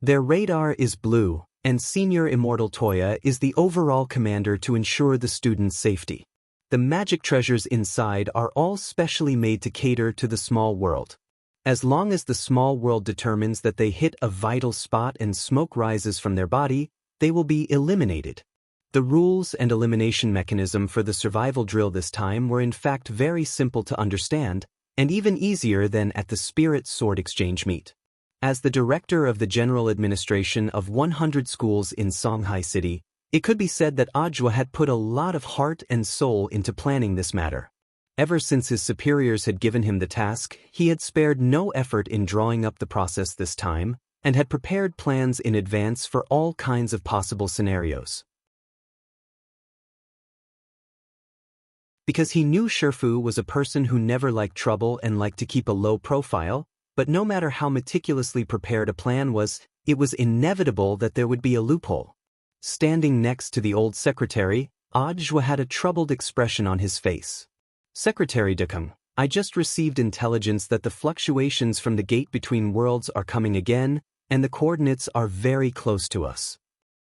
Their radar is blue, and Senior Immortal Toya is the overall commander to ensure the students' safety. The magic treasures inside are all specially made to cater to the small world. As long as the small world determines that they hit a vital spot and smoke rises from their body, they will be eliminated. The rules and elimination mechanism for the survival drill this time were in fact very simple to understand, and even easier than at the Spirit Sword Exchange meet. As the director of the general administration of 100 schools in Songhai City, it could be said that Audiobook had put a lot of heart and soul into planning this matter. Ever since his superiors had given him the task, he had spared no effort in drawing up the process this time, and had prepared plans in advance for all kinds of possible scenarios. Because he knew Shifu was a person who never liked trouble and liked to keep a low profile, but no matter how meticulously prepared a plan was, it was inevitable that there would be a loophole. Standing next to the old secretary, Audiobook had a troubled expression on his face. Secretary Dekung, I just received intelligence that the fluctuations from the gate between worlds are coming again, and the coordinates are very close to us.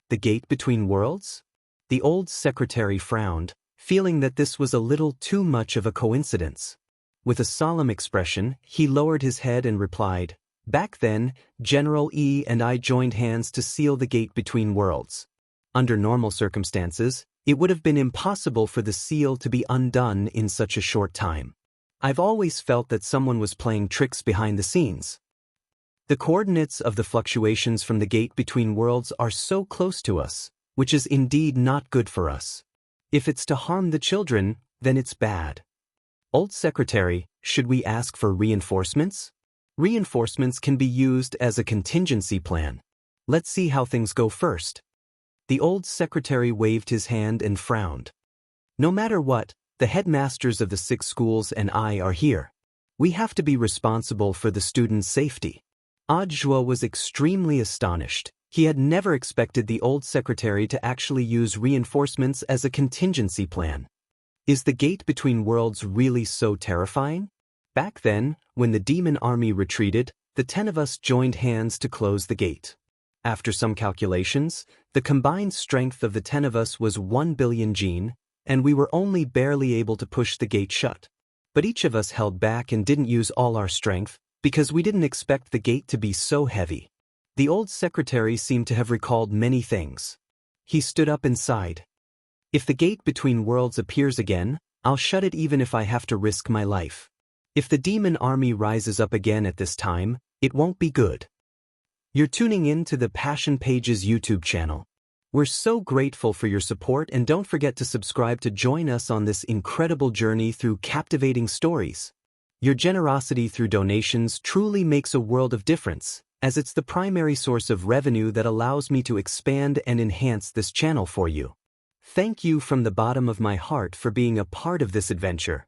The gate between worlds? The old secretary frowned, feeling that this was a little too much of a coincidence. With a solemn expression, he lowered his head and replied, Back then, General E and I joined hands to seal the gate between worlds. Under normal circumstances, it would have been impossible for the seal to be undone in such a short time. I've always felt that someone was playing tricks behind the scenes. The coordinates of the fluctuations from the gate between worlds are so close to us, which is indeed not good for us. If it's to harm the children, then it's bad. Old secretary, should we ask for reinforcements? Reinforcements can be used as a contingency plan. Let's see how things go first. The old secretary waved his hand and frowned. No matter what, the headmasters of the 6 schools and I are here. We have to be responsible for the students' safety. Adjua was extremely astonished. He had never expected the old secretary to actually use reinforcements as a contingency plan. Is the gate between worlds really so terrifying? Back then, when the demon army retreated, the 10 of us joined hands to close the gate. After some calculations, the combined strength of the 10 of us was 1 billion gene, and we were only barely able to push the gate shut. But each of us held back and didn't use all our strength, because we didn't expect the gate to be so heavy. The old secretary seemed to have recalled many things. He stood up and sighed. If the gate between worlds appears again, I'll shut it even if I have to risk my life. If the demon army rises up again at this time, it won't be good. You're tuning in to the Passion Pages YouTube channel. We're so grateful for your support, and don't forget to subscribe to join us on this incredible journey through captivating stories. Your generosity through donations truly makes a world of difference, as it's the primary source of revenue that allows me to expand and enhance this channel for you. Thank you from the bottom of my heart for being a part of this adventure.